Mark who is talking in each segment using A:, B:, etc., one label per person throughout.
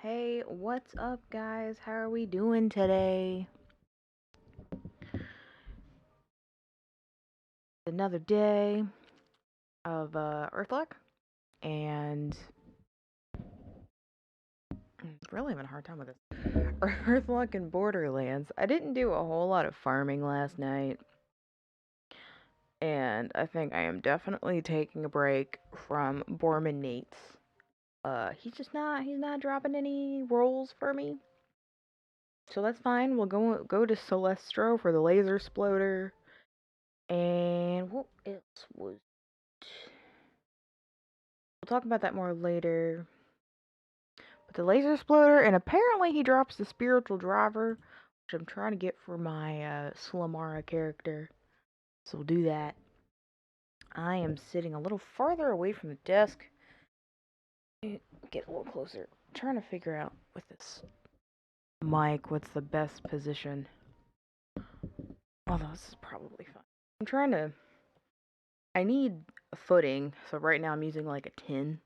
A: Hey, what's up, guys? How are we doing today? Another day of Earthlock, and I'm really having a hard time with this. Earthlock and Borderlands. I didn't do a whole lot of farming last night, and I think I am definitely taking a break from Borman Nate's. He's not dropping any rolls for me. So that's fine. We'll go to Sylestro for the laser exploder. And what else was... We'll talk about that more later. But the laser exploder, and apparently he drops the spiritual driver, which I'm trying to get for my Slamara character. So we'll do that. I am sitting a little farther away from the desk. Get a little closer. I'm trying to figure out with this mic what's the best position. Although this is probably fine. I'm trying to... I need a footing, so right now I'm using like a 10.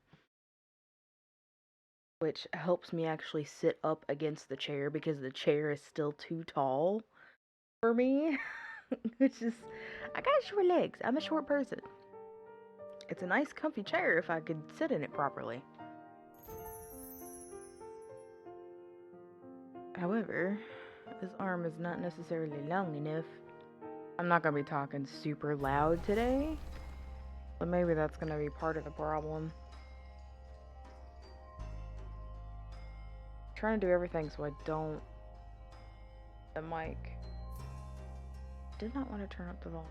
A: Which helps me actually sit up against the chair because the chair is still too tall for me. Which is, I got short legs. I'm a short person. It's a nice comfy chair if I could sit in it properly. However, this arm is not necessarily long enough. I'm not going to be talking super loud today, but maybe that's going to be part of the problem. I'm trying to do everything so I don't... The mic... Did not want to turn up the volume.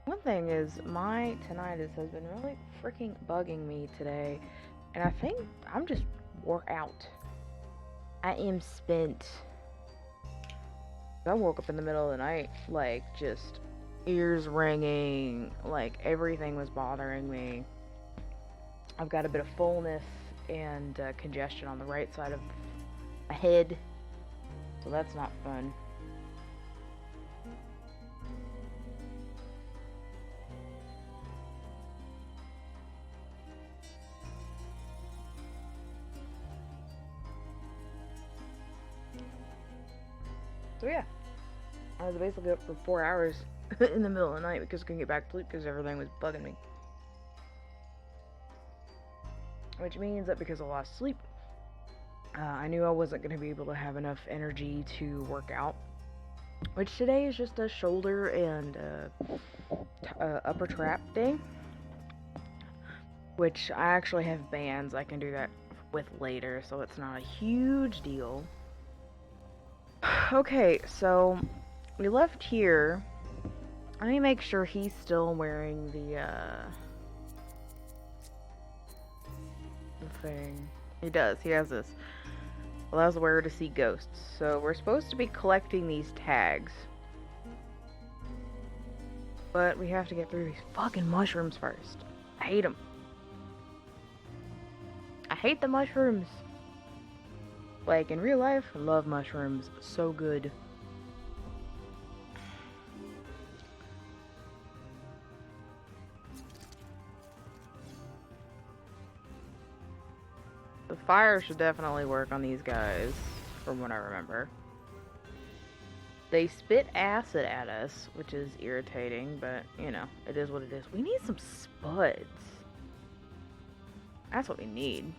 A: One thing is, my tinnitus has been really freaking bugging me today, and I think I'm just wore out. I am spent. I woke up in the middle of the night, like, just ears ringing, like, everything was bothering me. I've got a bit of fullness and congestion on the right side of my head, so that's not fun. So yeah, I was basically up for 4 hours in the middle of the night because I couldn't get back to sleep because everything was bugging me. Which means that because I lost sleep, I knew I wasn't going to be able to have enough energy to work out. Which today is just a shoulder and upper trap day. Which I actually have bands I can do that with later, so it's not a huge deal. Okay, so we left here. Let me make sure he's still wearing the thing. He does. He has this. Allows the wearer to see ghosts. So we're supposed to be collecting these tags. But we have to get through these fucking mushrooms first. I hate them. I hate the mushrooms. Like, in real life, I love mushrooms. So good. The fire should definitely work on these guys, from what I remember. They spit acid at us, which is irritating, but, you know, it is what it is. We need some spuds. That's what we need.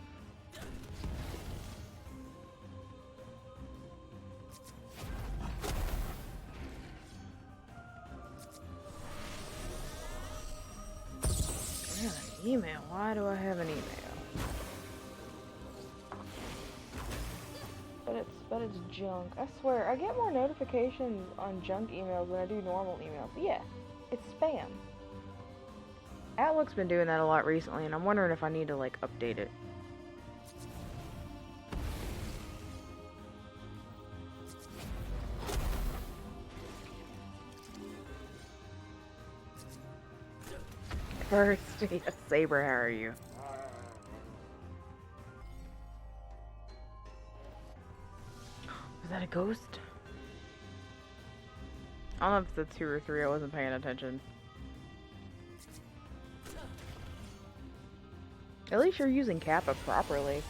A: I have an email. Why do I have an email? But it's junk. I swear, I get more notifications on junk emails than I do normal emails. Yeah, it's spam. Outlook's been doing that a lot recently, and I'm wondering if I need to, like, update it. First, yes, Saber, how are you? Was that a ghost? I don't know if it's a 2 or 3, I wasn't paying attention. At least you're using Kappa properly.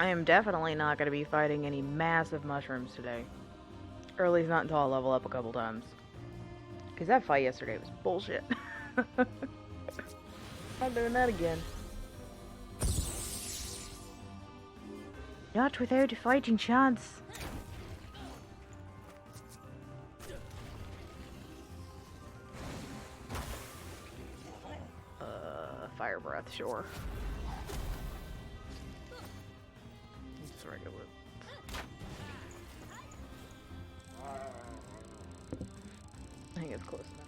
A: I am definitely not going to be fighting any massive mushrooms today. Or at least not until I level up a couple times. Because that fight yesterday was bullshit. Not doing that again. Not without a fighting chance. Fire breath, sure. Just regular. I think it's close enough.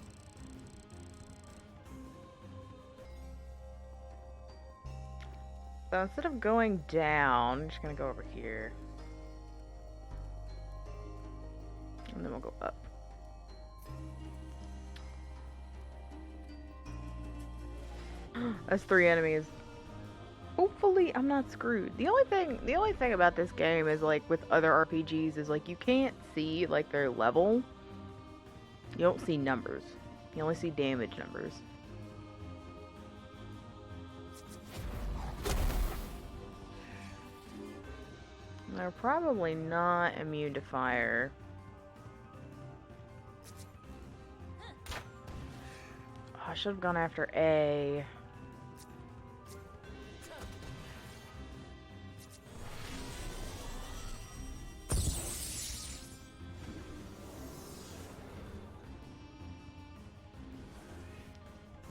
A: So instead of going down, I'm just gonna go over here. And then we'll go up. That's 3 enemies. Hopefully I'm not screwed. The only thing about this game is like with other RPGs is like you can't see like their level. You don't see numbers. You only see damage numbers. They're probably not immune to fire. Oh, I should have gone after A.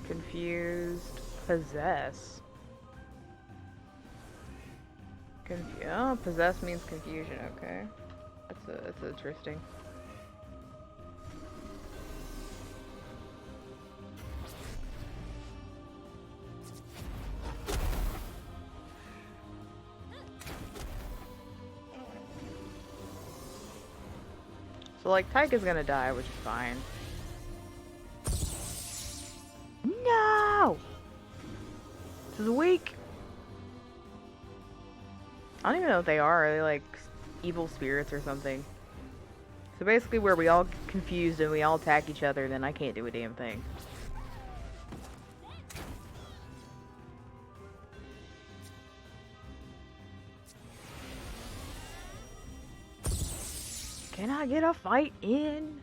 A: Confused. Possess. Oh, possess means confusion, okay. That's interesting. So like Tyke is gonna die, which is fine. No! This is weak. I don't even know what they are. Are they like evil spirits or something? So basically where we all get confused and we all attack each other, then I can't do a damn thing. Can I get a fight in?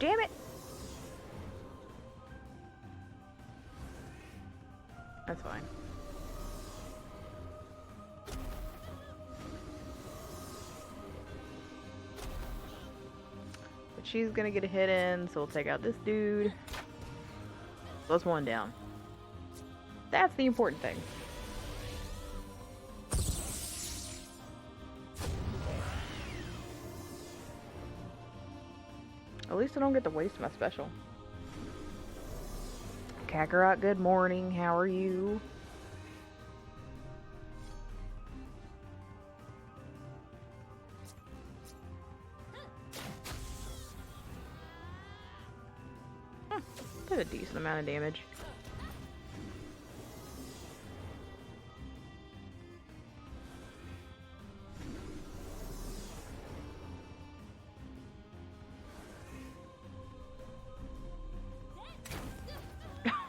A: Damn it! That's fine. But she's gonna get a hit in, so we'll take out this dude. So that's one down. That's the important thing. At least I don't get to waste my special. Kakarot, good morning. How are you? Did a decent amount of damage.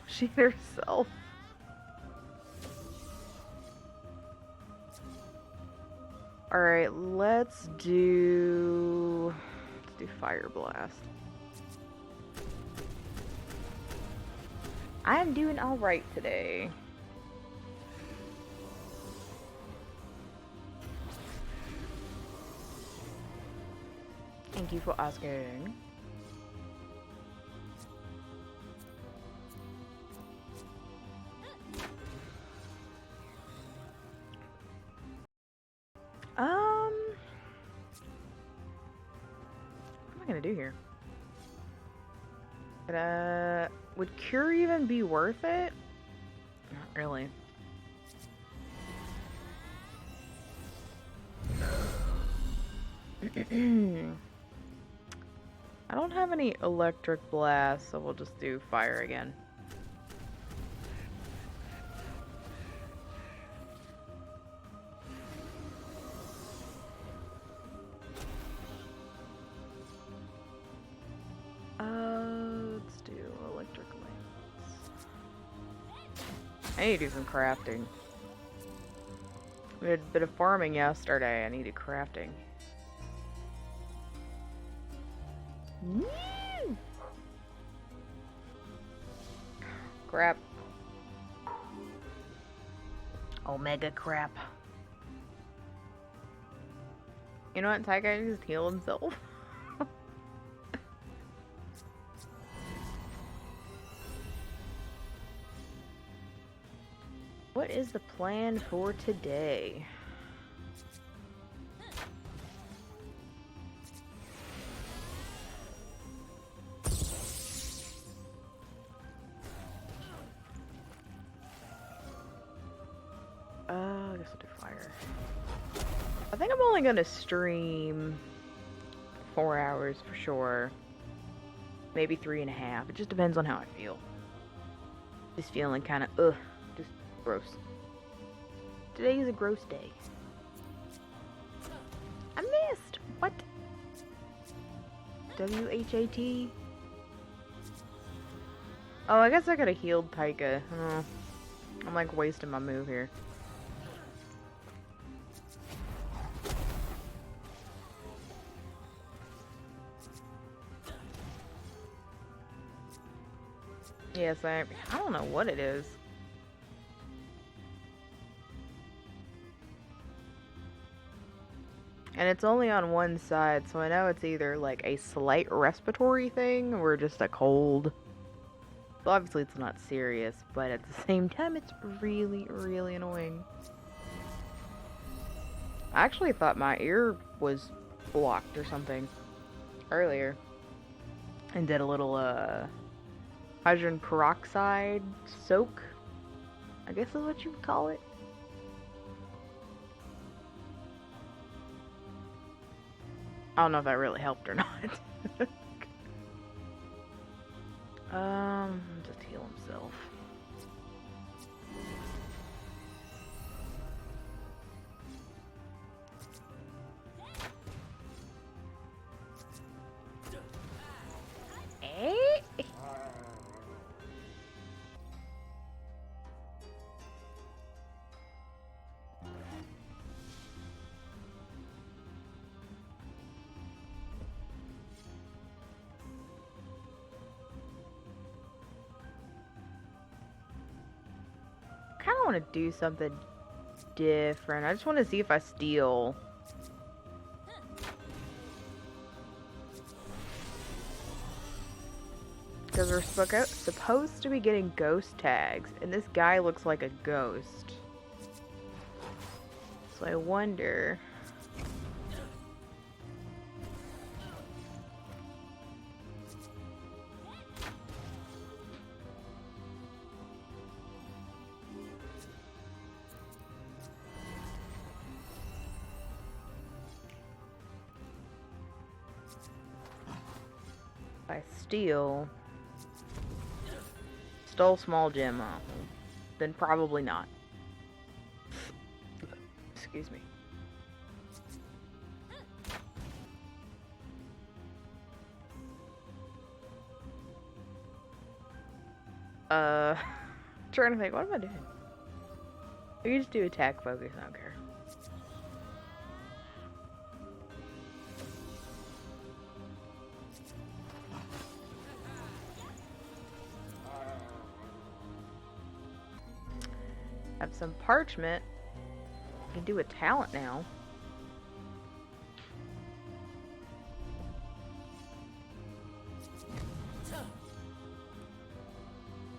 A: She hit herself. Alright, let's do Fire Blast. I'm doing alright today. Thank you for asking. What am I gonna do here? Would Cure even be worth it? Not really. I don't have any Electric Blast, so we'll just do Fire again. Let's do Electric Lance. I need to do some crafting. We did a bit of farming yesterday. I needed crafting. Crap. Omega crap. You know what? Tyga just heal himself. What is the plan for today? I guess I'll do fire. I think I'm only gonna stream 4 hours for sure. Maybe 3.5. It just depends on how I feel. Just feeling kind of, just gross. Today is a gross day. I missed! What? W-H-A-T? Oh, I guess I could've healed Taika. Oh, I'm like wasting my move here. Yes, I don't know what it is. And it's only on one side, so I know it's either like a slight respiratory thing or just a cold. So obviously it's not serious, but at the same time it's really, really annoying. I actually thought my ear was blocked or something earlier. And did a little hydrogen peroxide soak, I guess is what you would call it. I don't know if that really helped or not. Just heal himself. I kind of want to do something different. I just want to see if I steal. Because we're supposed to be getting ghost tags, and this guy looks like a ghost. So I wonder... if I stole small gem, then probably not. Excuse me. Trying to think, what am I doing? I can just do attack focus, I don't care. Have some parchment. I can do a talent now.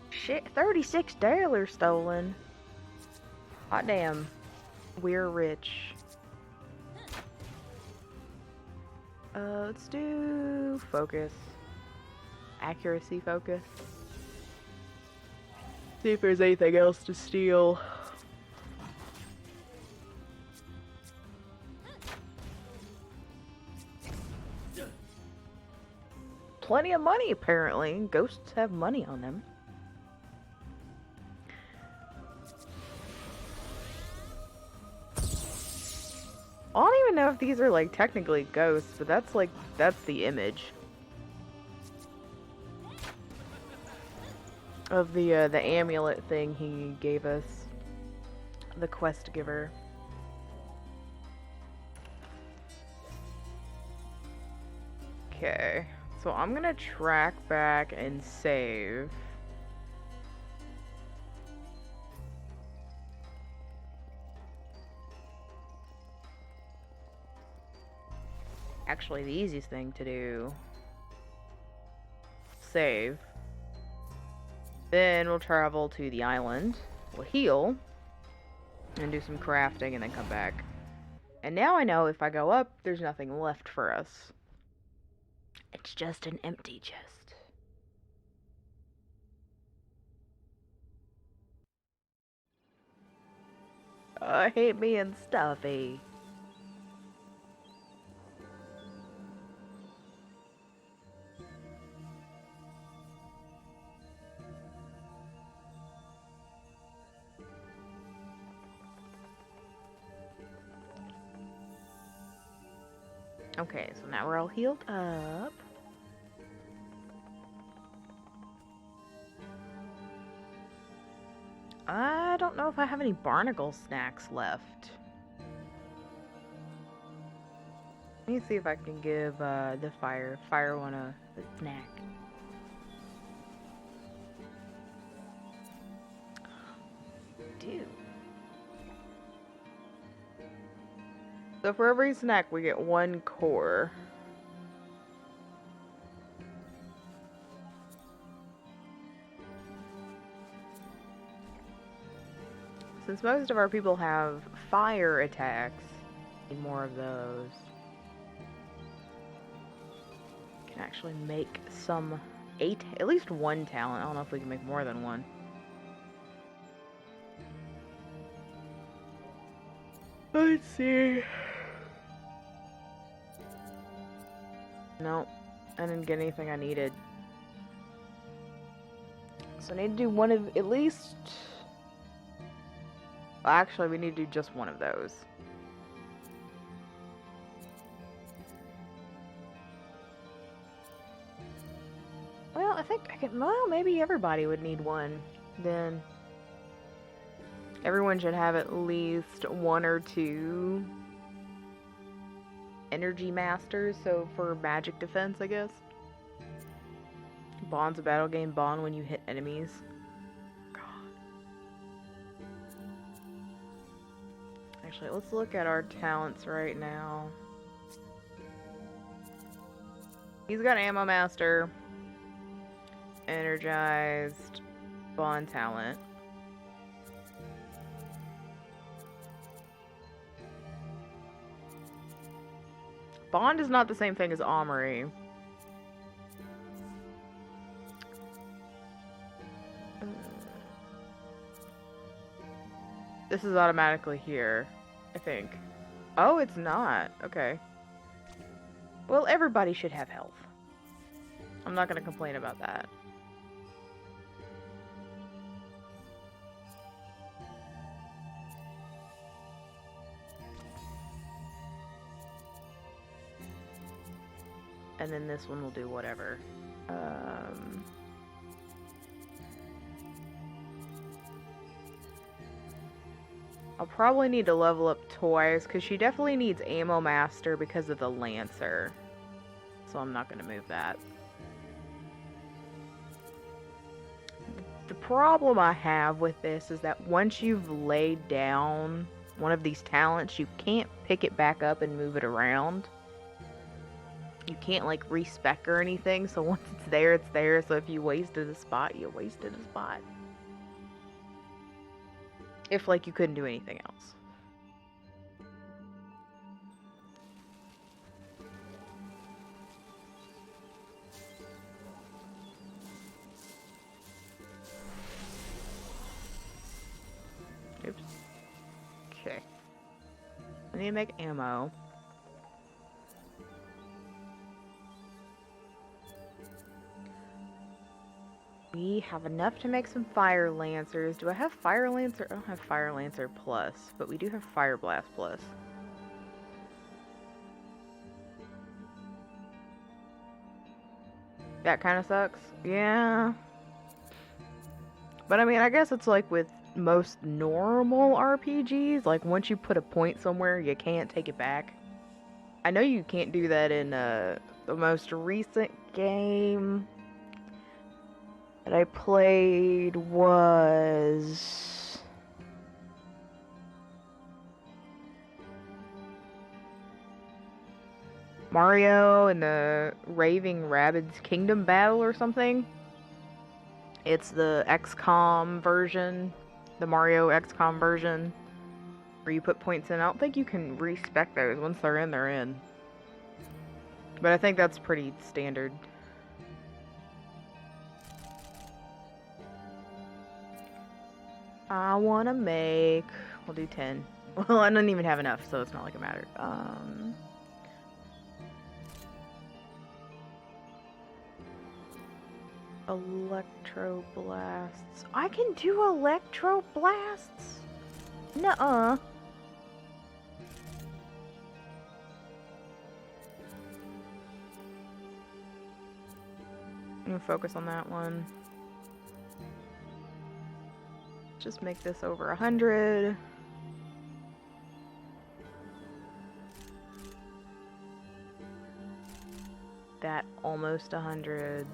A: Shit, $36 stolen. Hot damn. We're rich. Let's do focus. Accuracy focus. See if there's anything else to steal. Plenty of money, apparently. Ghosts have money on them. I don't even know if these are, like, technically ghosts, but that's the image. of the amulet thing he gave us, the quest giver. Okay, so I'm gonna track back and save. Actually, the easiest thing to do, save. Then we'll travel to the island, we'll heal, and do some crafting and then come back. And now I know if I go up, there's nothing left for us. It's just an empty chest. I hate being stuffy. Okay, so now we're all healed up. I don't know if I have any barnacle snacks left. Let me see if I can give the fire one a snack. Dude. So for every snack we get 1 core. Since most of our people have fire attacks, need more of those. Can actually make at least 1 talent. I don't know if we can make more than 1. Let's see. Nope, I didn't get anything I needed. So I need to do one of at least. Well, actually, we need to do just one of those. Well, I think I can. Well, maybe everybody would need one. Then everyone should have at least 1 or 2 energy masters. So for magic defense, I guess. Bonds a battle gain bond when you hit enemies. Actually, let's look at our talents right now. He's got Ammo Master, Energized, Bond talent. Bond is not the same thing as Armory. This is automatically here, I think. Oh, it's not. Okay. Well, everybody should have health. I'm not gonna complain about that. And then this one will do whatever. I'll probably need to level up twice, because she definitely needs Ammo Master because of the Lancer. So I'm not going to move that. The problem I have with this is that once you've laid down one of these talents, you can't pick it back up and move it around. You can't, like, respec or anything, so once it's there, it's there. So if you wasted a spot, you wasted a spot. If, like, you couldn't do anything else. Oops. Okay. I need to make ammo. We have enough to make some Fire Lancers. Do I have Fire Lancer? I don't have Fire Lancer Plus, but we do have Fire Blast Plus. That kind of sucks. Yeah. But I mean, I guess it's like with most normal RPGs, like once you put a point somewhere, you can't take it back. I know you can't do that in the most recent game that I played was Mario and the Raving Rabbids Kingdom Battle or something. It's the XCOM version, the Mario XCOM version, where you put points in. I don't think you can respec those. Once they're in, they're in. But I think that's pretty standard. I want to make... We'll do 10. Well, I don't even have enough, so it's not like it mattered. Electro blasts. I can do electro blasts? Nuh-uh. I'm gonna focus on that one. Just make this over 100. That almost 100.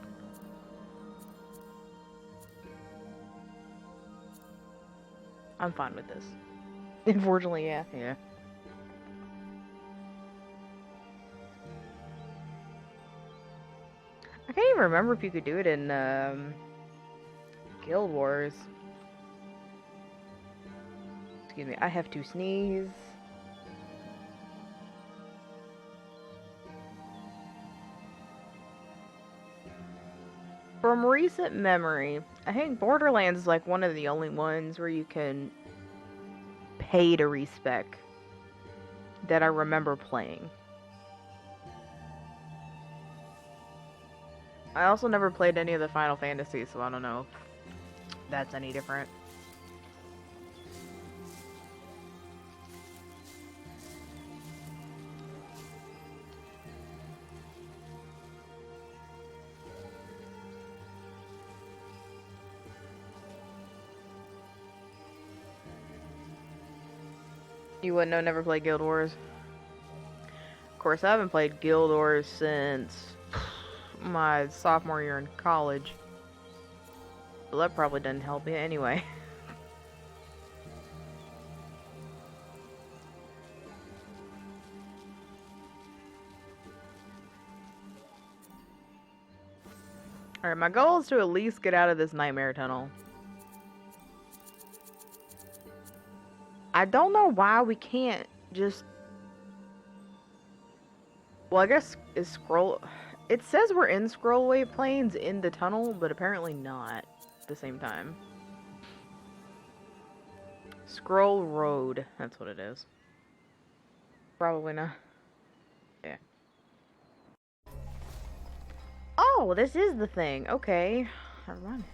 A: I'm fine with this. Unfortunately, yeah. I can't even remember if you could do it in Guild Wars. Excuse me, I have to sneeze. From recent memory, I think Borderlands is like one of the only ones where you can pay to respec that I remember playing. I also never played any of the Final Fantasies, so I don't know if that's any different. You wouldn't know, never played Guild Wars. Of course, I haven't played Guild Wars since my sophomore year in college. Well, that probably didn't help you anyway. Alright, my goal is to at least get out of this nightmare tunnel. I don't know why we can't just... Well, I guess is scroll... It says we're in Scrollway Plains in the tunnel, but apparently not at the same time. Scroll Road, that's what it is. Probably not. Yeah. Oh, this is the thing. Okay. Never mind.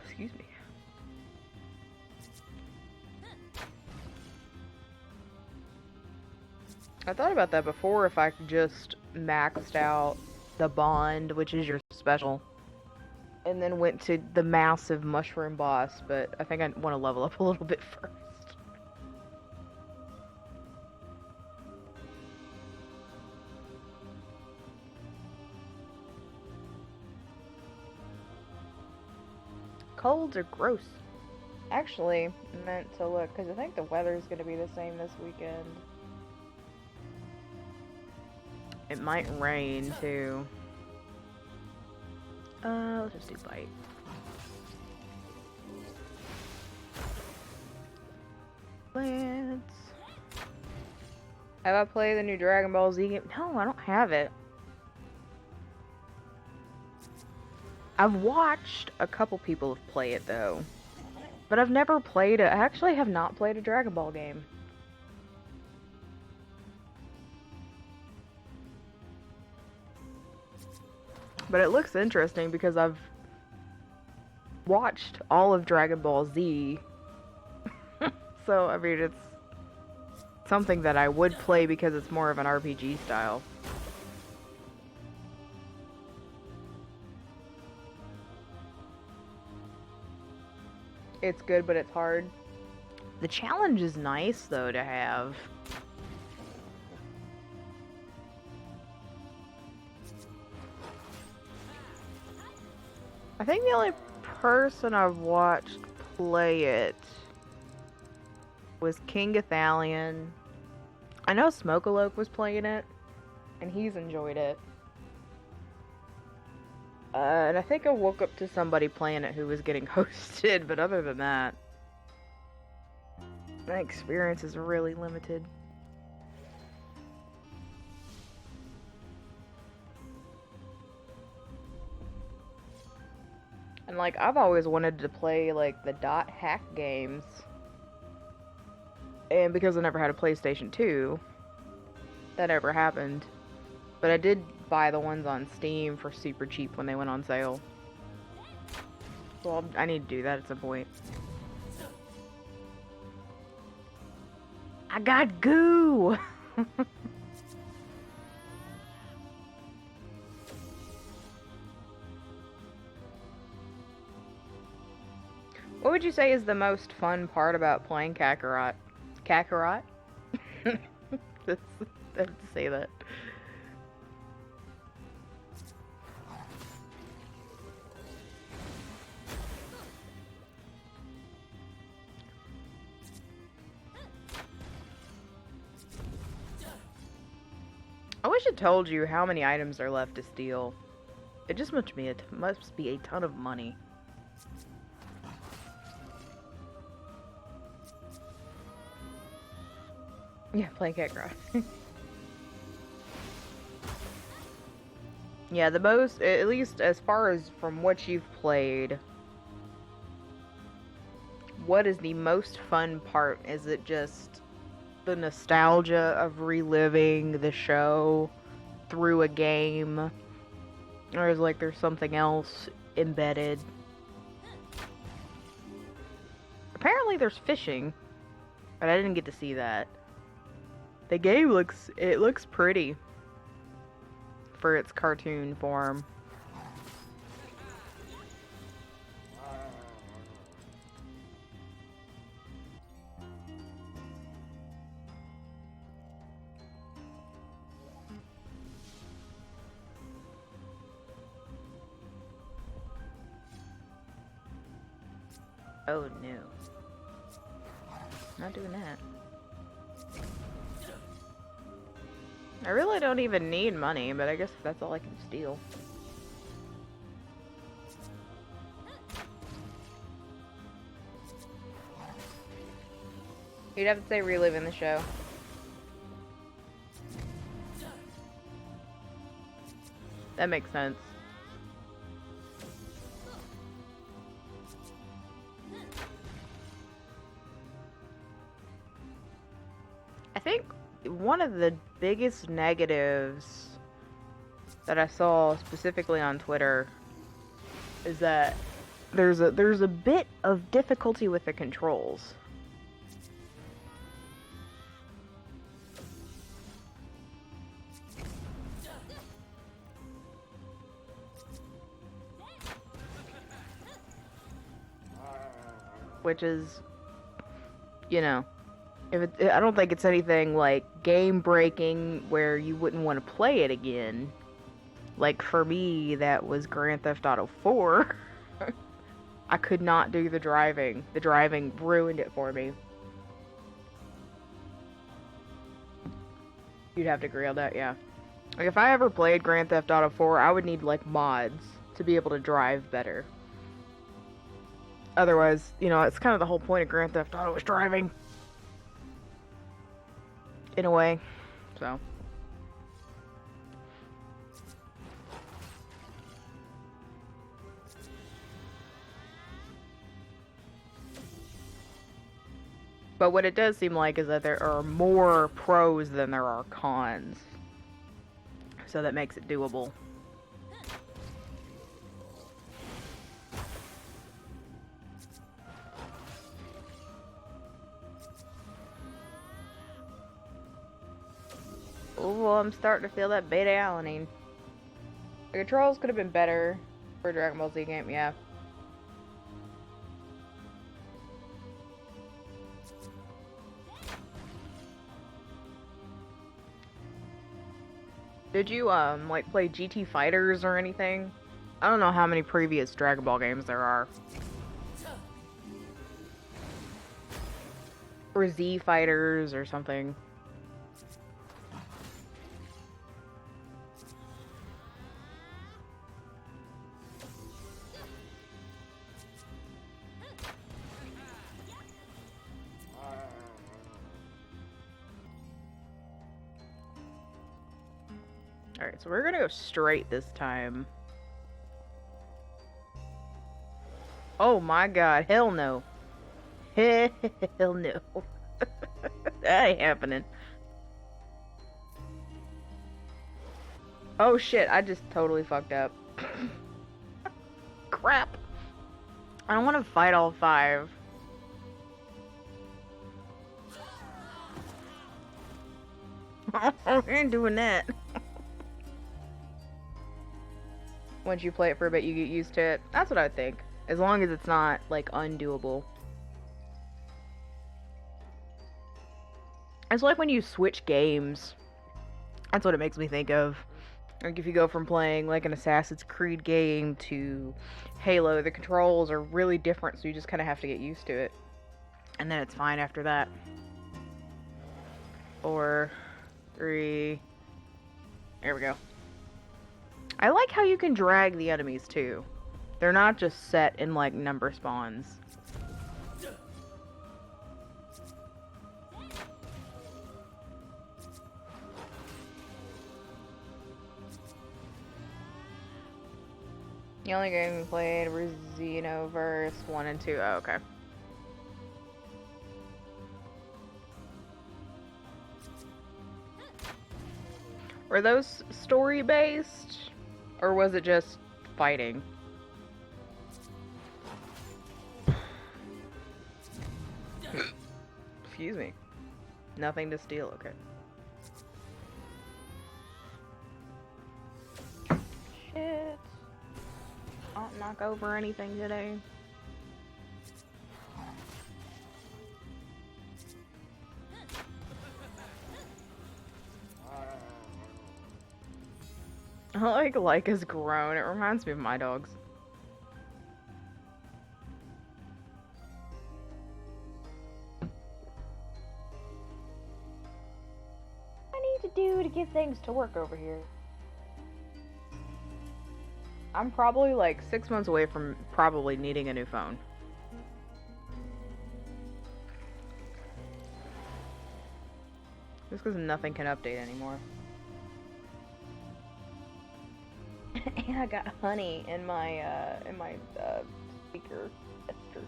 A: Excuse me. I thought about that before, if I could just maxed out the bond, which is your special, and then went to the massive mushroom boss, but I think I want to level up a little bit first. Colds are gross. Actually, meant to look, because I think the weather's going to be the same this weekend. It might rain, too. Let's just do bite. Plants. Have I played the new Dragon Ball Z game? No, I don't have it. I've watched a couple people play it, though. But I've never played it. I actually have not played a Dragon Ball game. But it looks interesting because I've watched all of Dragon Ball Z. So, I mean, it's something that I would play because it's more of an RPG style. It's good, but it's hard. The challenge is nice, though, to have. I think the only person I've watched play it was King Athalion. I know Smokaloke was playing it, and he's enjoyed it. And I think I woke up to somebody playing it who was getting hosted, but other than that, my experience is really limited. And like, I've always wanted to play like the dot hack games. And because I never had a PlayStation 2, that never happened. But I did buy the ones on Steam for super cheap when they went on sale. Well, I need to do that at some point. I got goo! What would you say is the most fun part about playing Kakarot? Kakarot? I have to say that. I wish it told you how many items are left to steal. It just must be a ton of money. Yeah, playing Kakarot. Yeah, the most, at least as far as from what you've played, what is the most fun part? Is it just the nostalgia of reliving the show through a game? Or is like there's something else embedded? Apparently there's fishing, but I didn't get to see that. The game looks pretty for its cartoon form. Oh no. Not doing that. I really don't even need money, but I guess that's all I can steal. You'd have to say reliving the show. That makes sense. I think one of the biggest negatives that I saw specifically on Twitter is that there's a bit of difficulty with the controls. Which is, you know, I don't think it's anything like game breaking where you wouldn't want to play it again. Like for me, that was Grand Theft Auto 4. I could not do the driving. The driving ruined it for me. You'd have to agree on that, yeah. Like if I ever played Grand Theft Auto 4, I would need like mods to be able to drive better. Otherwise, you know, it's kind of the whole point of Grand Theft Auto is driving. In a way, so. But what it does seem like is that there are more pros than there are cons. So that makes it doable. well, I'm starting to feel that beta-alanine. The controls could have been better for a Dragon Ball Z game, yeah. Did you, like, play GT Fighters or anything? I don't know how many previous Dragon Ball games there are. Or Z Fighters or something. Alright, so we're gonna go straight this time. Oh my god, hell no. Hell no. That ain't happening. Oh shit, I just totally fucked up. Crap. I don't want to fight all 5. We ain't doing that. Once you play it for a bit, you get used to it. That's what I think. As long as it's not, like, undoable. It's like when you switch games. That's what it makes me think of. Like, if you go from playing, like, an Assassin's Creed game to Halo, the controls are really different, so you just kind of have to get used to it. And then it's fine after that. 4, 3... There we go. I like how you can drag the enemies, too. They're not just set in, like, number spawns. The only game we played were Xenoverse 1 and 2. Oh, okay. Were those story-based? Or was it just fighting? Excuse me. Nothing to steal, okay. Shit. Don't knock over anything today. I like his groan. It reminds me of my dogs. I need to do to get things to work over here? I'm probably like 6 months away from probably needing a new phone. Just because nothing can update anymore. And I got honey in my speaker yesterday.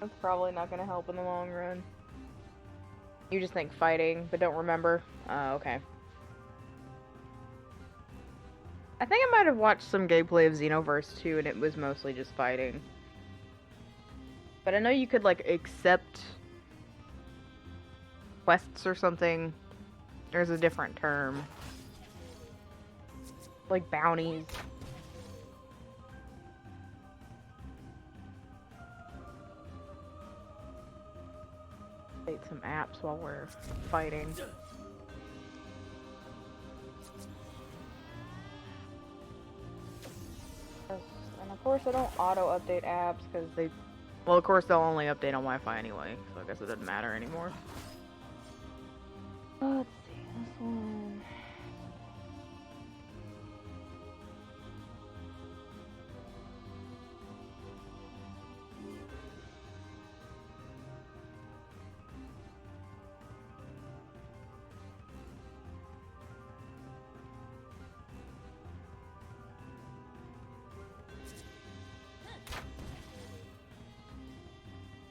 A: That's probably not gonna help in the long run. You just think fighting, but don't remember? Okay. I think I might have watched some gameplay of Xenoverse 2 and it was mostly just fighting. But I know you could, like, accept quests or something. There's a different term. Like bounties. Update some apps while we're fighting. And of course I don't auto-update apps because they... Well, of course they'll only update on Wi-Fi anyway, so I guess it doesn't matter anymore. Let's see, this one...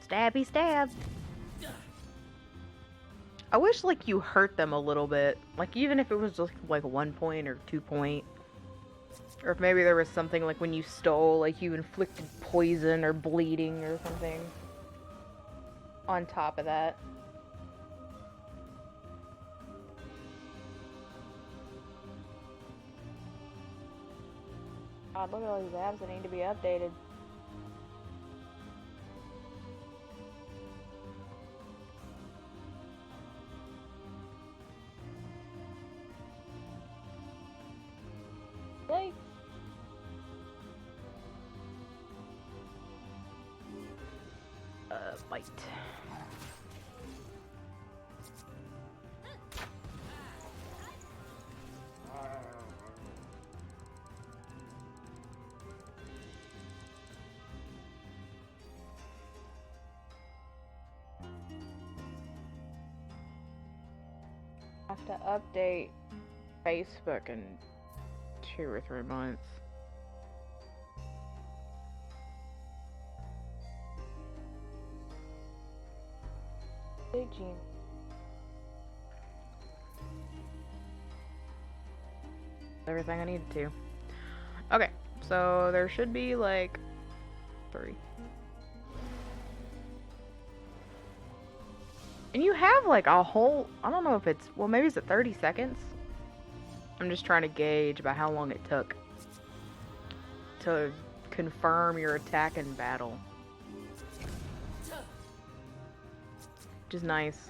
A: Stabby stab. I wish, like, you hurt them a little bit. Like, even if it was just, like, 1 point or 2 point. Or if maybe there was something, like, when you stole, like, you inflicted poison or bleeding or something. On top of that. God, look at all these apps that need to be updated. Yikes. Bite. Have to update Facebook in 2 or 3 months. Hey, Gene. Everything I needed to. Okay, so there should be like 3. And you have like a whole, I don't know if it's, well, maybe it's at 30 seconds. I'm just trying to gauge about how long it took to confirm your attack in battle. Which is nice.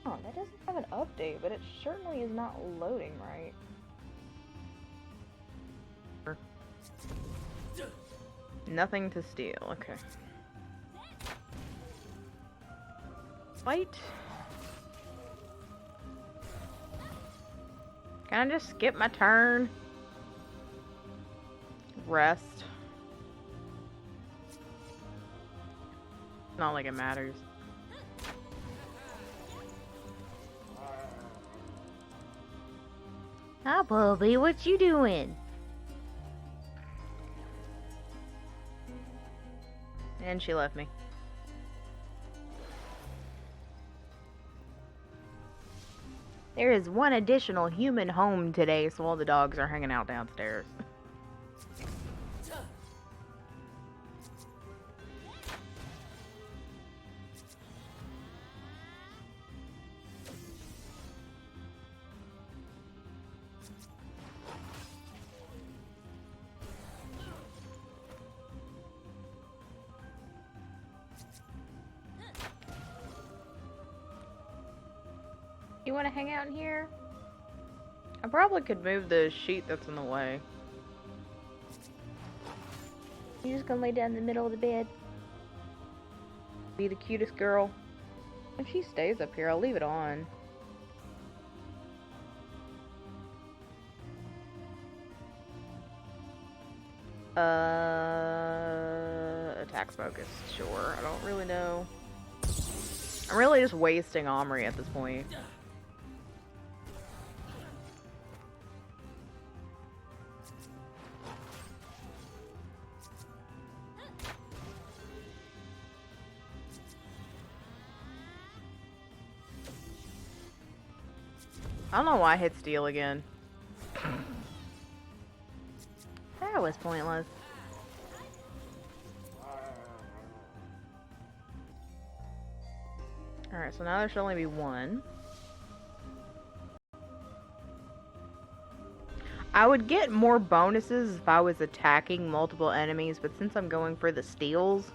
A: Oh, that doesn't have an update, but it certainly is not loading right. Nothing to steal, okay. Fight. Can I just skip my turn? Rest. Not like it matters. Hi, Bubby, what you doing? And she left me. There is one additional human home today, so all the dogs are hanging out downstairs. You want to hang out in here? I probably could move the sheet that's in the way. You just gonna lay down in the middle of the bed? Be the cutest girl. If she stays up here, I'll leave it on. Attack focus, sure. I don't really know. I'm really just wasting Omri at this point. I don't know why I hit steal again. That was pointless. Alright, so now there should only be one. I would get more bonuses if I was attacking multiple enemies, but since I'm going for the steals,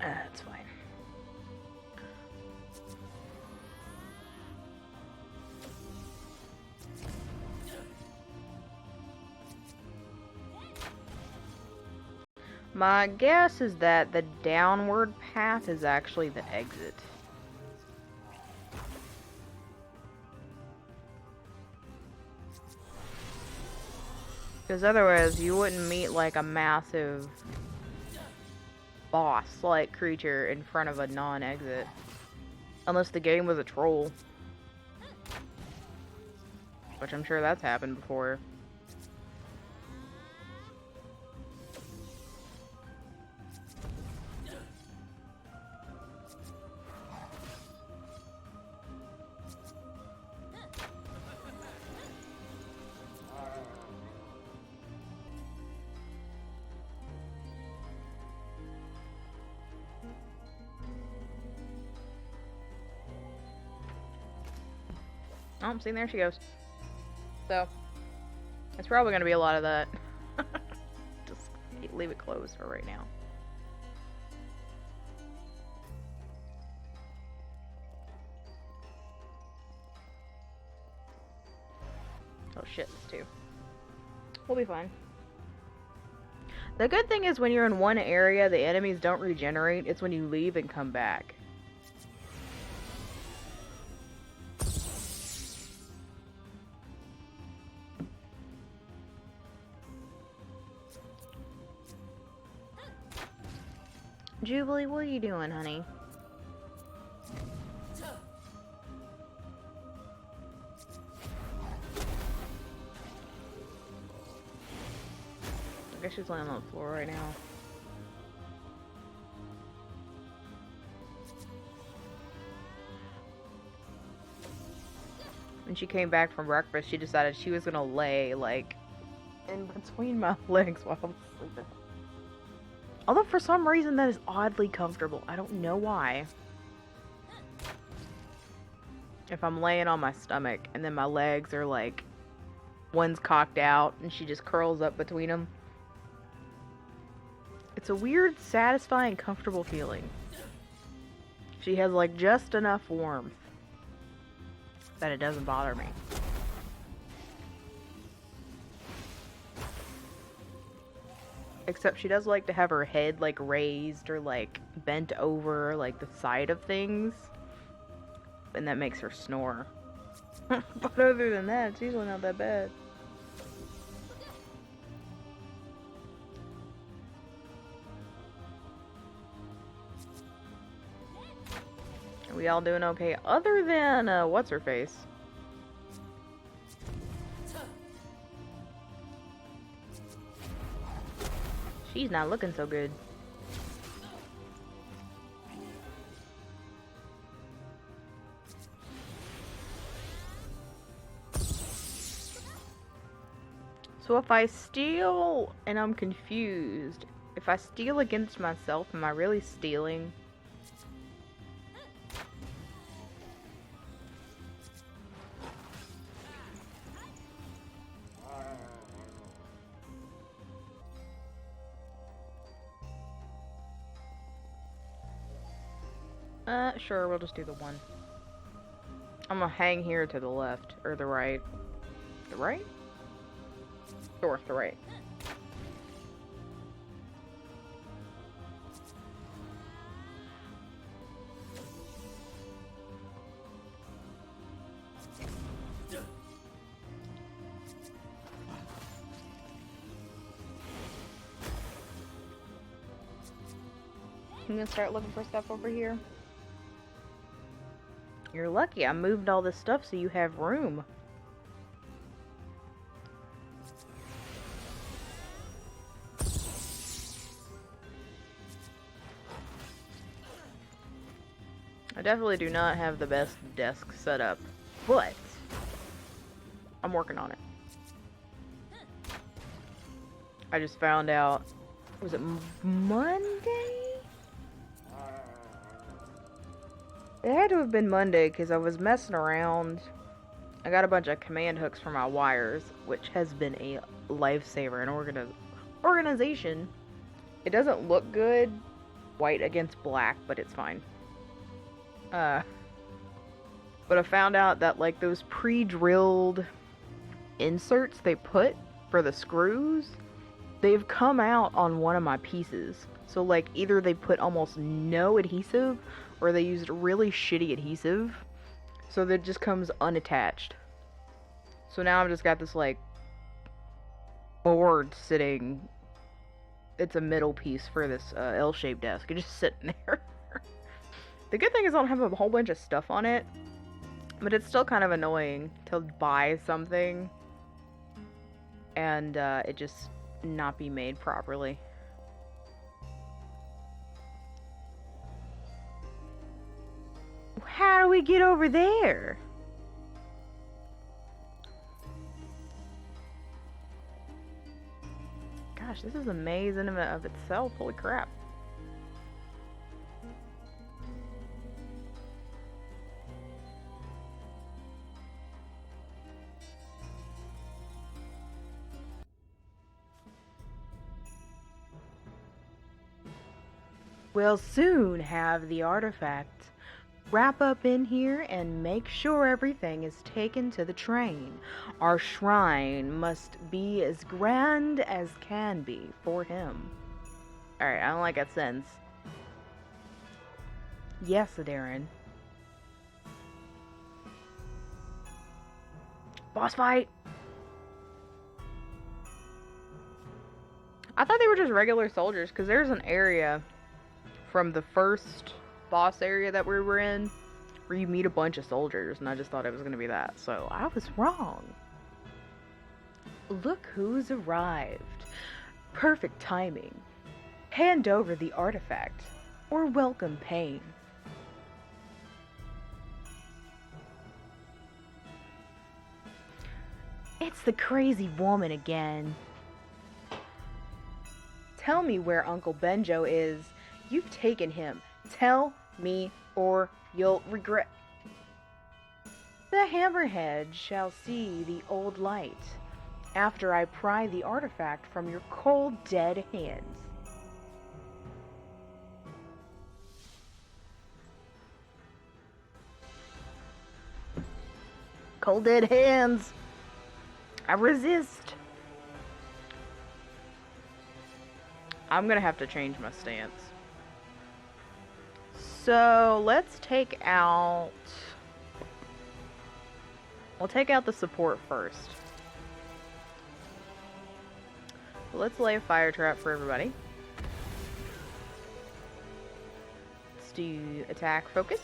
A: that's fine. My guess is that the downward path is actually the exit. Because otherwise you wouldn't meet like a massive boss-like creature in front of a non-exit. Unless the game was a troll. Which I'm sure that's happened before. Oh, see, there she goes. So, it's probably going to be a lot of that. Just leave it closed for right now. Oh shit, this too. We'll be fine. The good thing is when you're in one area, the enemies don't regenerate. It's when you leave and come back. Jubilee, what are you doing, honey? I guess she's laying on the floor right now. When she came back from breakfast, she decided she was gonna lay, like, in between my legs while I was sleeping. Although for some reason that is oddly comfortable. I don't know why. If I'm laying on my stomach and then my legs are like, one's cocked out and she just curls up between them. It's a weird, satisfying, comfortable feeling. She has like just enough warmth that it doesn't bother me. Except she does like to have her head like raised or like bent over like the side of things. And that makes her snore. But other than that, it's usually not that bad. Are we all doing okay? Other than, what's her face? She's not looking so good. So if I steal and I'm confused, if I steal against myself, am I really stealing? Sure, we'll just do the one. I'm gonna hang here to the left, or the right. The right? Sure, the right. I'm gonna start looking for stuff over here. You're lucky I moved all this stuff so you have room. I definitely do not have the best desk set up, but I'm working on it. I just found out, was it Monday? It had to have been Monday because I was messing around. I got a bunch of command hooks for my wires, which has been a lifesaver in organization. It doesn't look good, white against black, but it's fine. But I found out that like those pre-drilled inserts they put for the screws, they've come out on one of my pieces. So like either they put almost no adhesive or they used really shitty adhesive, so that it just comes unattached. So now I've just got this like board sitting. It's a middle piece for this L-shaped desk. It's just sitting there. The good thing is I don't have a whole bunch of stuff on it, but it's still kind of annoying to buy something and it just not be made properly. How do we get over there? Gosh, this is a maze in and of itself. Holy crap. We'll soon have the artifact. Wrap up in here and make sure everything is taken to the train. Our shrine must be as grand as can be for him. Alright, I don't like that sentence. Yes, Darren. Boss fight! I thought they were just regular soldiers, because there's an area from the first boss area that we were in where you meet a bunch of soldiers, and I just thought it was going to be that, so I was wrong. Look who's arrived. Perfect timing. Hand over the artifact, or welcome pain. It's the crazy woman again. Tell me where Uncle Benjo is. You've taken him. Tell me or you'll regret. The hammerhead shall see the old light after I pry the artifact from your cold, dead hands. Cold, dead hands. I resist. I'm gonna have to change my stance. So let's take out... We'll take out the support first. Let's lay a fire trap for everybody. Let's do attack focus.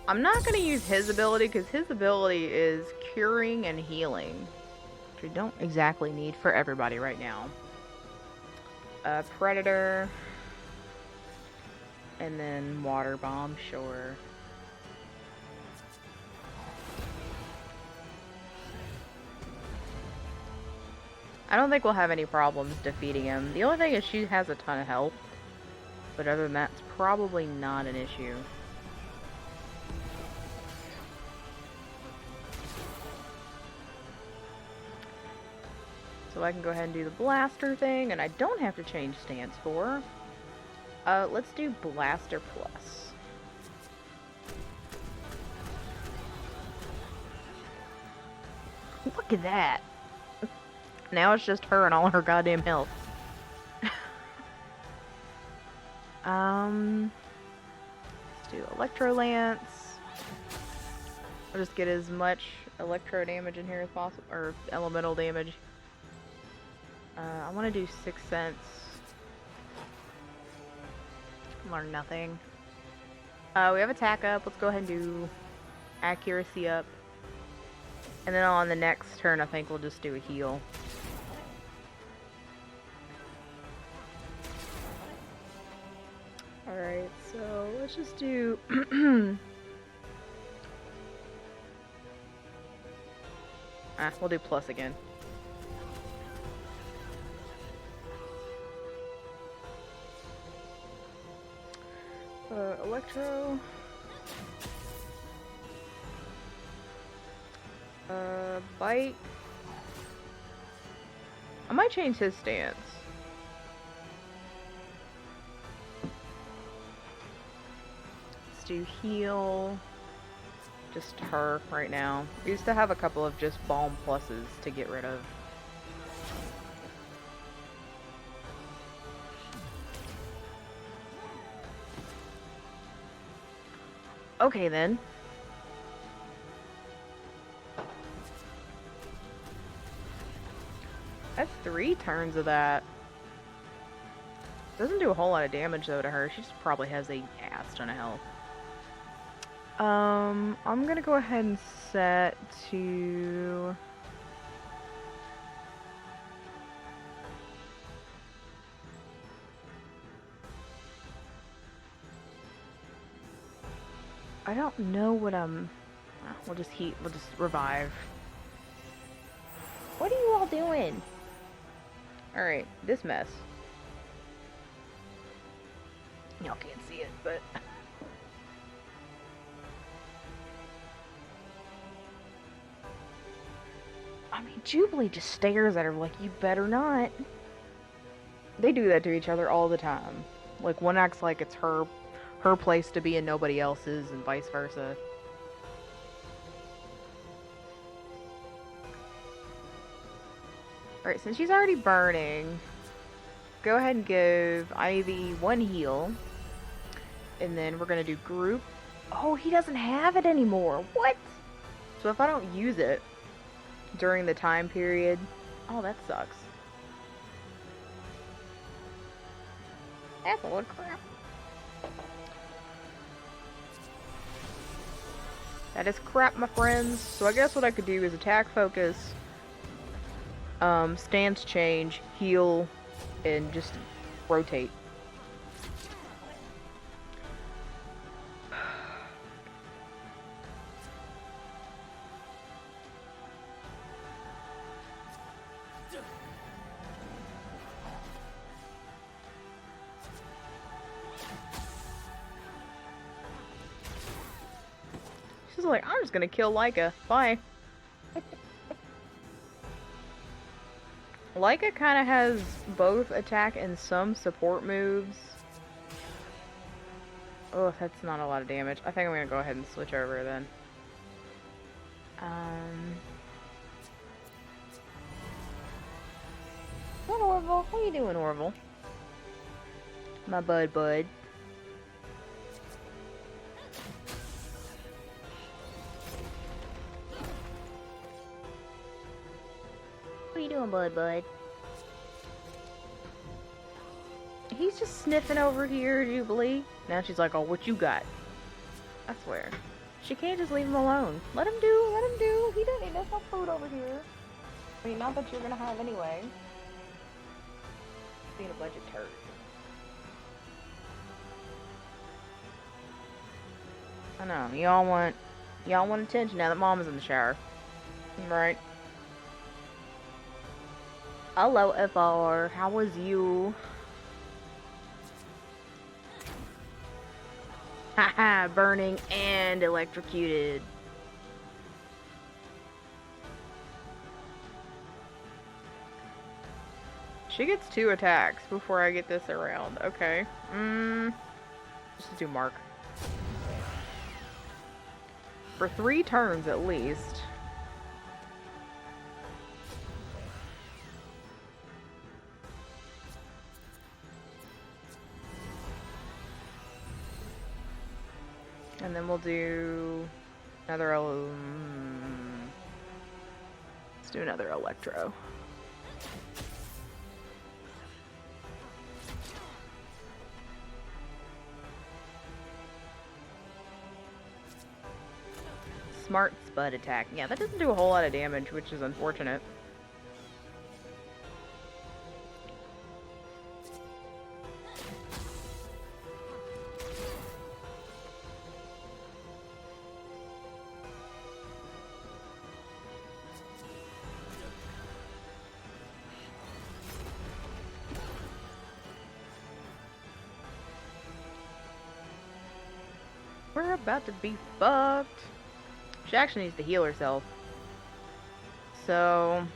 A: I'm not going to use his ability because his ability is curing and healing, which we don't exactly need for everybody right now. Predator. And then water bomb, sure. I don't think we'll have any problems defeating him. The only thing is she has a ton of health. But other than that, it's probably not an issue. So I can go ahead and do the blaster thing, and I don't have to change stance for. Let's do Blaster Plus. Look at that! Now it's just her and all her goddamn health. Let's do Electro Lance. I'll just get as much electro damage in here as possible, or elemental damage. I want to do 6 cents. Learn nothing. We have attack up. Let's go ahead and do accuracy up. And then on the next turn, I think we'll just do a heal. Alright, so let's just do... we'll do plus again. Electro. Bite. I might change his stance. Let's do heal. Just her right now. We used to have a couple of just balm pluses to get rid of. Okay then. That's 3 turns of that. Doesn't do a whole lot of damage though to her. She just probably has a ass ton of health. I'm gonna go ahead and set to... I don't know what I'm... We'll just revive. What are you all doing? Alright, this mess. Y'all can't see it, but... I mean, Jubilee just stares at her like, you better not. They do that to each other all the time. Like, one acts like it's her place to be and nobody else's, and vice versa. Alright, since she's already burning, go ahead and give Ivy 1 heal. And then we're gonna do group. Oh, he doesn't have it anymore. What? So if I don't use it during the time period... Oh, that sucks. That's a load of crap. That is crap, my friends. So I guess what I could do is attack focus, stance change, heal, and just rotate. She's like, I'm just gonna kill Leica. Bye. Leica kind of has both attack and some support moves. Oh, that's not a lot of damage. I think I'm gonna go ahead and switch over then. What, Orville? How you doing, Orville? My bud. What are you doing, bud? He's just sniffing over here, Jubilee. Now she's like, oh, what you got? I swear. She can't just leave him alone. Let him do. He doesn't need no food over here. I mean, not that you're gonna have anyway. Being a budget turd. I know, y'all want attention now that Mama's in the shower. Right. Hello, FR. How was you? Haha, burning and electrocuted. She gets 2 attacks before I get this around. Okay. Just do Mark. For 3 turns at least. And then we'll do another, let's do another Electro. Smart Spud attack. Yeah, that doesn't do a whole lot of damage, which is unfortunate. We're about to be fucked. She actually needs to heal herself. So...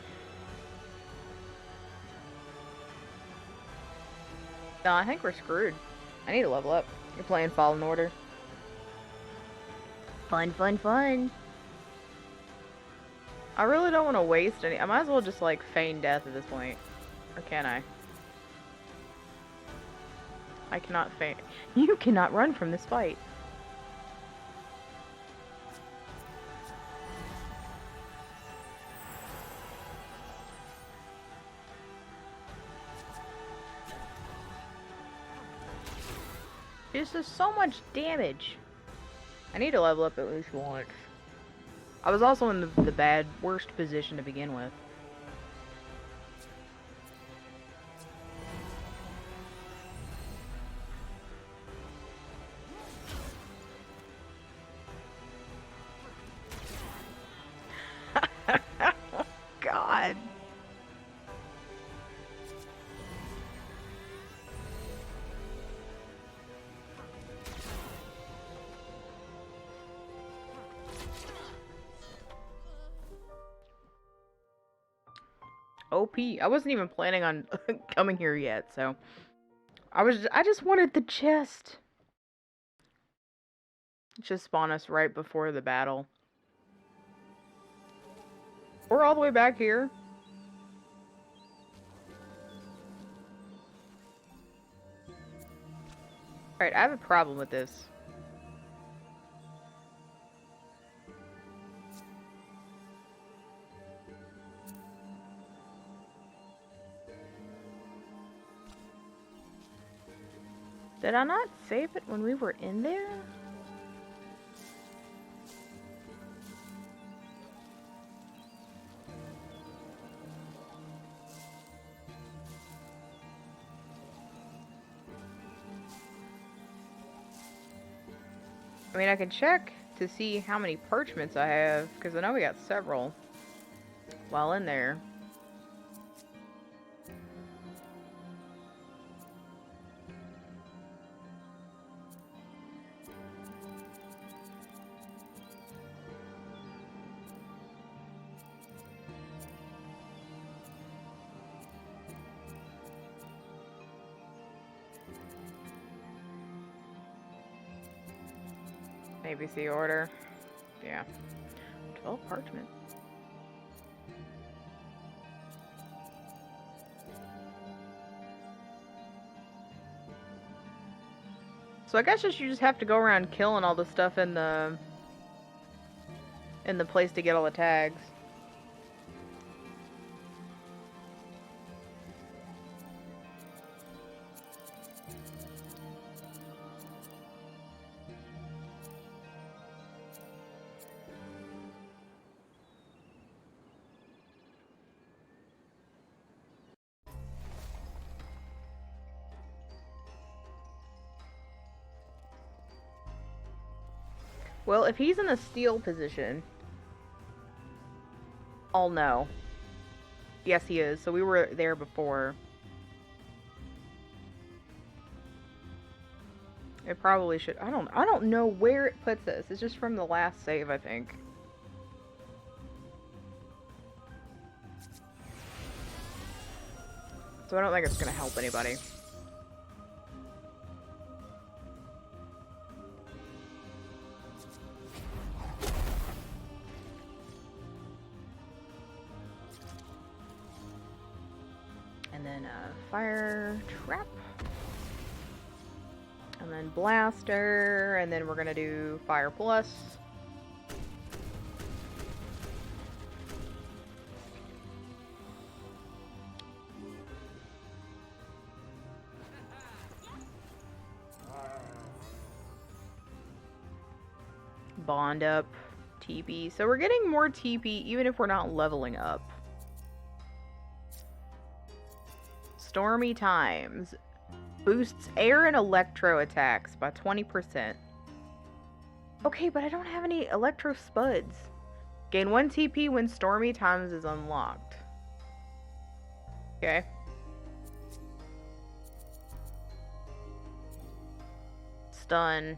A: no, I think we're screwed. I need to level up. You're playing Fallen Order. Fun. I really don't want to waste any... I might as well just, like, feign death at this point. Or can I? I cannot feign... You cannot run from this fight. This does so much damage. I need to level up at least once. I was also in the worst position to begin with. God. OP. I wasn't even planning on coming here yet, so I just wanted the chest. Just spawn us right before the battle. We're all the way back here. Alright, I have a problem with this. Did I not save it when we were in there? I mean, I can check to see how many parchments I have, because I know we got several while in there. ABC order. Yeah. 12 parchment. So I guess you just have to go around killing all the stuff in the place to get all the tags. Well, if he's in a steal position, I'll know. Yes, he is. So we were there before. It probably should. I don't know where it puts us. It's just from the last save, I think. So I don't think it's gonna help anybody. And then fire trap. And then blaster, and then we're gonna do fire plus. Bond up, TP. So we're getting more TP even if we're not leveling up. Stormy times. Boosts air and electro attacks by 20%. Okay, but I don't have any electro spuds. Gain 1 TP when stormy times is unlocked. Okay. Stun.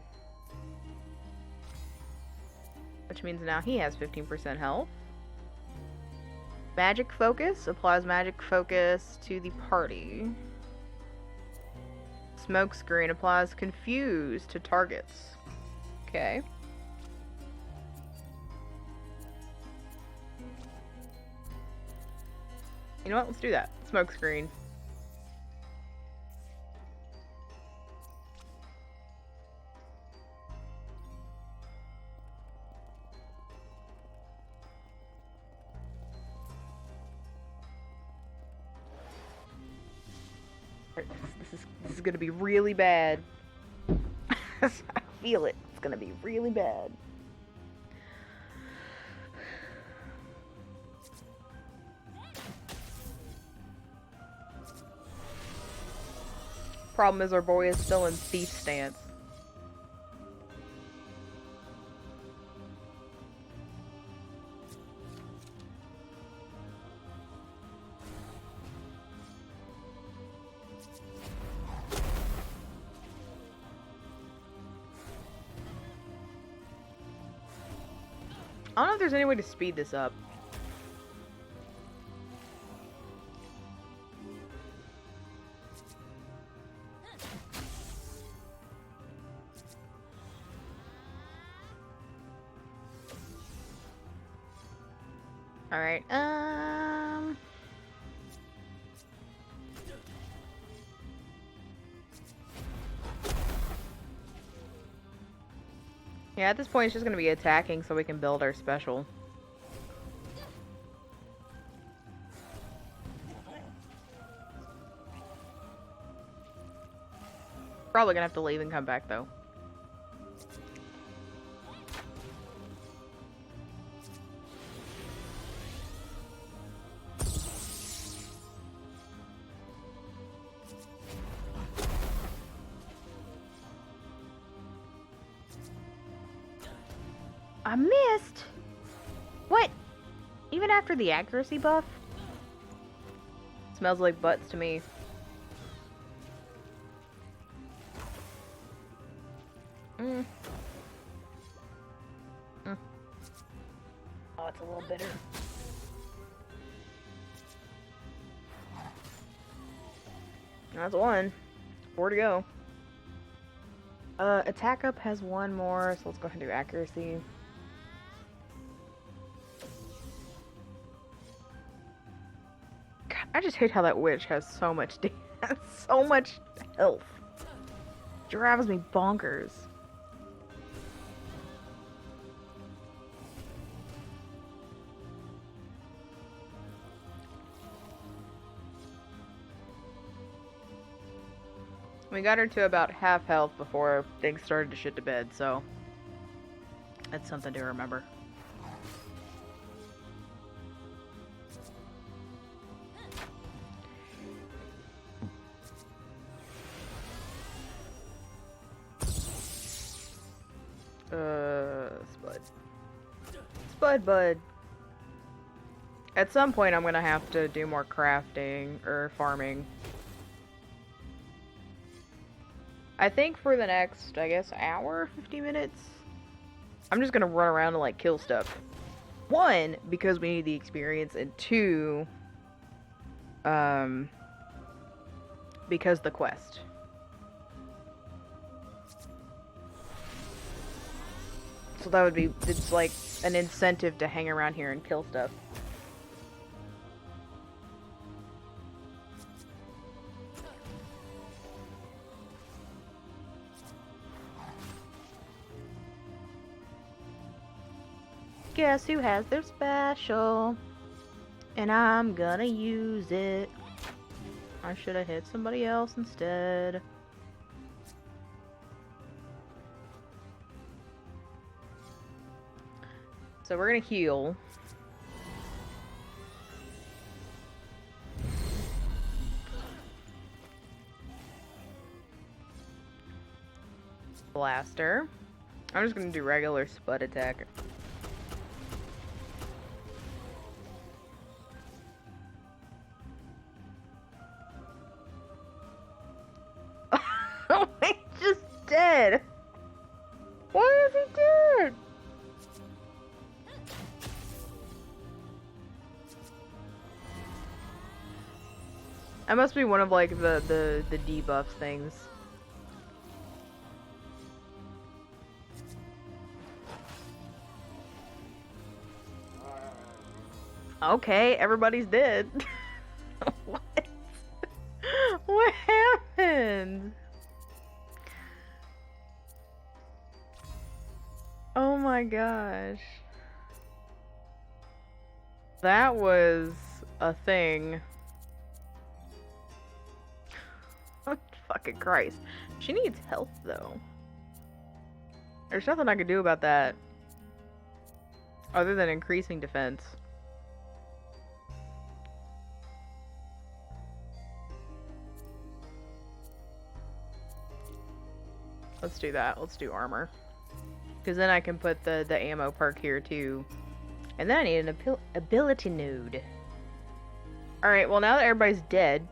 A: Which means now he has 15% health. Magic Focus. Applies Magic Focus to the party. Smoke Screen. Applies Confuse to targets. Okay. You know what? Let's do that. Smoke Screen. This is gonna be really bad. I feel it. It's gonna be really bad. Problem is our boy is still in thief stance. I don't know if there's any way to speed this up. Alright, yeah, at this point it's just gonna be attacking so we can build our special. Probably gonna have to leave and come back though. I missed! What? Even after the accuracy buff? Smells like butts to me. Mm. Mm. Oh, it's a little bitter. That's one. 4 to go. Attack up has one more, so let's go ahead and do accuracy. God, I just hate how that witch has so much so much health. Drives me bonkers. We got her to about half health before things started to shit to bed, so that's something to remember. Spud. Spud bud. At some point I'm gonna have to do more crafting or farming. I think for the next, I guess, hour, 50 minutes, I'm just gonna run around and, like, kill stuff. One, because we need the experience, and two, because the quest. So that would be, it's like an incentive to hang around here and kill stuff. Guess who has their special? And I'm gonna use it. I should have hit somebody else instead. So we're gonna heal. Blaster. I'm just gonna do regular spud attack. Oh, he's just dead. Why is he dead? That must be one of, like, the debuff things. Okay, everybody's dead. What? What happened? Oh my gosh. That was a thing. Oh, fucking Christ. She needs health, though. There's nothing I can do about that. Other than increasing defense. Let's do that. Let's do armor. Because then I can put the ammo perk here, too. And then I need an ability node. Alright, well, now that everybody's dead...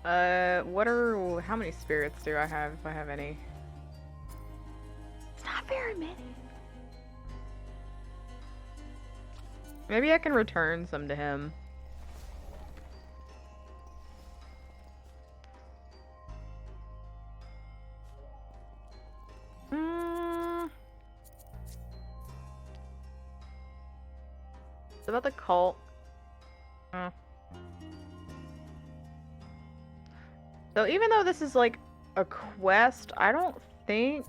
A: how many spirits do I have, if I have any? It's not very many. Maybe I can return some to him. It's about the cult. So even though this is like a quest, I don't think...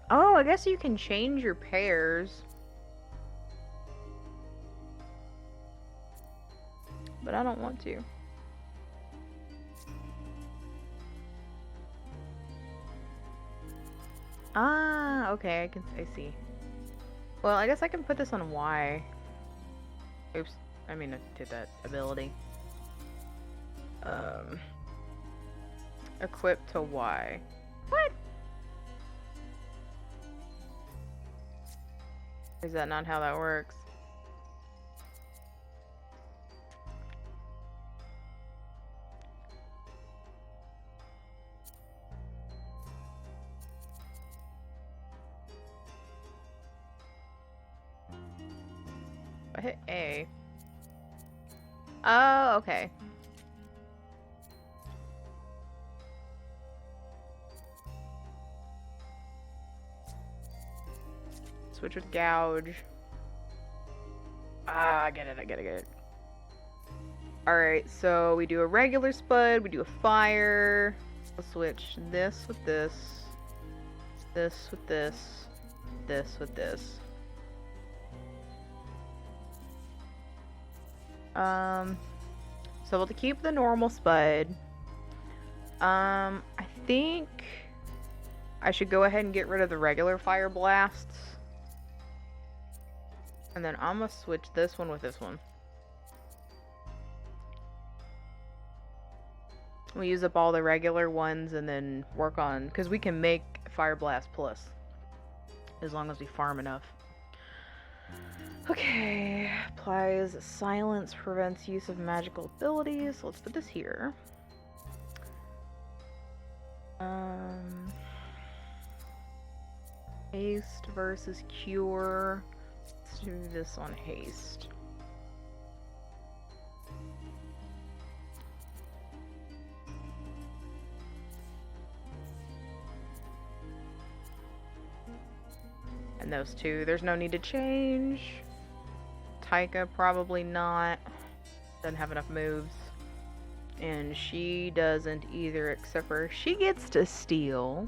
A: Oh, I guess you can change your pairs. But I don't want to. Ah, okay, I see. Well, I guess I can put this on Y. Oops, I mean, I did that ability. Equip to Y. What? Is that not how that works? I hit A. Oh, okay. Switch with gouge. Ah, I get it. Alright, so we do a regular spud, we do a fire. We'll switch this with this. This with this. This with this. So we'll keep the normal spud. I think I should go ahead and get rid of the regular fire blasts. And then I'm gonna switch this one with this one. We use up all the regular ones and then work on, because we can make Fire Blast Plus as long as we farm enough. Okay, applies silence, prevents use of magical abilities. So let's put this here. Haste versus cure. Let's do this on haste. And those two, there's no need to change. Taika, probably not. Doesn't have enough moves. And she doesn't either, except for she gets to steal.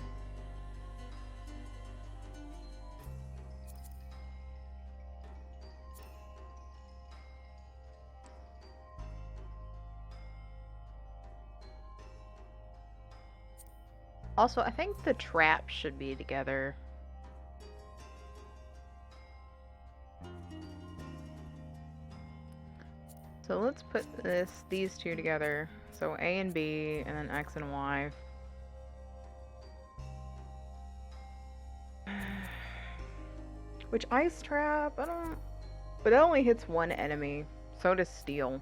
A: Also, I think the traps should be together. So let's put these two together. So A and B, and then X and Y. Which ice trap? I don't... But it only hits one enemy. So does steel.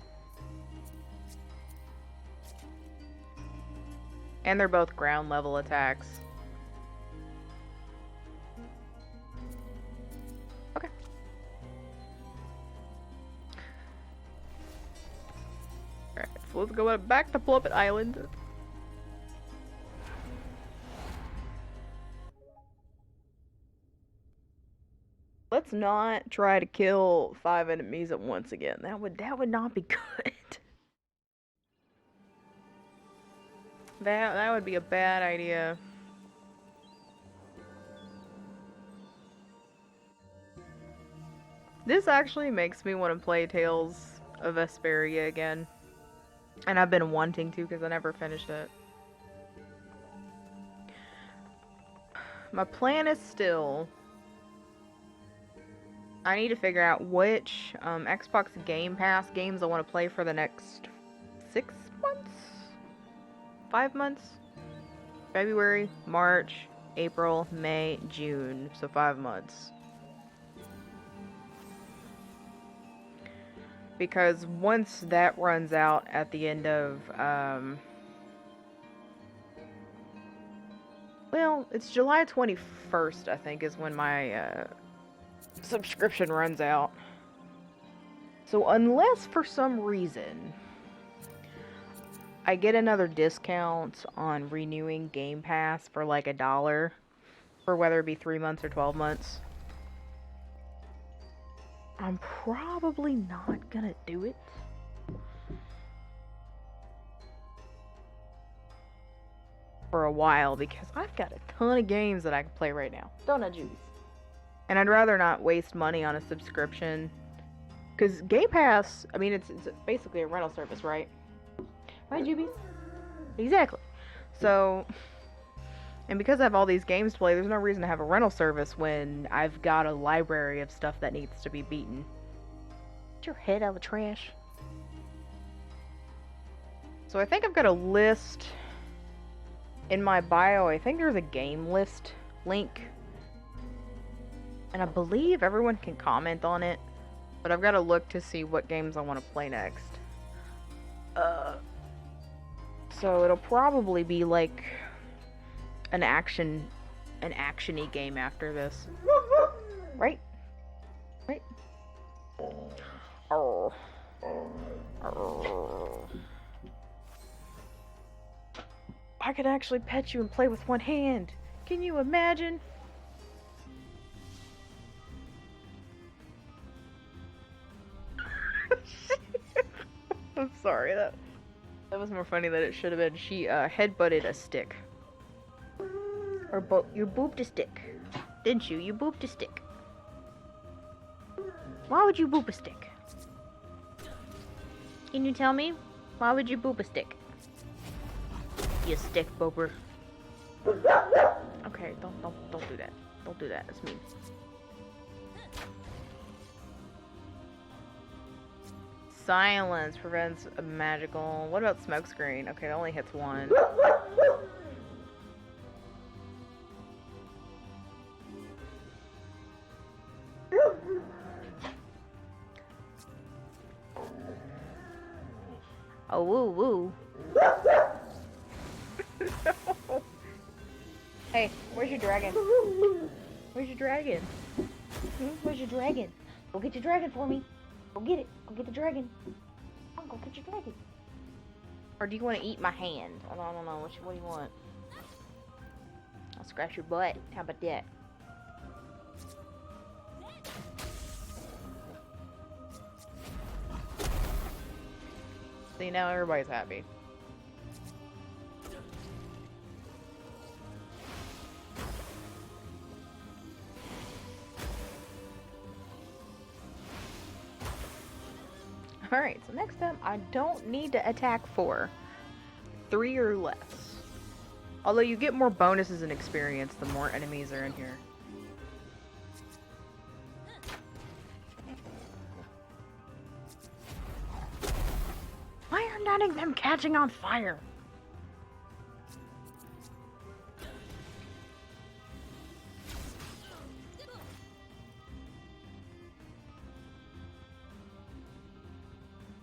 A: And they're both ground level attacks. Okay. Alright, so let's go back to Plumpet Island. Let's not try to kill 5 enemies at once again. That would not be good. That would be a bad idea. This actually makes me want to play Tales of Vesperia again. And I've been wanting to because I never finished it. My plan is still... I need to figure out which Xbox Game Pass games I want to play for the next 6 months? 5 months? February, March, April, May, June. So 5 months. Because once that runs out at the end of, well, it's July 21st, I think, is when my subscription runs out. So unless for some reason I get another discount on renewing Game Pass for like $1 for whether it be 3 months or 12 months. I'm probably not gonna do it. For a while, because I've got a ton of games that I can play right now. Don't I, Juice? And I'd rather not waste money on a subscription. Because Game Pass, I mean, it's basically a rental service, right? Right, Jubies? Exactly. So, and because I have all these games to play, there's no reason to have a rental service when I've got a library of stuff that needs to be beaten. Get your head out of the trash. So I think I've got a list in my bio. I think there's a game list link. And I believe everyone can comment on it. But I've got to look to see what games I want to play next. So it'll probably be like an action-y game after this. Right? Right? Oh. I could actually pet you and play with one hand. Can you imagine? I'm sorry, that was more funny than it should have been. She headbutted a stick. Or you booped a stick. Didn't you? You booped a stick. Why would you boop a stick? Can you tell me? Why would you boop a stick? You stick booper. Okay, don't do that. Don't do that. That's mean. Silence prevents a magical. What about smokescreen? Okay, it only hits one. Oh, woo woo. Hey, where's your dragon? Where's your dragon? Where's your dragon? Go get your dragon for me. Go get it. Go get the dragon. Oh, go get your dragon. Or do you want to eat my hand? I don't know. What do you want? I'll scratch your butt. How about that? See, now everybody's happy. Alright, so next time I don't need to attack 4. 3 or less. Although you get more bonuses and experience the more enemies are in here. Why are none of them catching on fire?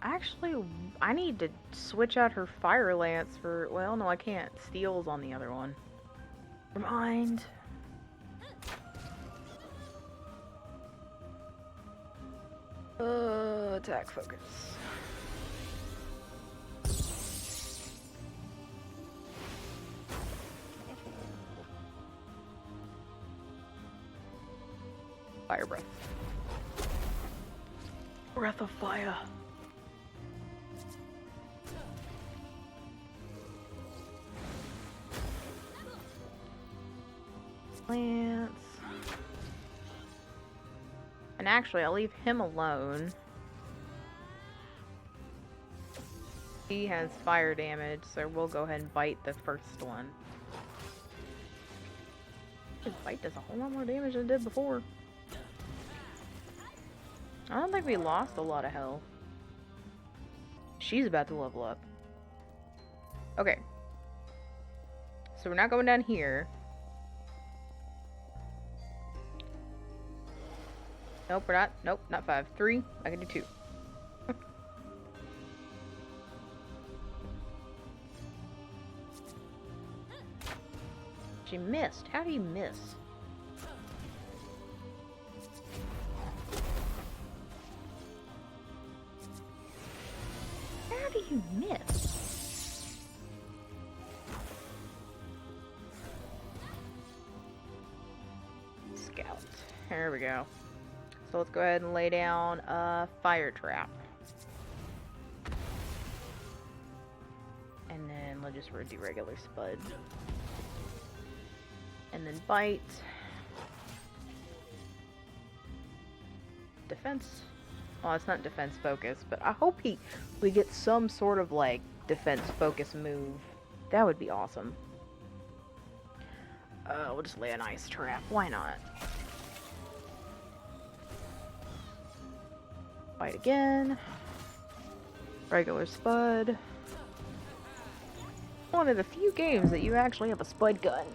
A: Actually, I need to switch out her fire lance for... Well, no, I can't. Steel's on the other one. Never mind. Attack focus. Fire breath. Breath of fire. Lance. And actually, I'll leave him alone. He has fire damage, so we'll go ahead and bite the first one. His bite does a whole lot more damage than it did before. I don't think we lost a lot of health. She's about to level up. Okay. So we're not going down here. Nope, we're not. Nope, not 5. 3. I can do 2. She missed. How do you miss? How do you miss? Here we go. So let's go ahead and lay down a fire trap. And then let's just do regular spud. And then bite. Defense. Well, it's not defense focus, but I hope we get some sort of like defense focus move. That would be awesome. We'll just lay an ice trap. Why not? Bite again. Regular spud. One of the few games that you actually have a spud gun.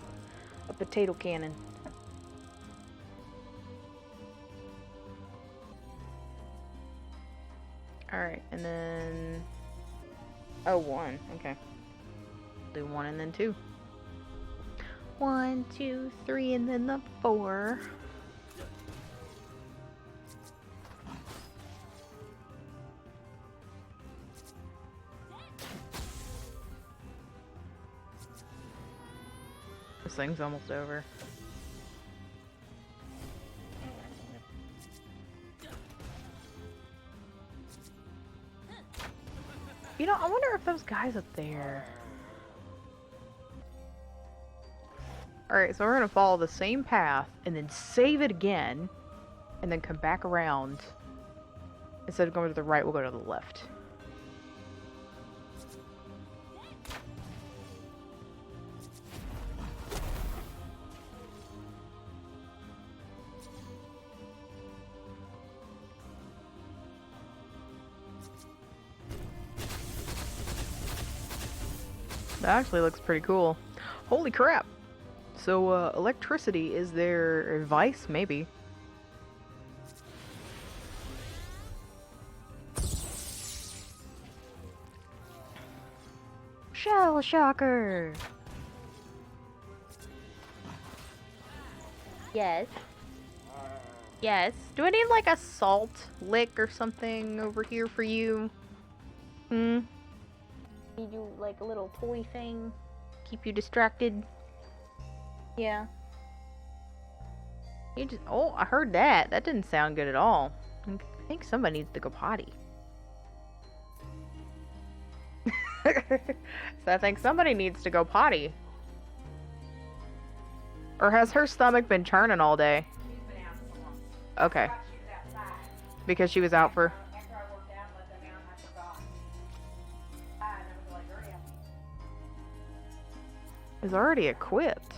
A: A potato cannon. Alright, and then... Oh, 1. Okay. Do 1 and then 2. 1, 2, 3, and then the 4. This thing's almost over. You know, I wonder if those guys up there... Alright, so we're gonna follow the same path, and then save it again, and then come back around. Instead of going to the right, we'll go to the left. That actually looks pretty cool. Holy crap! So, electricity is their advice? Maybe. Shell shocker! Yes. Yes. Do I need like a salt lick or something over here for you? Need you like a little toy thing? Keep you distracted? Yeah. You just... Oh, I heard that. That didn't sound good at all. I think somebody needs to go potty. So I think somebody needs to go potty. Or has her stomach been churning all day?
B: She's been out so long.
A: Okay.
B: I thought she was outside.
A: Because she was out for...
B: After I worked out, let them out, I forgot. And I was like, hurry up.
A: Is already equipped.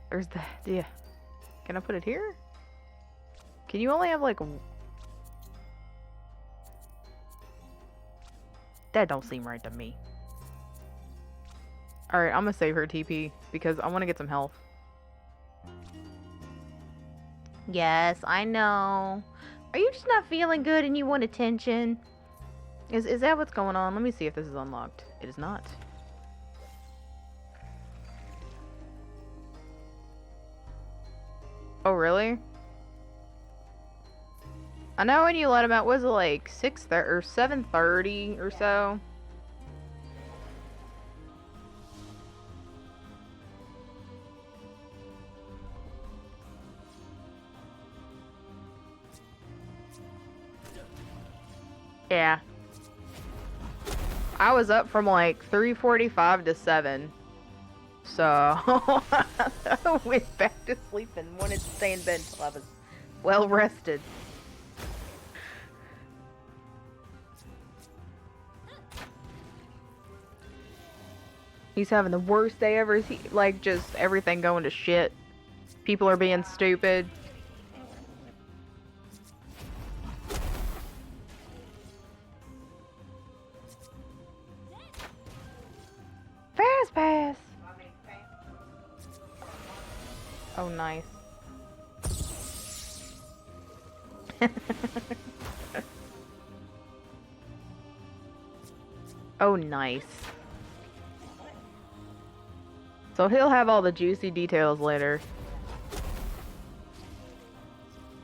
A: There's the... Yeah. Can I put it here? Can you only have like... That don't seem right to me. Alright, I'm gonna save her TP because I want to get some health. Yes, I know. Are you just not feeling good and you want attention? Is that what's going on? Let me see if this is unlocked. It is not. Oh, really? I know when you let him out, was it like 6:30 or 7:30 or so? Yeah. I was up from like 3:45 to 7. So I went back to sleep and wanted to stay in bed until I was well rested. He's having the worst day ever. Is he like just everything going to shit? People are being stupid. Fast pass. Oh, nice. Oh, nice. So he'll have all the juicy details later.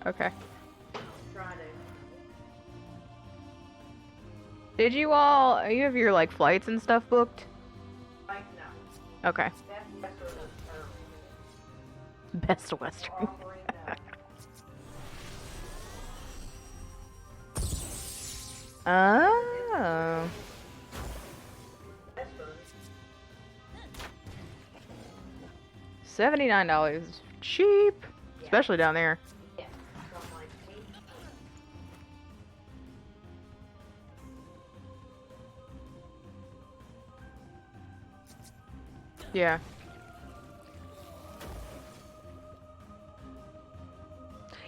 A: Okay. Did you all... You have your, like, flights and stuff booked?
B: Like, no.
A: Okay.
B: That's or
A: Best Western. Oh. $79. Cheap. Especially down there. Yeah.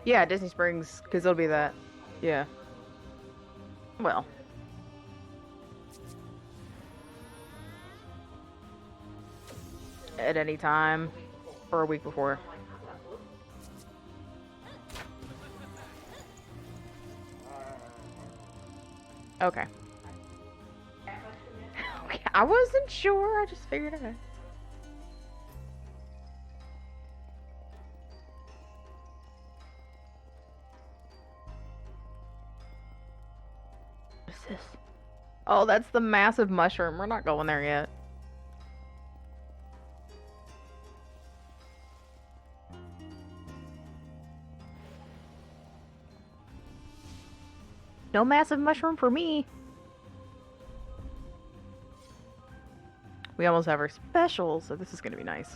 A: Yeah, Disney Springs, because it'll be that. Yeah. Well. At any time. Or a week before. Okay. I wasn't sure, I just figured it out. What's this? Oh, that's the massive mushroom. We're not going there yet. No massive mushroom for me. We almost have our special, so this is going to be nice.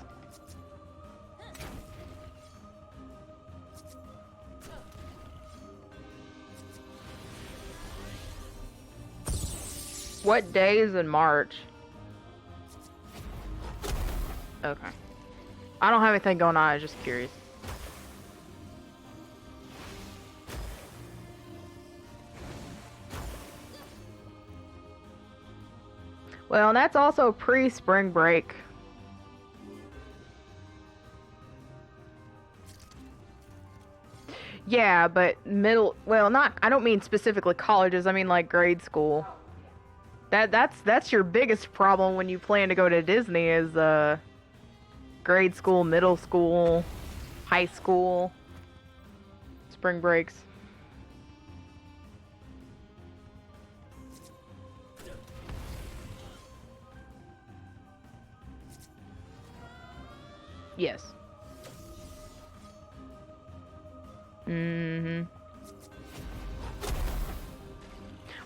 A: What day is in March? Okay. I don't have anything going on, I was just curious. Well, that's also pre-spring break. Yeah, but well, I don't mean specifically colleges, I mean like grade school. That's your biggest problem when you plan to go to Disney is grade school, middle school, high school, spring breaks. Yes. Mm-hmm.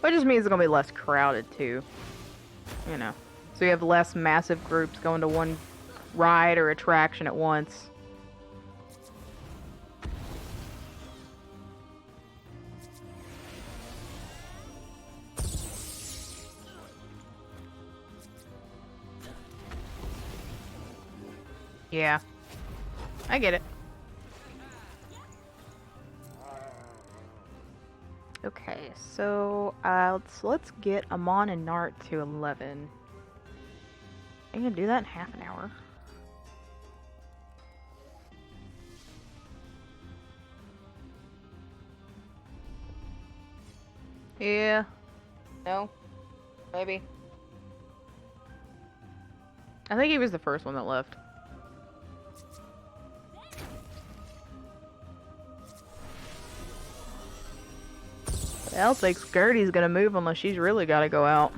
A: Which just means it's gonna be less crowded too. You know. So you have less massive groups going to one ride or attraction at once. Yeah. I get it. Okay, so let's get Amon and Nart to 11. I can do that in half an hour. Yeah. No. Maybe. I think he was the first one that left. I don't think Gertie's gonna move unless she's really gotta go out.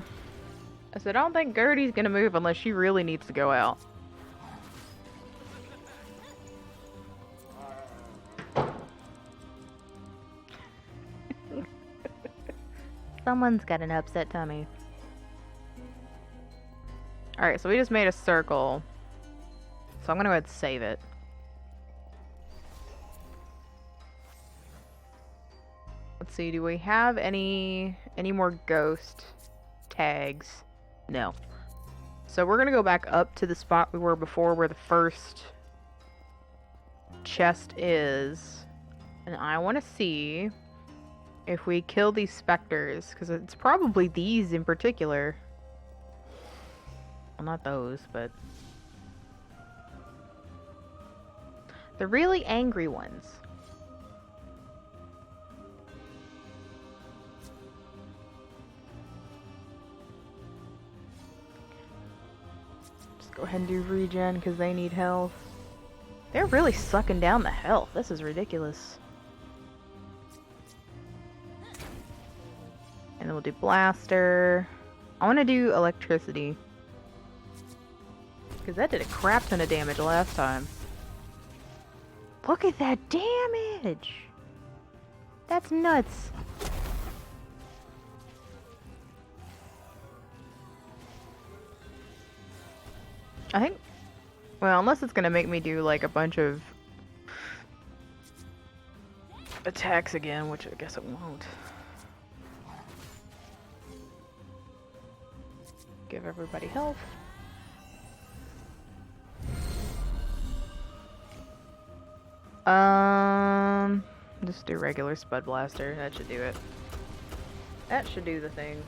A: I said, I don't think Gertie's gonna move unless she really needs to go out. Someone's got an upset tummy. Alright, so we just made a circle. So I'm gonna go ahead and save it. Let's see, do we have any more ghost tags? No. So we're gonna go back up to the spot we were before where the first chest is. And I want to see if we kill these specters, because it's probably these in particular. Well, not those, but the really angry ones. Just go ahead and do regen because they need health. They're really sucking down the health. This is ridiculous. And then we'll do blaster. I want to do electricity, because that did a crap ton of damage last time. Look at that damage! That's nuts. I think, well, unless it's gonna make me do like a bunch of attacks again, which I guess it won't. Give everybody health. Just do regular Spud Blaster. That should do it. That should do the thing.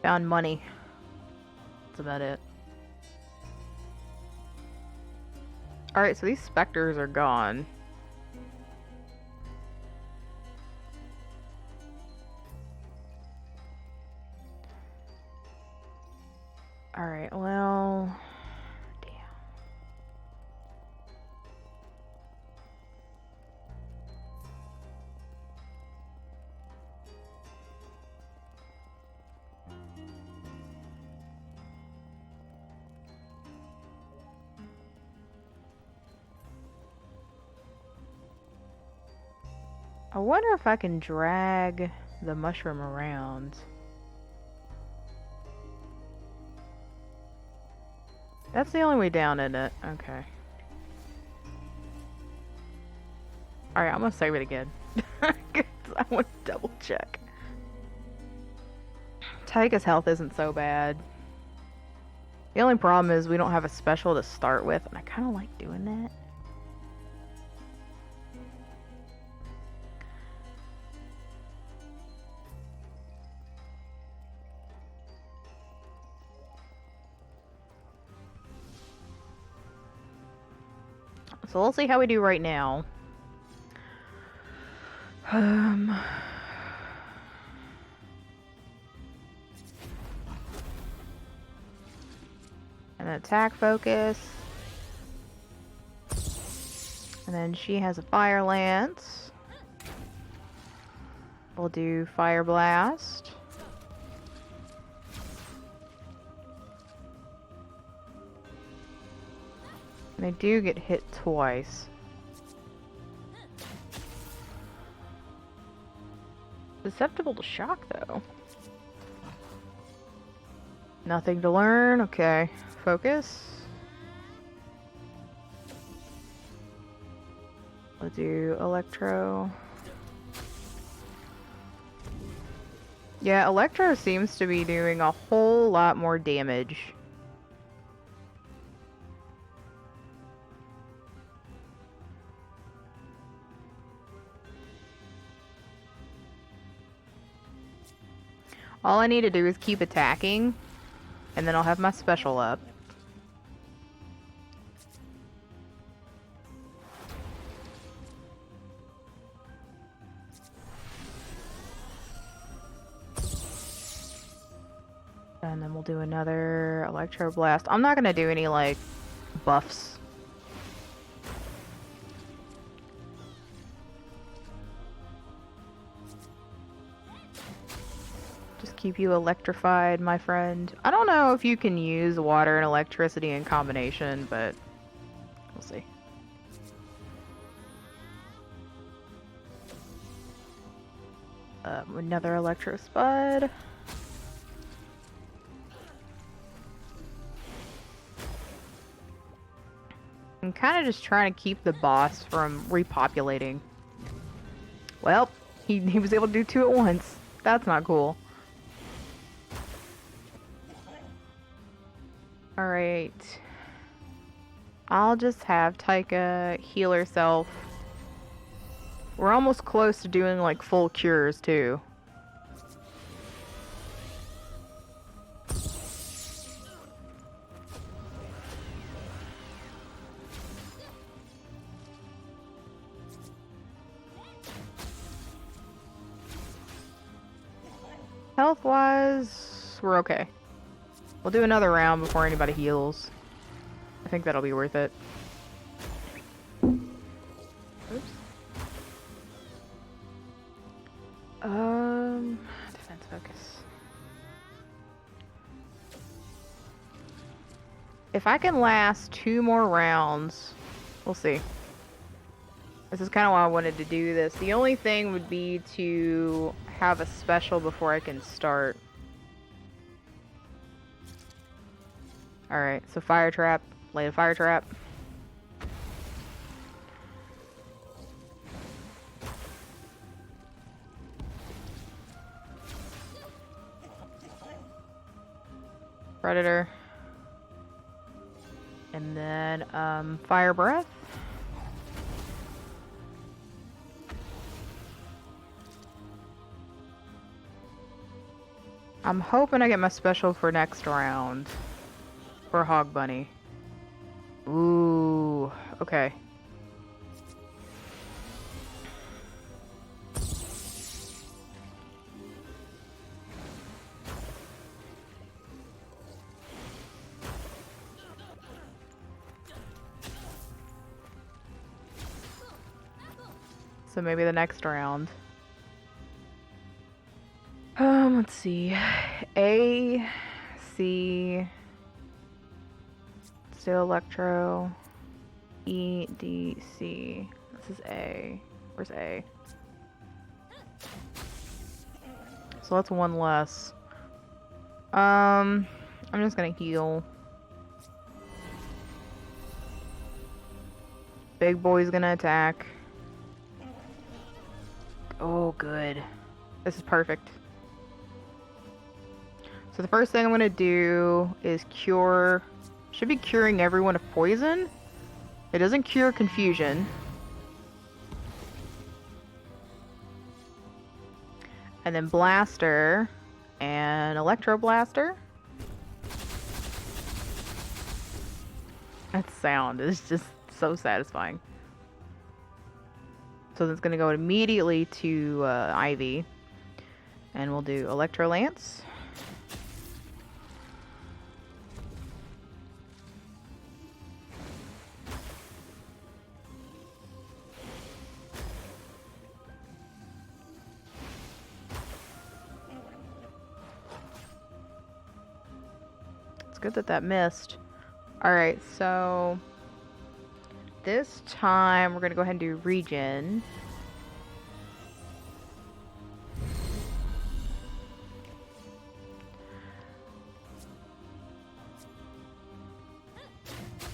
A: Found money. That's about it. Alright, so these specters are gone. Alright, well... Damn. I wonder if I can drag the mushroom around. That's the only way down, isn't it? Okay. Alright, I'm gonna save it again. I want to double check. Tyga's health isn't so bad. The only problem is we don't have a special to start with, and I kind of like doing that. So we'll see how we do right now. And attack focus. And then she has a fire lance. We'll do fire blast. They do get hit twice. Susceptible to shock, though. Nothing to learn. Okay. Focus. We'll do Electro. Yeah, Electro seems to be doing a whole lot more damage. All I need to do is keep attacking, and then I'll have my special up. And then we'll do another Electro Blast. I'm not gonna do any, like, buffs. Keep you electrified, my friend. I don't know if you can use water and electricity in combination, but we'll see. Another Electro Spud. I'm kind of just trying to keep the boss from repopulating. Well, he was able to do two at once. That's not cool. Alright. I'll just have Taika heal herself. We're almost close to doing, like, full cures, too. Health-wise, we're okay. We'll do another round before anybody heals. I think that'll be worth it. Oops. Defense focus. If I can last 2 more rounds, we'll see. This is kind of why I wanted to do this. The only thing would be to have a special before I can start. Alright, so fire trap. Lay a fire trap. Predator. And then, fire breath. I'm hoping I get my special for next round. For Hog Bunny. Ooh, okay. So maybe the next round. Let's see. A, C, Sylestro, E, D, C. This is A. Where's A? So that's one less. I'm just gonna heal. Big boy's gonna attack. Oh, good. This is perfect. So the first thing I'm gonna do is cure... Should be curing everyone of poison. It doesn't cure confusion. And then Blaster and Electro Blaster. That sound is just so satisfying. So that's gonna go immediately to Ivy. And we'll do Electro Lance. Good that that missed. Alright, so this time we're gonna go ahead and do regen.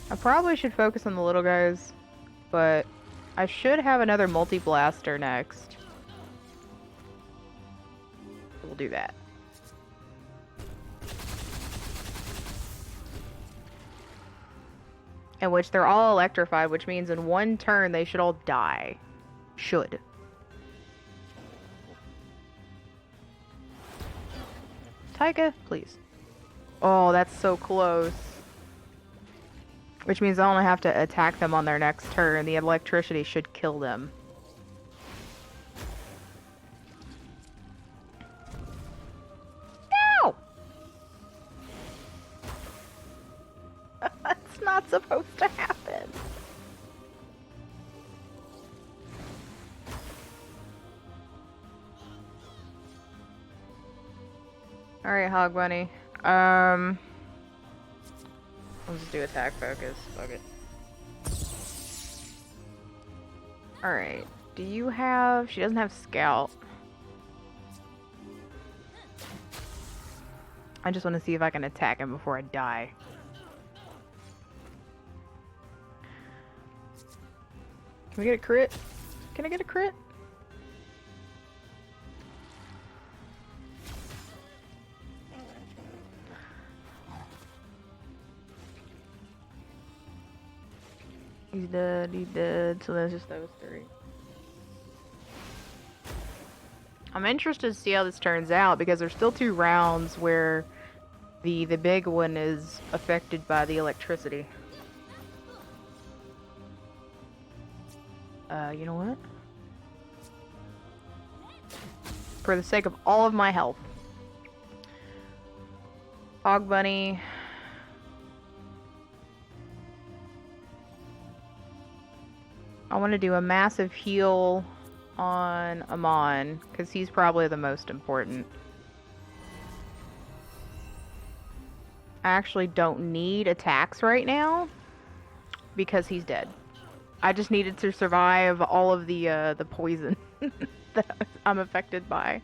A: I probably should focus on the little guys, but I should have another multi-blaster next. We'll do that. In which they're all electrified, which means in one turn they should all die. Should. Taika, please. Oh, that's so close. Which means I only have to attack them on their next turn. The electricity should kill them. No! That's not supposed to happen. Alright, Hog Bunny. Let's just do attack focus. Fuck it. Alright. Do you have... She doesn't have Scout. I just want to see if I can attack him before I die. Can we get a crit? Can I get a crit? He's dead, so that's just those three. I'm interested to see how this turns out, because there's still 2 rounds where the big one is affected by the electricity. You know what? For the sake of all of my health. Hog Bunny... I want to do a massive heal on Amon, because he's probably the most important. I actually don't need attacks right now because he's dead. I just needed to survive all of the poison that I'm affected by.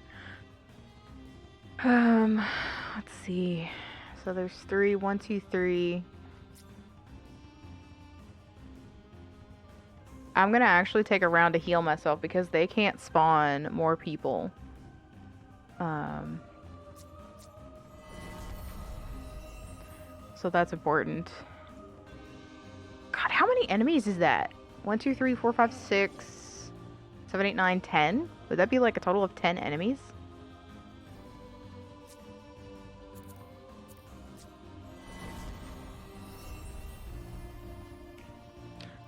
A: Let's see. So there's 3, 1, 2, 3. I'm gonna actually take a round to heal myself because they can't spawn more people. So that's important. God, how many enemies is that? 1, 2, 3, 4, 5, 6, 7, 8, 9, 10? Would that be like a total of 10 enemies?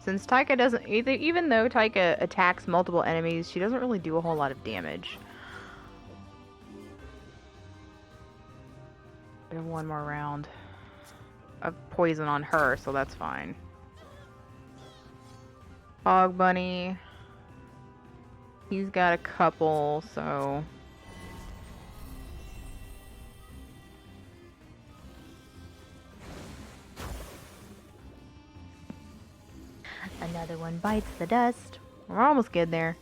A: Since Taika doesn't, even though Taika attacks multiple enemies, she doesn't really do a whole lot of damage. I have one more round of poison on her, so that's fine. Hog Bunny. He's got a couple, so... Another one bites the dust. We're almost good there.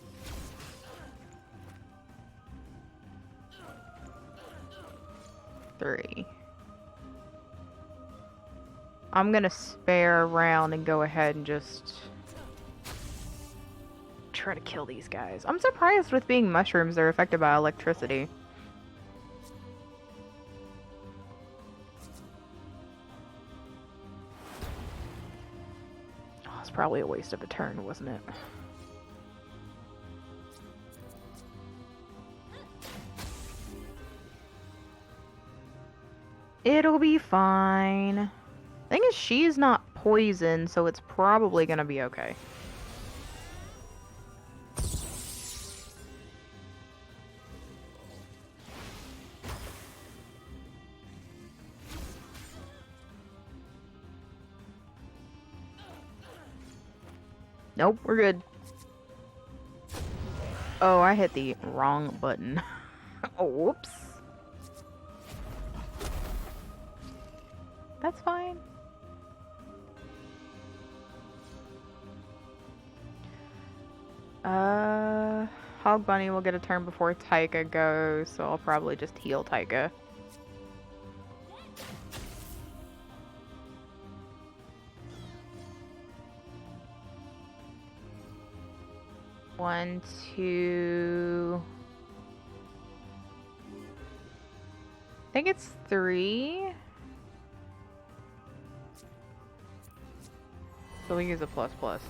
A: Three. I'm gonna spare a round and go ahead and just try to kill these guys. I'm surprised with being mushrooms they're affected by electricity. Oh, it's probably a waste of a turn, wasn't it? It'll be fine. Thing is, she's not poisoned, so it's probably gonna be okay. Nope, we're good. Oh, I hit the wrong button. Oh, whoops. That's fine. Hog Bunny will get a turn before Taika goes, so I'll probably just heal Taika. One, two... I think it's 3. So we use a plus plus.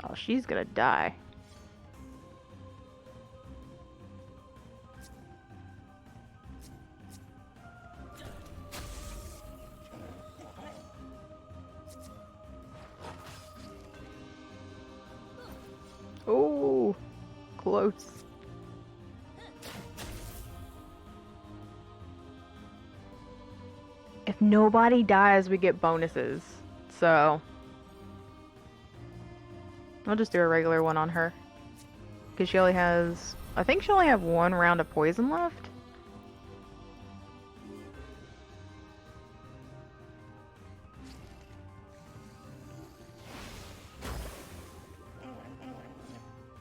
A: Oh, she's gonna die. Oh, close. If nobody dies, we get bonuses. So I'll just do a regular one on her. Because she only has... I think she only have 1 round of poison left.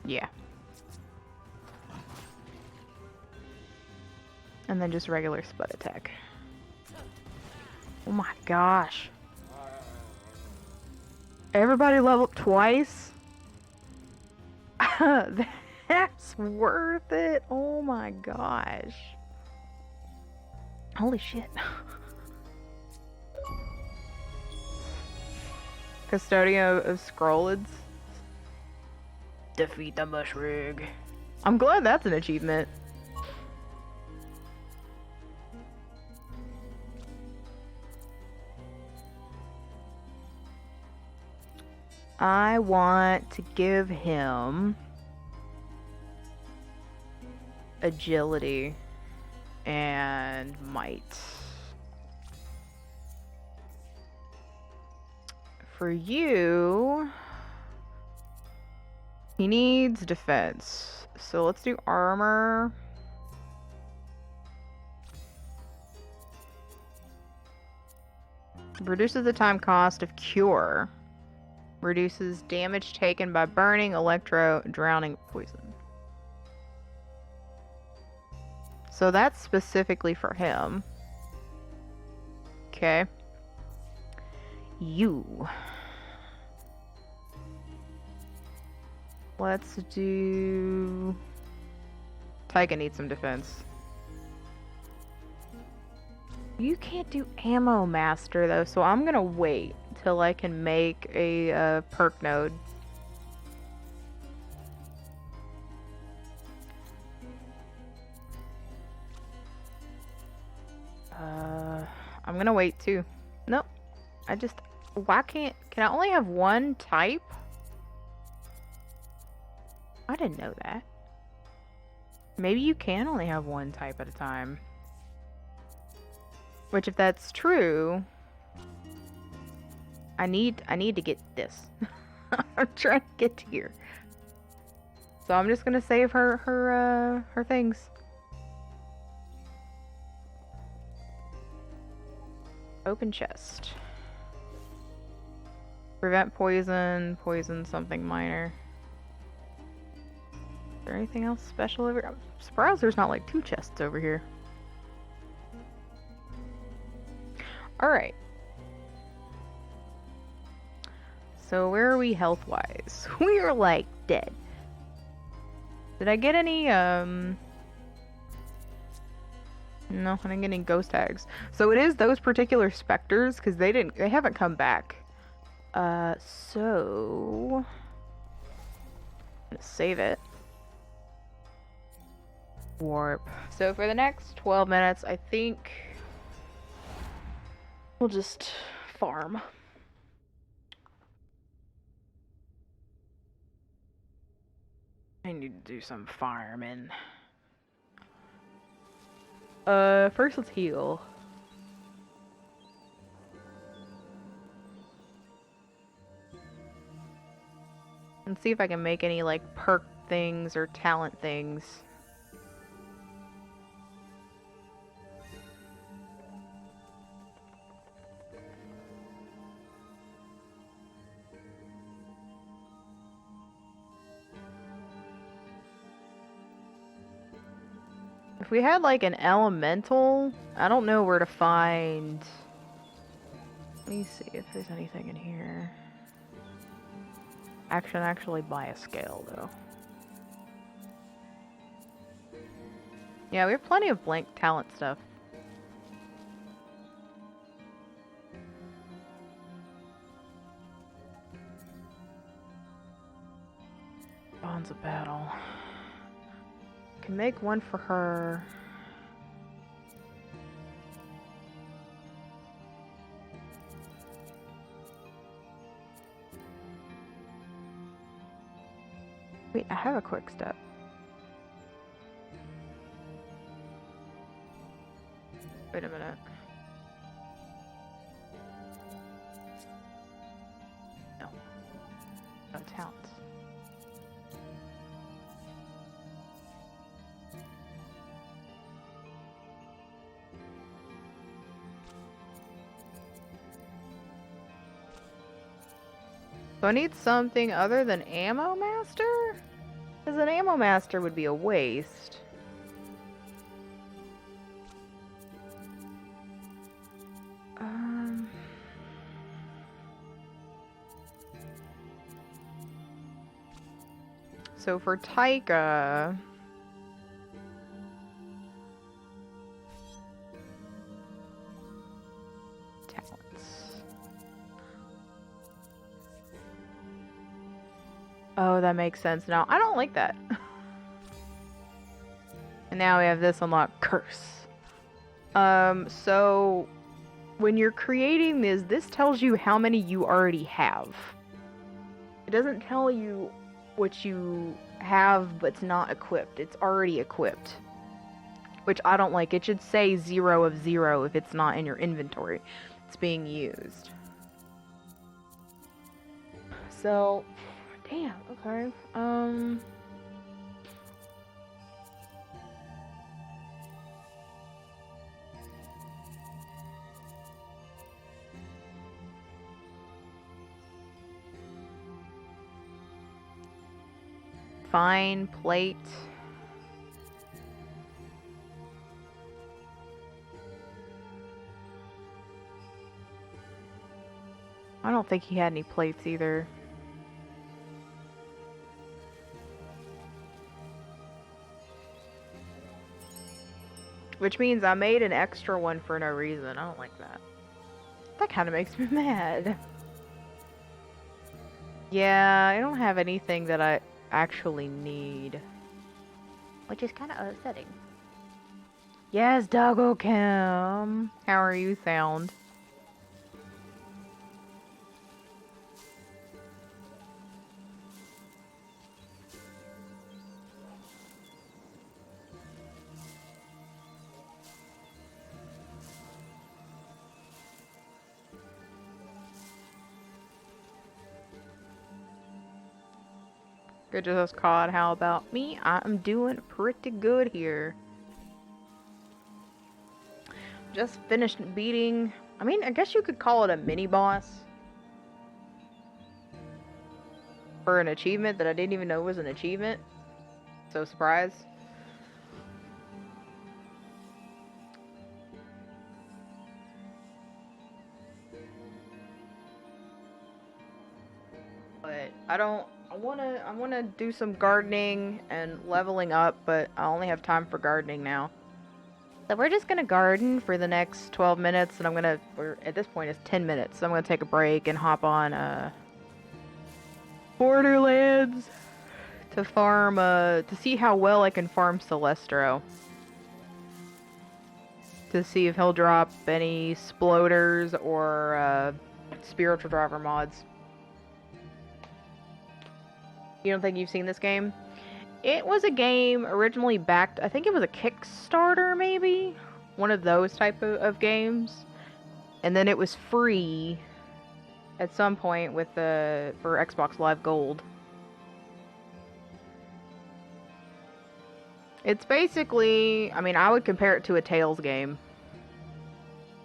A: Yeah. And then just regular split attack. Oh my gosh. Everybody level up twice? That's worth it. Oh my gosh. Holy shit. Custodian of Scrollids. Defeat the Mushrig. I'm glad that's an achievement. I want to give him agility and might. for you, he needs defense. So let's do armor. Reduces the time cost of cure. Reduces damage taken by burning, electro, drowning, poison. So that's specifically for him. Okay. You. Let's do... Tyga needs some defense. You can't do ammo master though, so I'm gonna wait till I can make a perk node. I'm gonna wait too. Nope. Why can I only have one type? I didn't know that. Maybe you can only have one type at a time. Which, if that's true, I need to get this. I'm trying to get here. So I'm just gonna save her things. Open chest. Prevent poison, poison something minor. Is there anything else special over here? I'm surprised there's not like 2 chests over here. Alright. So where are we health-wise? We are like dead. Did I get any, No, I didn't get any ghost tags. So it is those particular specters, because they haven't come back. So... I'm gonna save it. Warp. So for the next 12 minutes, I think... we'll just farm. I need to do some farming. First let's heal. And see if I can make any, like, perk things or talent things. If we had, like, an elemental, I don't know where to find... Let me see if there's anything in here. Actually buy a scale, though. Yeah, we have plenty of blank talent stuff. Bonds of battle. Can make one for her. Wait, I have a quick step. Wait a minute. No. No talents. So I need something other than Ammo Master? Because an Ammo Master would be a waste. So for Taika... Oh, that makes sense now. I don't like that. And now we have this unlocked curse. So when you're creating this tells you how many you already have. It doesn't tell you what you have but's not equipped. It's already equipped. Which I don't like. It should say 0 of 0 if it's not in your inventory. It's being used. So, damn, okay. Fine plate. I don't think he had any plates either. Which means I made an extra one for no reason. I don't like that. That kind of makes me mad. Yeah, I don't have anything that I actually need. Which is kind of upsetting. Yes, Doggo Kim. How are you sound? Good just caught. How about me? I'm doing pretty good here. Just finished beating. I mean, I guess you could call it a mini boss. For an achievement that I didn't even know was an achievement. So surprise. But I wanna do some gardening and leveling up, but I only have time for gardening now. So we're just gonna garden for the next 12 minutes, and at this point it's 10 minutes, so I'm gonna take a break and hop on Borderlands to farm to see how well I can farm Sylestro. To see if he'll drop any sploders or spiritual driver mods. You don't think you've seen this game? It was a game originally backed, I think it was a Kickstarter maybe? One of those type of games. And then it was free at some point with for Xbox Live Gold. It's basically, I mean, I would compare it to a Tales game.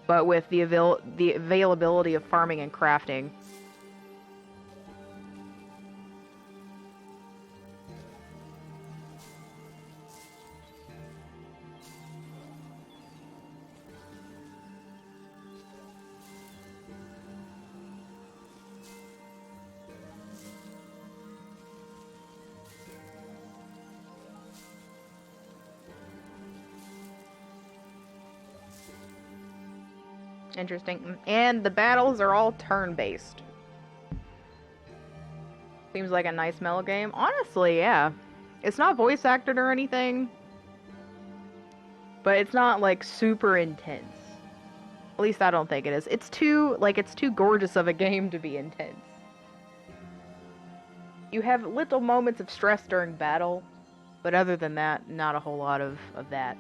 A: But with the availability of farming and crafting. Interesting. And the battles are all turn-based. Seems like a nice mellow game. Honestly, yeah. It's not voice acted or anything. But it's not, like, super intense. At least I don't think it is. It's too gorgeous of a game to be intense. You have little moments of stress during battle. But other than that, not a whole lot of that.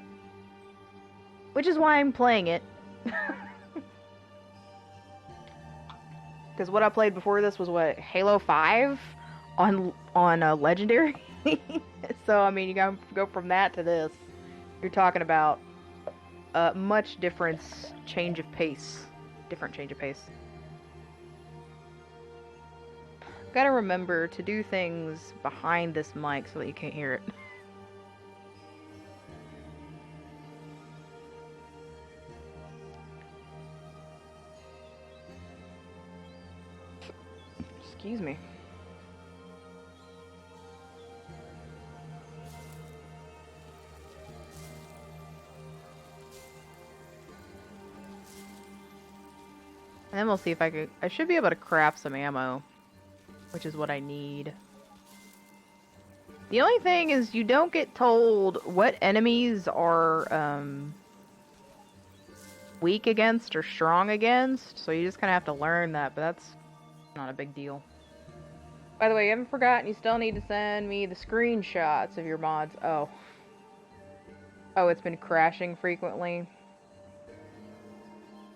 A: Which is why I'm playing it. Because what I played before this was what, Halo 5 on Legendary. So I mean, you gotta go from that to this. You're talking about a much different change of pace. Gotta remember to do things behind this mic so that you can't hear it. Excuse me. And then we'll see if I should be able to craft some ammo, which is what I need. The only thing is you don't get told what enemies are weak against or strong against, so you just kind of have to learn that, but that's not a big deal. By the way, you haven't forgotten, you still need to send me the screenshots of your mods. Oh. Oh, it's been crashing frequently.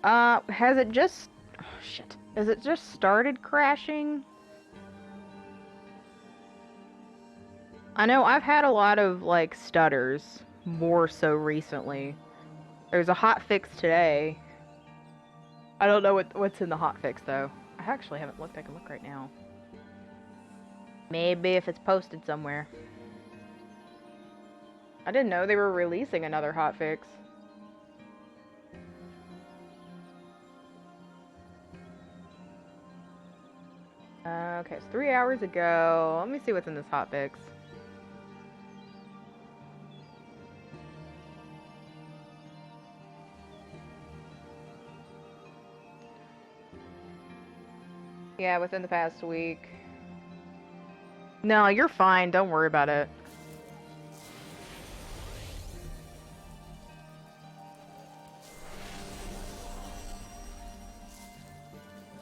A: Has it just... Oh, shit. Has it just started crashing? I know I've had a lot of, like, stutters more so recently. There's a hot fix today. I don't know what's in the hot fix, though. I actually haven't looked. I can look right now. Maybe if it's posted somewhere. I didn't know they were releasing another hot fix. Okay, it's 3 hours ago. Let me see what's in this hot fix. Yeah, within the past week. No, you're fine. Don't worry about it.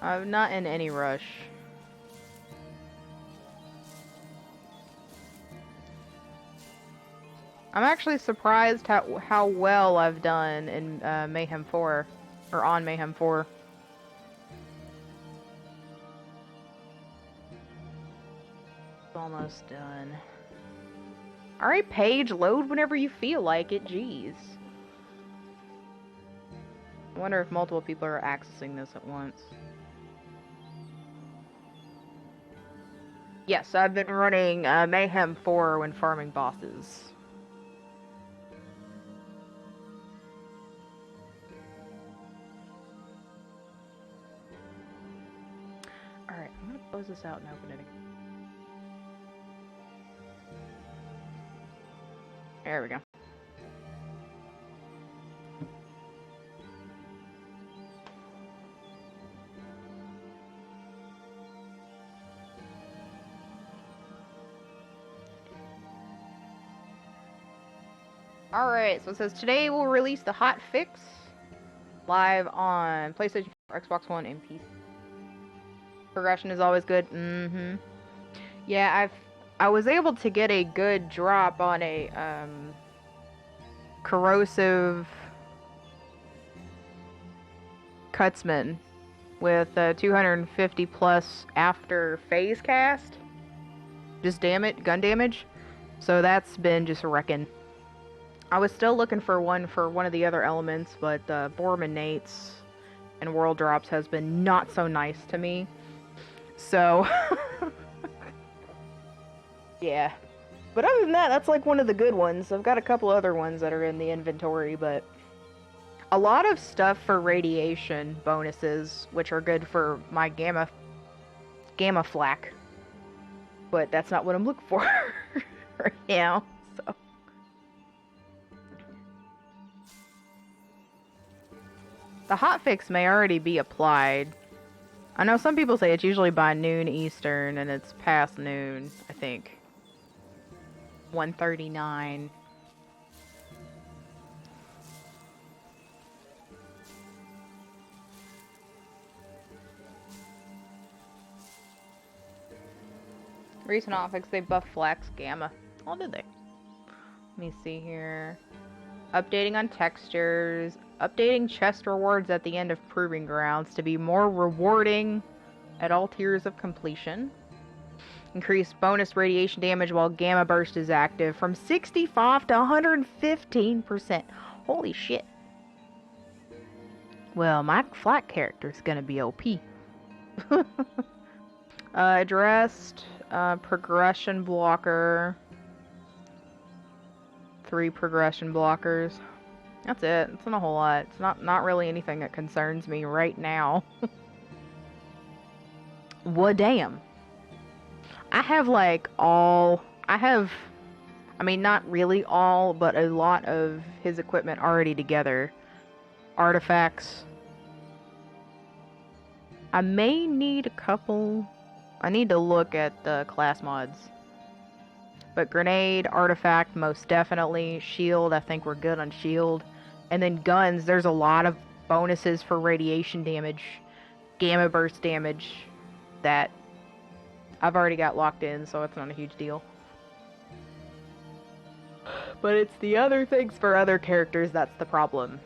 A: I'm not in any rush. I'm actually surprised how well I've done in Mayhem 4. Or on Mayhem 4. It's almost done. Alright, Paige, load whenever you feel like it. Jeez. I wonder if multiple people are accessing this at once. Yes, I've been running Mayhem 4 when farming bosses. Alright, I'm gonna close this out and open it again. There we go. Alright, so it says today we'll release the hot fix live on PlayStation 4, Xbox One, and PC. Progression is always good. Yeah, I was able to get a good drop on a corrosive cutsman with 250 plus after phase cast. Just gun damage. So that's been just wrecking. I was still looking for one of the other elements, but Borderlands and World Drops has been not so nice to me. So, yeah. But other than that, that's like one of the good ones. I've got a couple other ones that are in the inventory, but a lot of stuff for radiation bonuses, which are good for my gamma flak. But that's not what I'm looking for right now. So. The hotfix may already be applied. I know some people say it's usually by noon Eastern, and it's past noon, I think. 1:39. Recent hotfix, they buff Flax Gamma. Oh, did they? Let me see here. Updating on textures. Updating chest rewards at the end of Proving Grounds to be more rewarding at all tiers of completion. Increased bonus radiation damage while Gamma Burst is active from 65 to 115%. Holy shit. Well, my flat character's gonna be OP. Addressed progression blocker. 3 progression blockers. That's it. It's not a whole lot. It's not really anything that concerns me right now. Well, damn. I have I mean, not really all, but a lot of his equipment already together. Artifacts. I may need a couple. I need to look at the class mods. But grenade, artifact, most definitely. Shield, I think we're good on shield. And then guns, there's a lot of bonuses for radiation damage, gamma burst damage that I've already got locked in, so it's not a huge deal. But it's the other things for other characters that's the problem.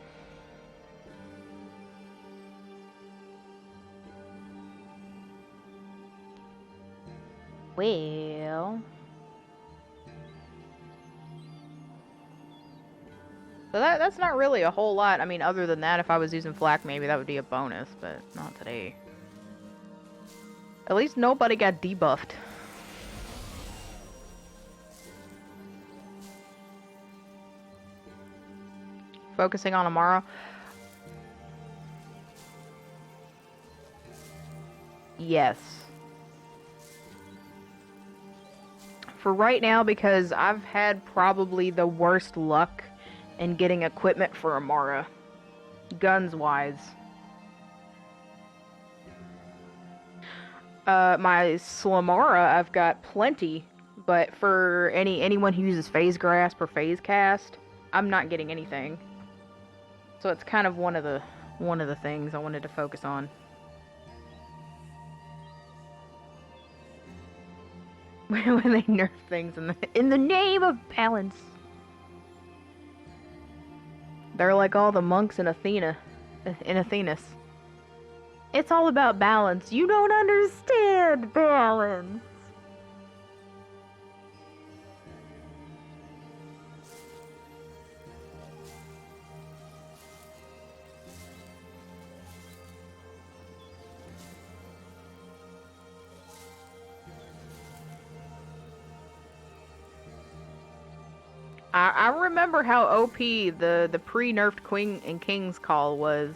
A: Well... So that's not really a whole lot. I mean, other than that, if I was using flak, maybe that would be a bonus, but not today. At least nobody got debuffed. Focusing on Amara. Yes. For right now, because I've had probably the worst luck in getting equipment for Amara. Guns-wise. My Slamara, I've got plenty, but for anyone who uses Phase Grasp or Phase Cast, I'm not getting anything. So it's kind of one of the things I wanted to focus on. When they nerf things in the name of balance. They're like all the monks in Athenas. It's all about balance. You don't understand balance. I remember how OP the pre-nerfed Queen and King's Call was.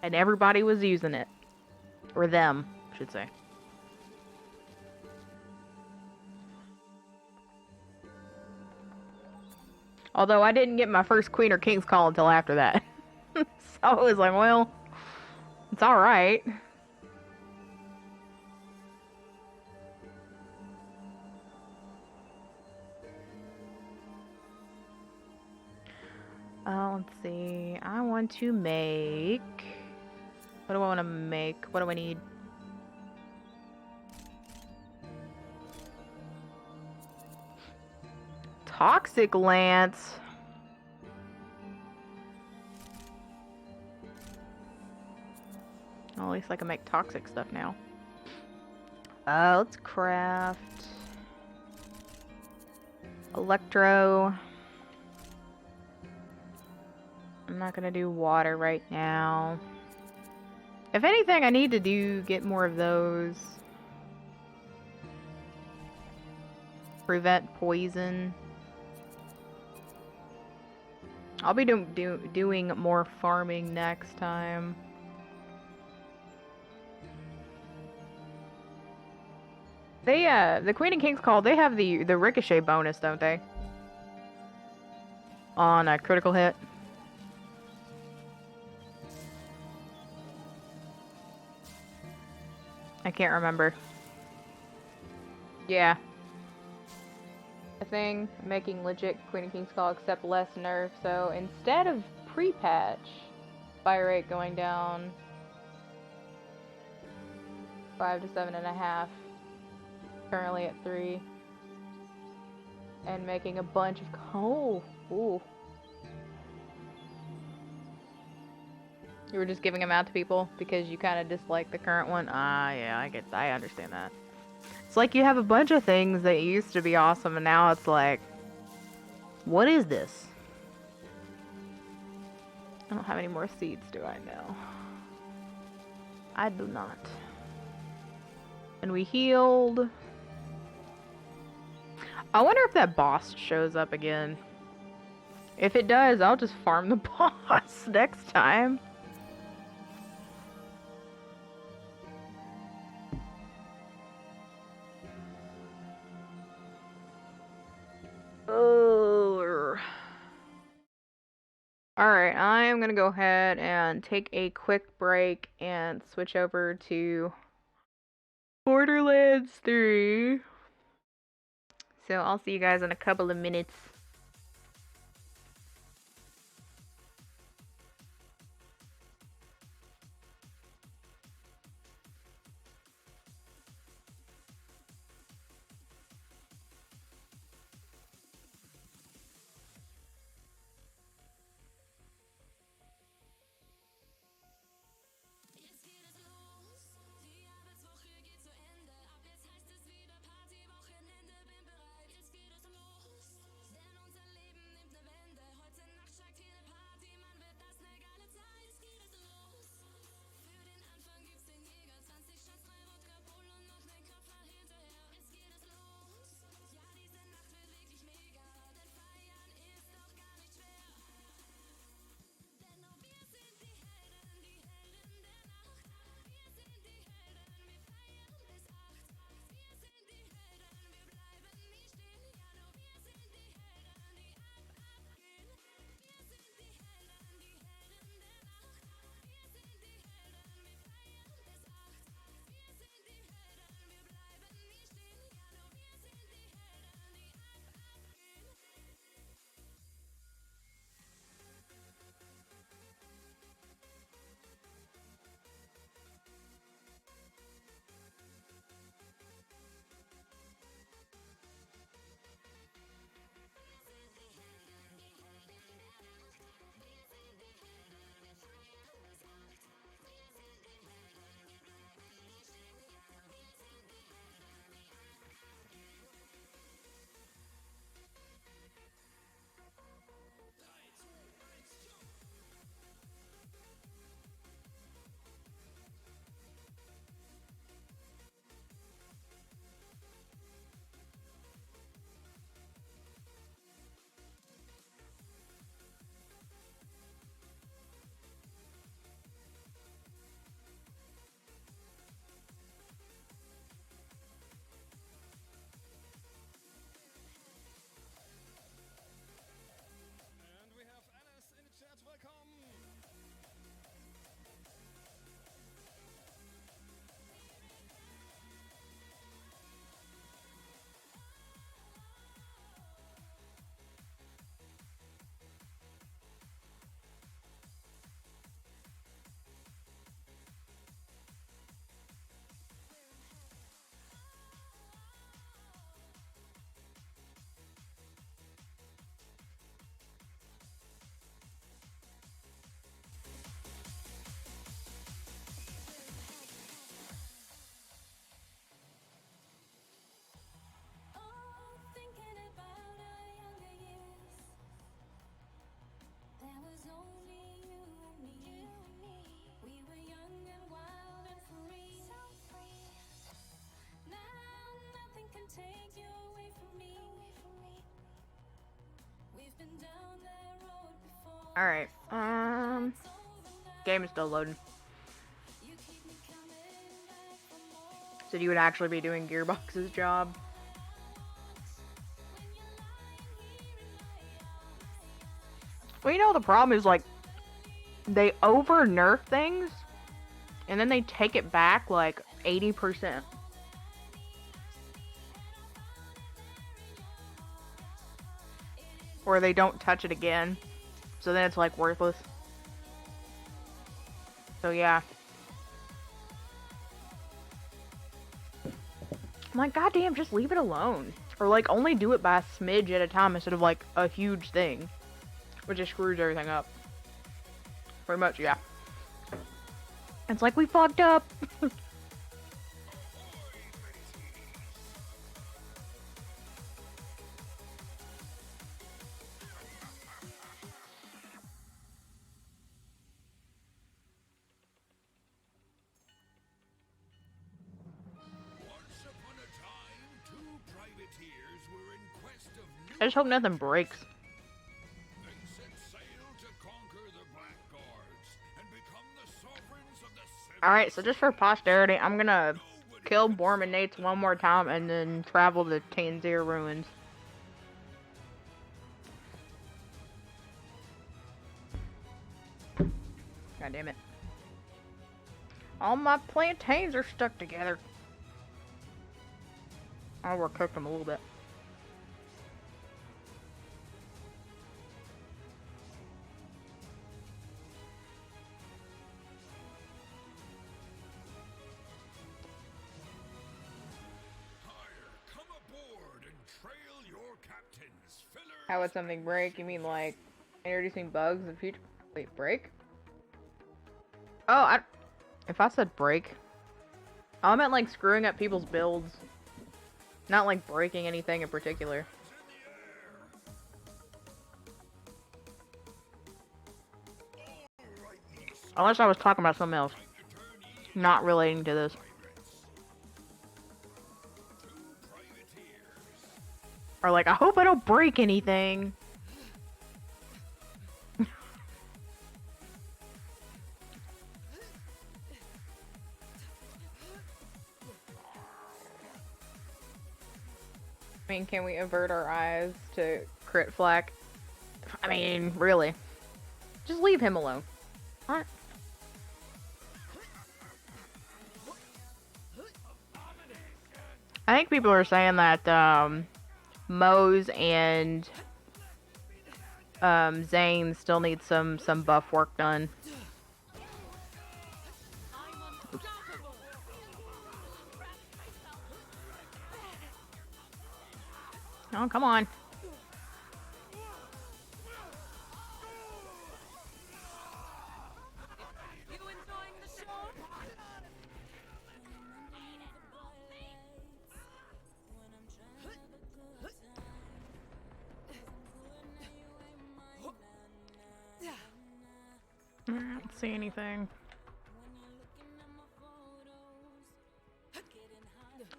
A: And everybody was using it. Or them, I should say. Although I didn't get my first Queen or King's Call until after that. So I was like, well, it's alright. Let's see. I want to make... What do I want to make? What do I need? Toxic Lance. Well, at least I can make toxic stuff now. Let's craft... Electro. I'm not gonna do water right now. If anything, I need to get more of those. Prevent poison. I'll be doing more farming next time. They, the Queen and King's Call, they have the ricochet bonus, don't they? On a critical hit. I can't remember. Yeah. A thing, making legit Queen and King's Call except less nerf, so instead of pre-patch, fire rate going down 5 to 7.5, currently at 3, and making a bunch of, ooh. You were just giving them out to people because you kind of dislike the current one? Yeah, I understand that. It's like you have a bunch of things that used to be awesome and now it's like, what is this? I don't have any more seeds, do I? No. I do not. And we healed. I wonder if that boss shows up again. If it does, I'll just farm the boss next time. Alright, I am gonna go ahead and take a quick break and switch over to Borderlands 3. So I'll see you guys in a couple of minutes. Alright, game is still loading. So you would actually be doing Gearbox's job. Well, you know, the problem is, like, they over-nerf things, and then they take it back, like, 80%. Or they don't touch it again. So then it's, like, worthless. So, yeah. I'm like, goddamn, just leave it alone. Or, like, only do it by a smidge at a time instead of, like, a huge thing. Which just screws everything up. Pretty much, yeah. It's like we fucked up. I just hope nothing breaks. Alright, so just for posterity, I'm gonna kill Borderlands one more time and then travel to Tanzir Ruins. God damn it. All my plantains are stuck together. I overcooked them a little bit. How would something break? You mean like introducing bugs in the future? Wait, break? Oh, if I said break, I meant like screwing up people's builds. Not like breaking anything in particular. Unless I was talking about something else. Not relating to this. Or like, I hope I don't break anything. I mean, can we avert our eyes to crit flak? I mean, really. Just leave him alone. What? I think people are saying that, Mose and, Zane still need some buff work done. Oops. Oh, come on. I don't see anything.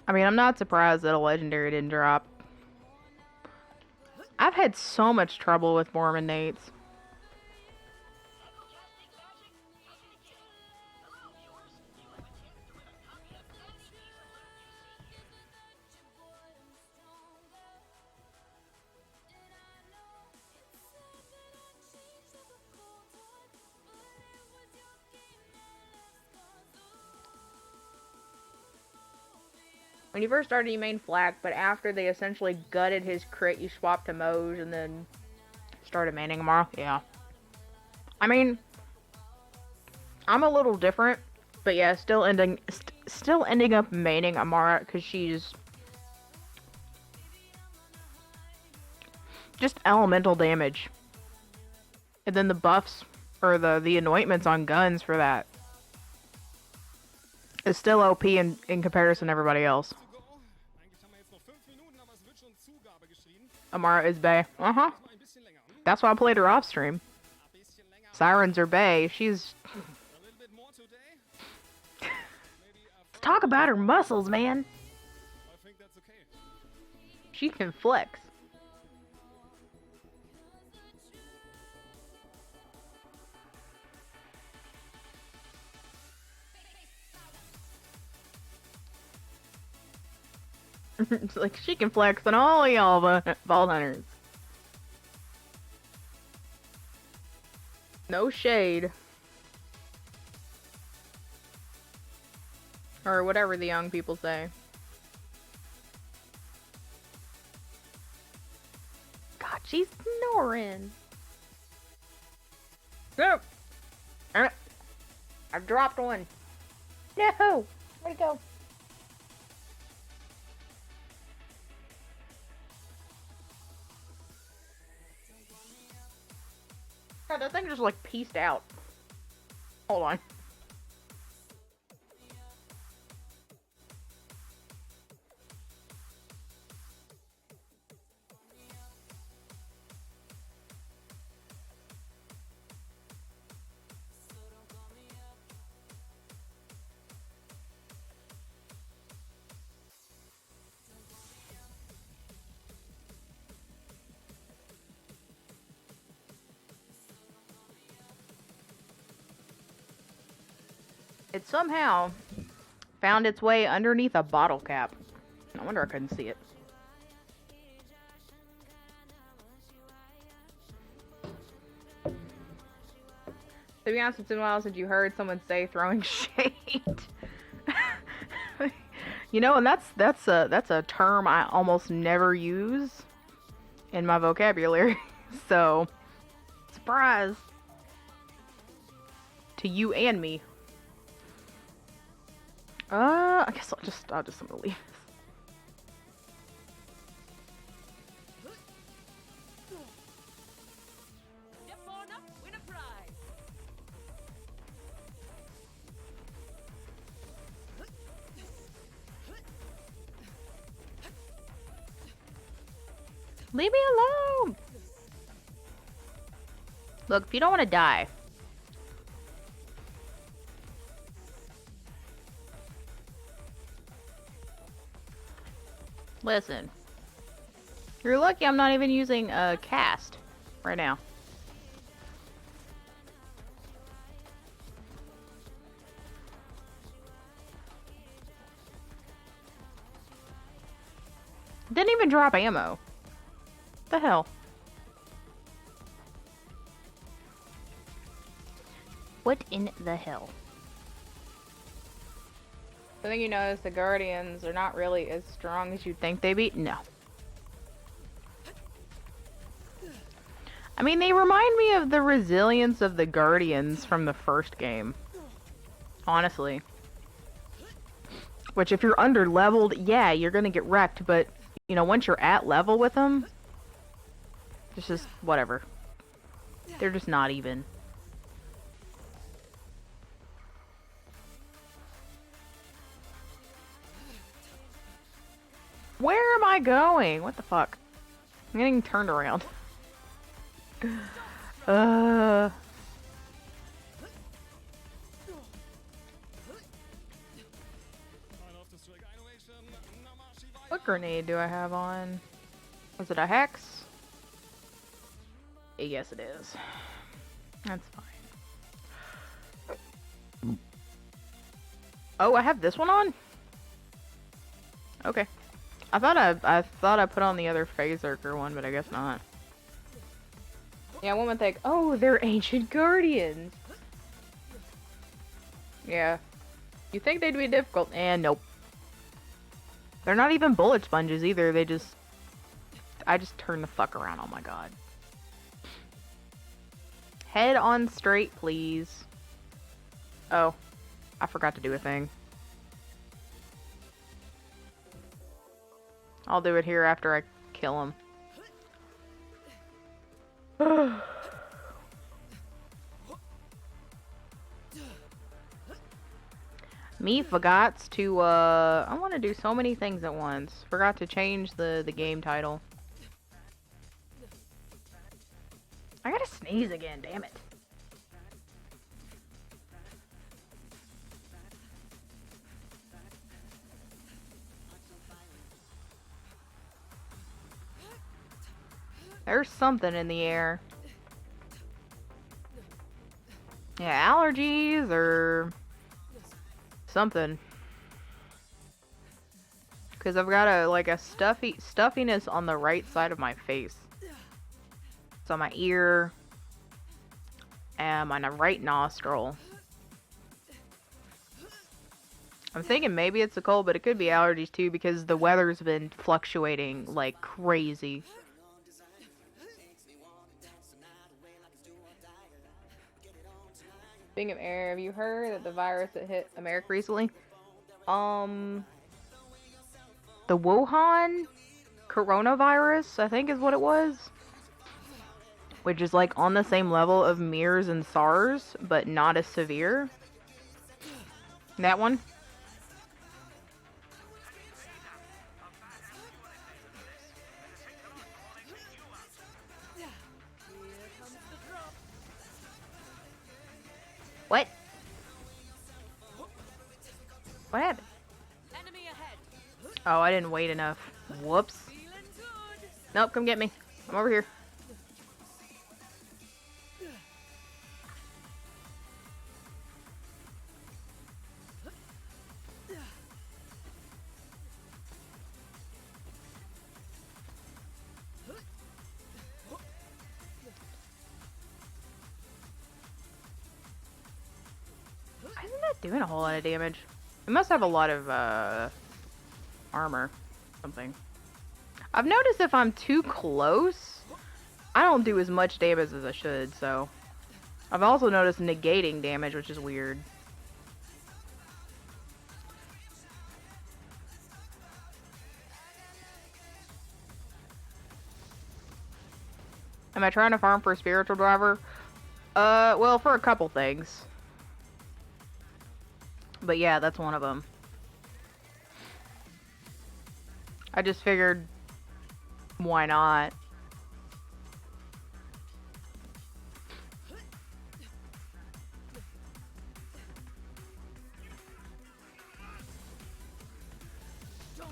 A: I mean, I'm not surprised that a legendary didn't drop. I've had so much trouble with Mormon Nates. When you first started, you main Flak, but after they essentially gutted his crit, you swapped to Moj and then started maining Amara. Yeah. I mean, I'm a little different, but yeah, still ending up maining Amara because she's just elemental damage, and then the buffs or the anointments on guns for that is still OP in comparison to everybody else. Amara is bae. That's why I played her off stream. Sirens are bae. She's... Let's talk about her muscles, man. She can flex. It's like she can flex on all y'all ball hunters. No shade. Or whatever the young people say. God, she's snoring. No! I dropped one. No! Where'd it go? God, that thing just like pieced out. Hold on. It somehow found its way underneath a bottle cap. No wonder I couldn't see it. To be honest, it's been a while since you heard someone say throwing shade. You know, and that's a term I almost never use in my vocabulary. So, surprise to you and me. I guess I'll just I'm gonna leave this. Leave me alone! Look, if you don't want to die. Listen. You're lucky I'm not even using a cast right now. Didn't even drop ammo. What the hell? What in the hell? I think you notice the Guardians are not really as strong as you'd think they'd be. No. I mean, they remind me of the resilience of the Guardians from the first game. Honestly. Which, if you're under-leveled, yeah, you're gonna get wrecked, but, you know, once you're at level with them, it's just whatever. They're just not even. Where am I going? What the fuck? I'm getting turned around. What grenade do I have on? Is it a hex? Yes, it is. That's fine. Oh, I have this one on? Okay. I thought I put on the other Phaserker one, but I guess not. Yeah, one would think, oh, they're ancient guardians. Yeah. You think they'd be difficult? And nope. They're not even bullet sponges either. I just turn the fuck around. Oh my god. Head on straight, please. Oh. I forgot to do a thing. I'll do it here after I kill him. Me forgots to, I want to do so many things at once. Forgot to change the game title. I gotta sneeze again, damn it. There's something in the air. Yeah, allergies or something. Because I've got a stuffiness on the right side of my face. So my ear and my right nostril. I'm thinking maybe it's a cold, but it could be allergies too because the weather's been fluctuating like crazy. Speaking of air, have you heard that the virus that hit America recently? The Wuhan coronavirus, I think is what it was. Which is like on the same level of MERS and SARS, but not as severe. That one? What? What happened? Oh, I didn't wait enough. Whoops. Nope, come get me. I'm over here. Why isn't that doing a whole lot of damage? It must have a lot of, armor. Something. I've noticed if I'm too close, I don't do as much damage as I should, so... I've also noticed negating damage, which is weird. Am I trying to farm for a spiritual driver? Well, for a couple things. But yeah, that's one of them. I just figured, why not?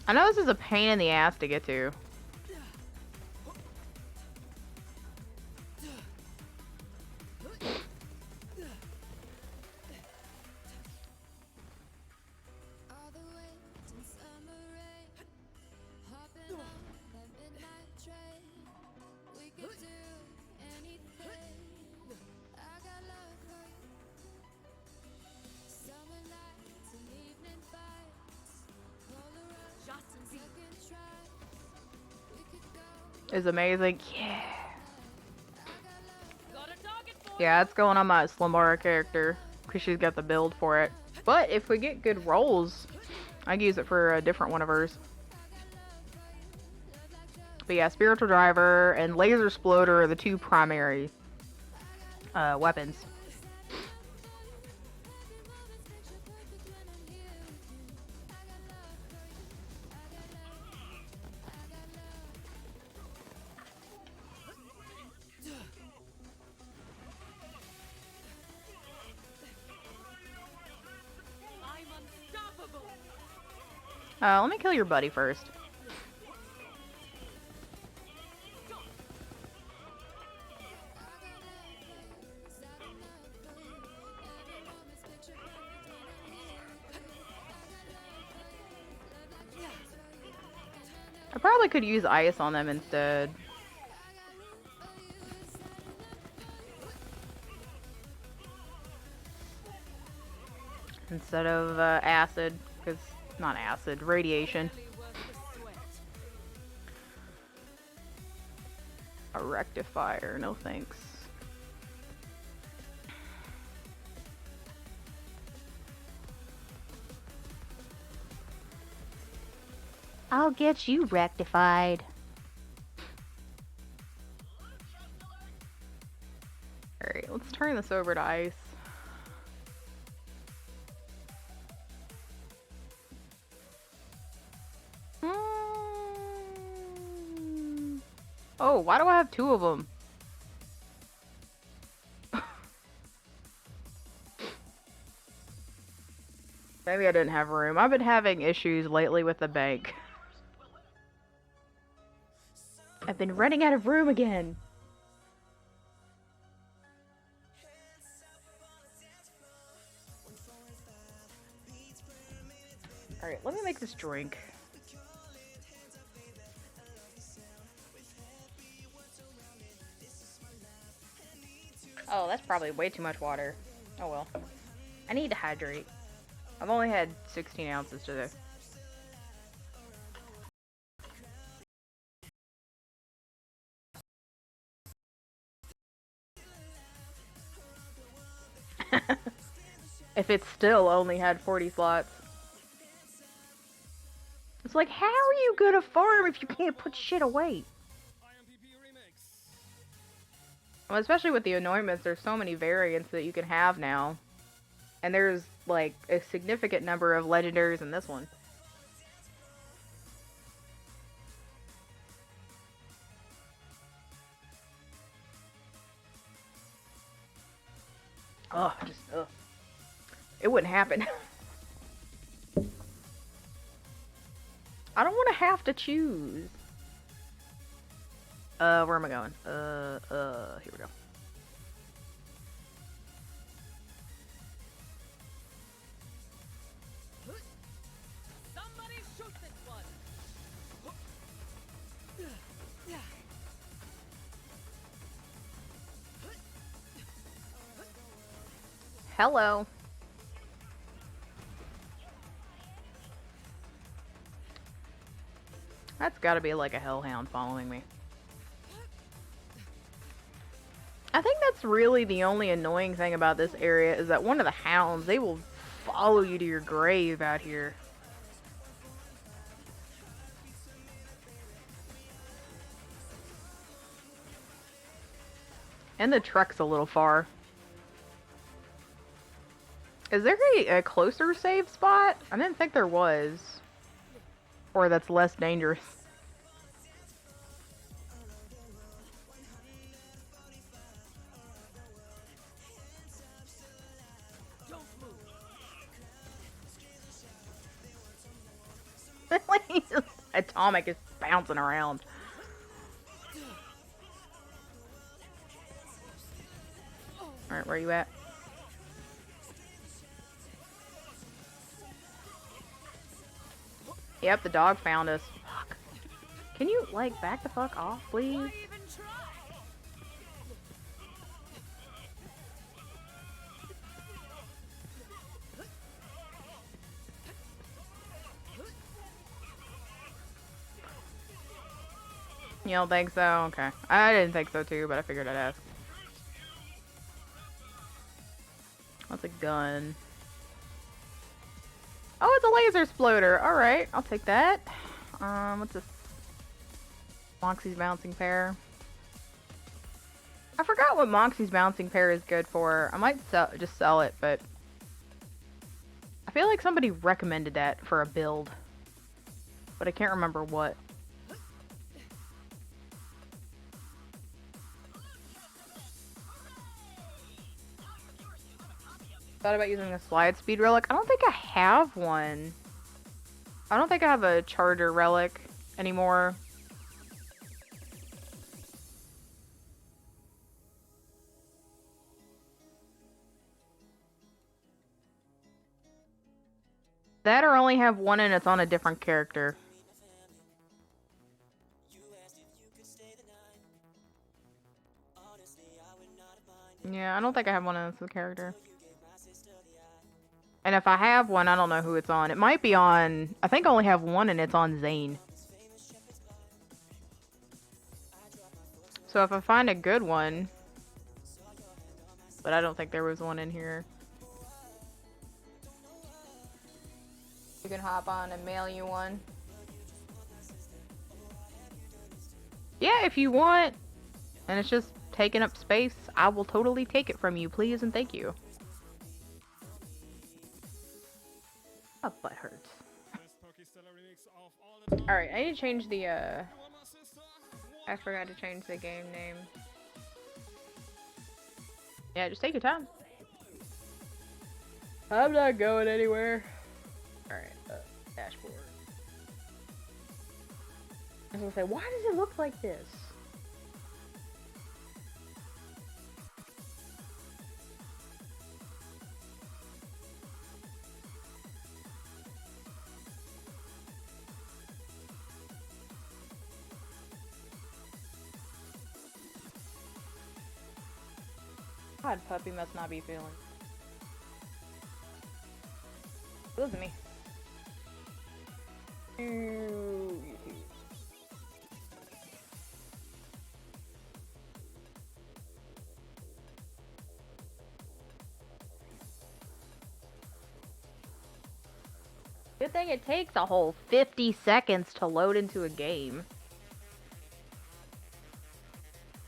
A: I know this is a pain in the ass to get to. Is amazing. Yeah. Yeah, it's going on my Sylestro character because she's got the build for it. But if we get good rolls, I can use it for a different one of hers. But yeah, spiritual driver and laser exploder are the two primary weapons. Let me kill your buddy first. I probably could use ice on them instead. Instead of acid, because not acid, radiation. A rectifier, no thanks. I'll get you rectified. Alright, let's turn this over to ice. Oh, why do I have two of them? Maybe I didn't have room. I've been having issues lately with the bank. I've been running out of room again. Alright, let me make this drink. Oh, that's probably way too much water. Oh well. I need to hydrate. I've only had 16 ounces today. If it still only had 40 slots. It's like, how are you gonna farm if you can't put shit away? Well, especially with the anointments, there's so many variants that you can have now. And there's, like, a significant number of legendaries in this one. Ugh, just, ugh. It wouldn't happen. I don't want to have to choose. Where am I going? Here we go.
C: Somebody shoot this one.
A: Hello. That's gotta be like a hellhound following me. I think that's really the only annoying thing about this area is that one of the hounds, they will follow you to your grave out here. And the truck's a little far. Is there a closer save spot? I didn't think there was. Or that's less dangerous. Atomic is bouncing around. Alright, where are you at? Yep, the dog found us. Fuck. Can you, like, back the fuck off, please? You don't think so? Okay. I didn't think so too, but I figured I'd ask. What's a gun? Oh, it's a laser exploder. Alright, I'll take that. What's this? Moxie's bouncing pair. I forgot what Moxie's bouncing pair is good for. I might just sell it, but I feel like somebody recommended that for a build. But I can't remember what. Thought about using a slide speed relic. I don't think I have one. I don't think I have a charger relic anymore. That or only have one and it's on a different character. Yeah, I don't think I have one and it's a character. And if I have one, I don't know who it's on. It might be on... I think I only have one and it's on Zane. So if I find a good one... But I don't think there was one in here. You can hop on and mail you one. Yeah, if you want. And it's just taking up space, I will totally take it from you, please and thank you. My butt hurts. Alright, I need to change the, I forgot to change the game name. Yeah, just take your time. I'm not going anywhere. Alright, dashboard. I was gonna say, why does it look like this? God, puppy must not be feeling. It was me. Good thing it takes a whole 50 seconds to load into a game.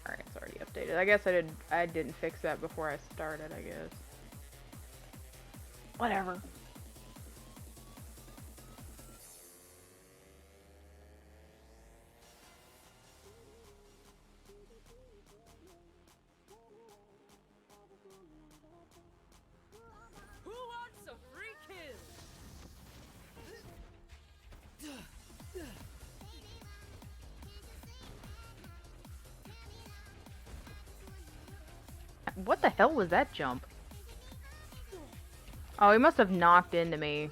A: Alright, it's already updated. I guess I didn't fix that before I started, I guess. Whatever.
C: Who wants a free kill?
A: What the hell was that jump? Oh, he must have knocked into me.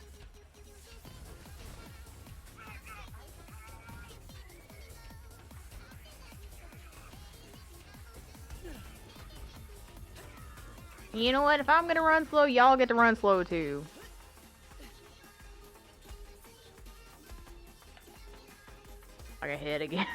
A: You know what? If I'm gonna run slow, y'all get to run slow too. I got hit again.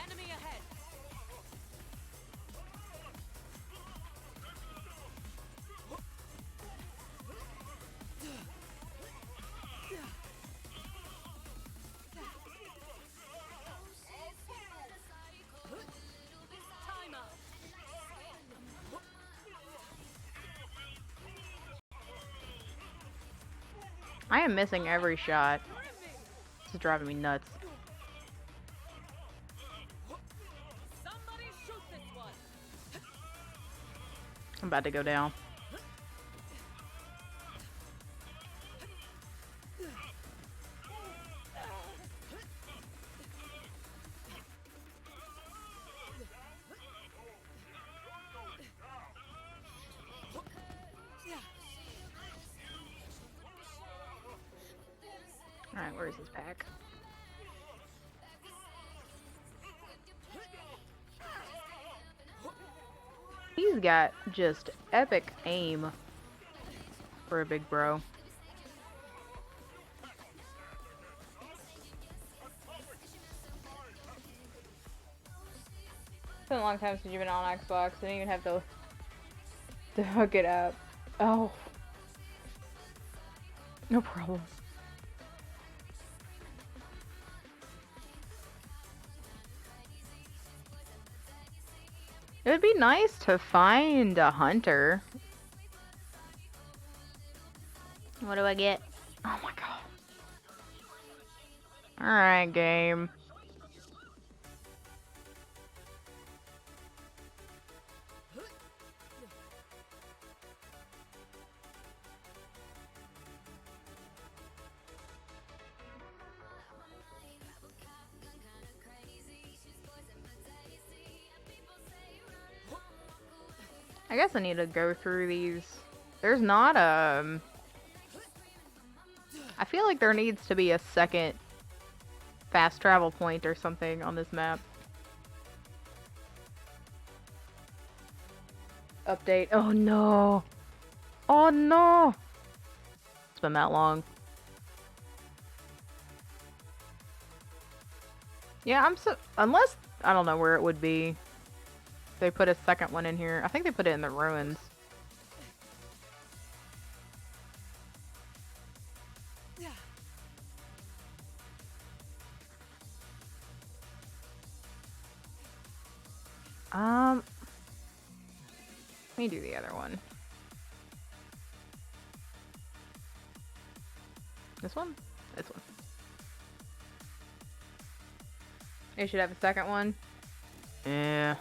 C: Enemy ahead. Time up.
A: I am missing every shot. This is driving me nuts.
C: Somebody shoot this one.
A: I'm about to go down. Alright, where's this pack? He's got just epic aim for a big bro. It's been a long time since you've been on Xbox. I didn't even have to hook it up. Oh. No problem. It would be nice to find a hunter. What do I get? Oh my god. Alright, game. I guess I need to go through these. There's not a... I feel like there needs to be a second fast travel point or something on this map. Update. Oh no. Oh no. It's been that long. Yeah, I'm so... Unless... I don't know where it would be. They put a second one in here. I think they put it in the ruins. Let me do the other one. This one? This one. It should have a second one. Yeah.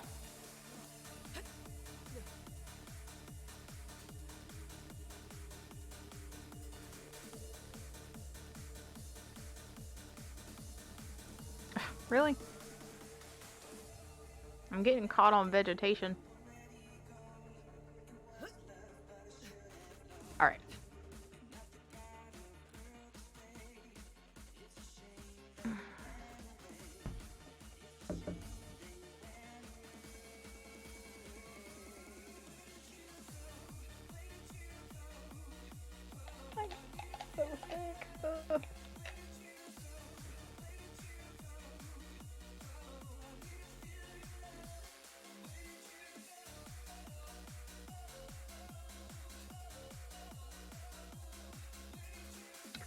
A: Really? I'm getting caught on vegetation. Alright.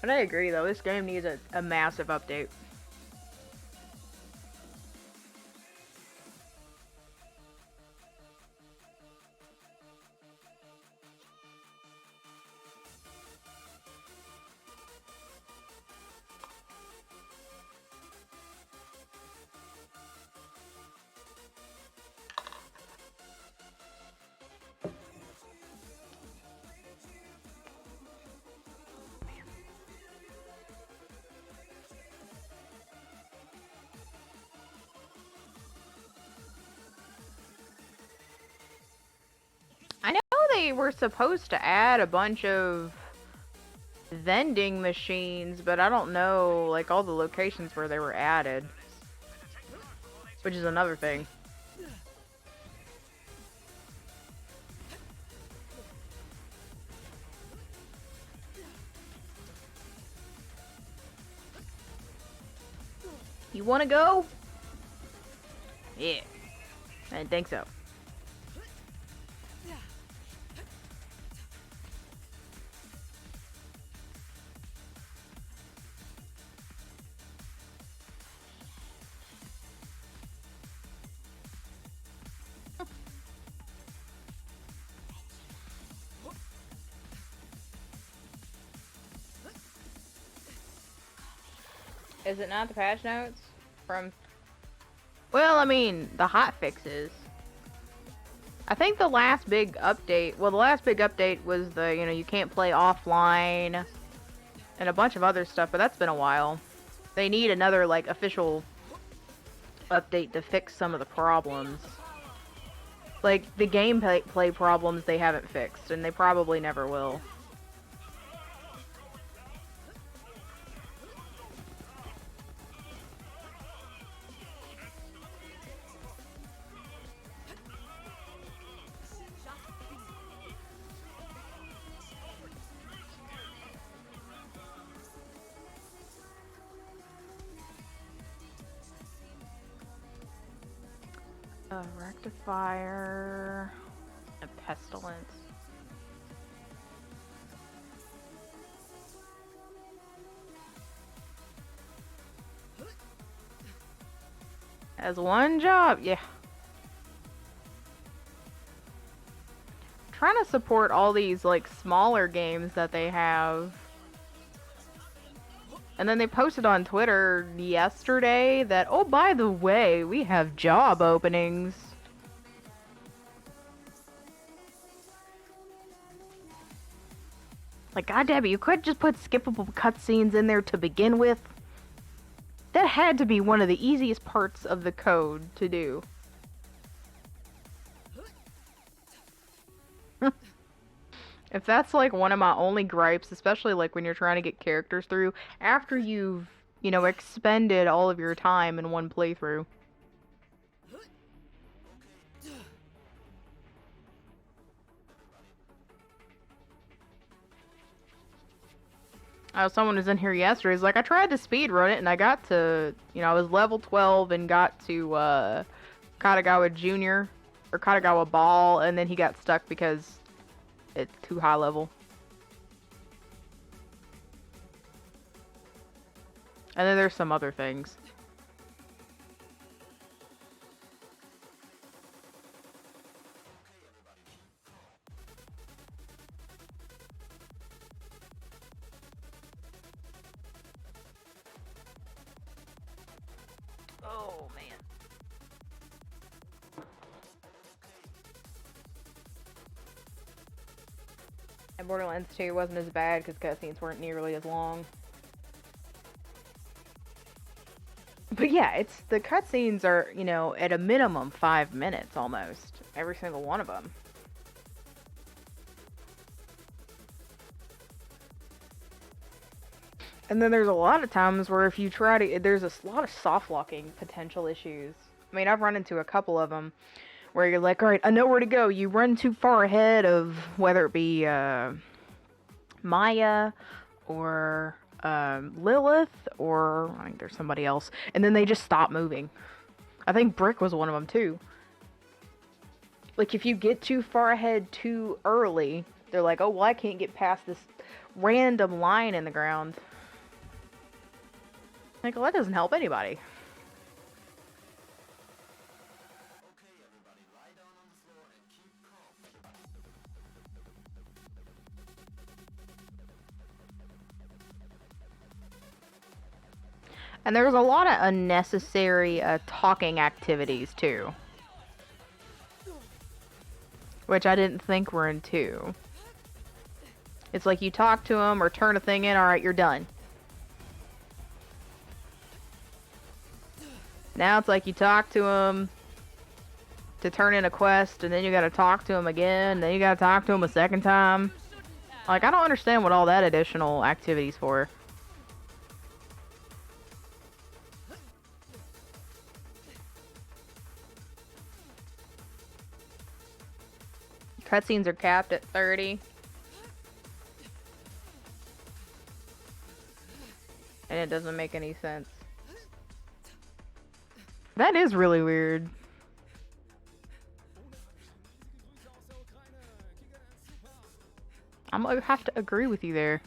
A: But I agree though, this game needs a massive update. I know they were supposed to add a bunch of vending machines, but I don't know, like, all the locations where they were added. Which is another thing. You wanna go? Yeah. I didn't think so. Is it not the patch notes? From... Well, I mean, the hot fixes. I think the last big update... Well, the last big update was the, you know, you can't play offline. And a bunch of other stuff, but that's been a while. They need another, like, official update to fix some of the problems. Like, the gameplay problems they haven't fixed, and they probably never will. Rectifier... A pestilence. Has one job, yeah. Trying to support all these, like, smaller games that they have. And then they posted on Twitter yesterday that, oh, by the way, we have job openings. Like, goddamn it, you could just put skippable cutscenes in there to begin with. That had to be one of the easiest parts of the code to do. If that's like one of my only gripes, especially like when you're trying to get characters through, after you've, you know, expended all of your time in one playthrough. Someone was in here yesterday. He's like, I tried to speedrun it and I got to, you know, I was level 12 and got to Katagawa Jr. or Katagawa Ball, and then he got stuck because it's too high level. And then there's some other things. Oh, man. And Borderlands 2 wasn't as bad because cutscenes weren't nearly as long. But yeah, it's the cutscenes are, you know, at a minimum 5 minutes almost. Every single one of them. And then there's a lot of times where if you try to, there's a lot of soft locking potential issues. I mean, I've run into a couple of them where you're like, all right, I know where to go. You run too far ahead of whether it be Maya or Lilith, or I think there's somebody else, and then they just stop moving. I think Brick was one of them too. Like, if you get too far ahead too early, they're like, oh, well, I can't get past this random line in the ground. Like, well, that doesn't help anybody. And there's a lot of unnecessary talking activities too, which I didn't think were in 2. It's like you talk to them or turn a thing in, alright, you're done. Now it's like you talk to them to turn in a quest, and then you gotta talk to them again, then you gotta talk to them a second time. Like, I don't understand what all that additional activity's for. Cutscenes are capped at 30. And it doesn't make any sense. That is really weird. I'm gonna have to agree with you there.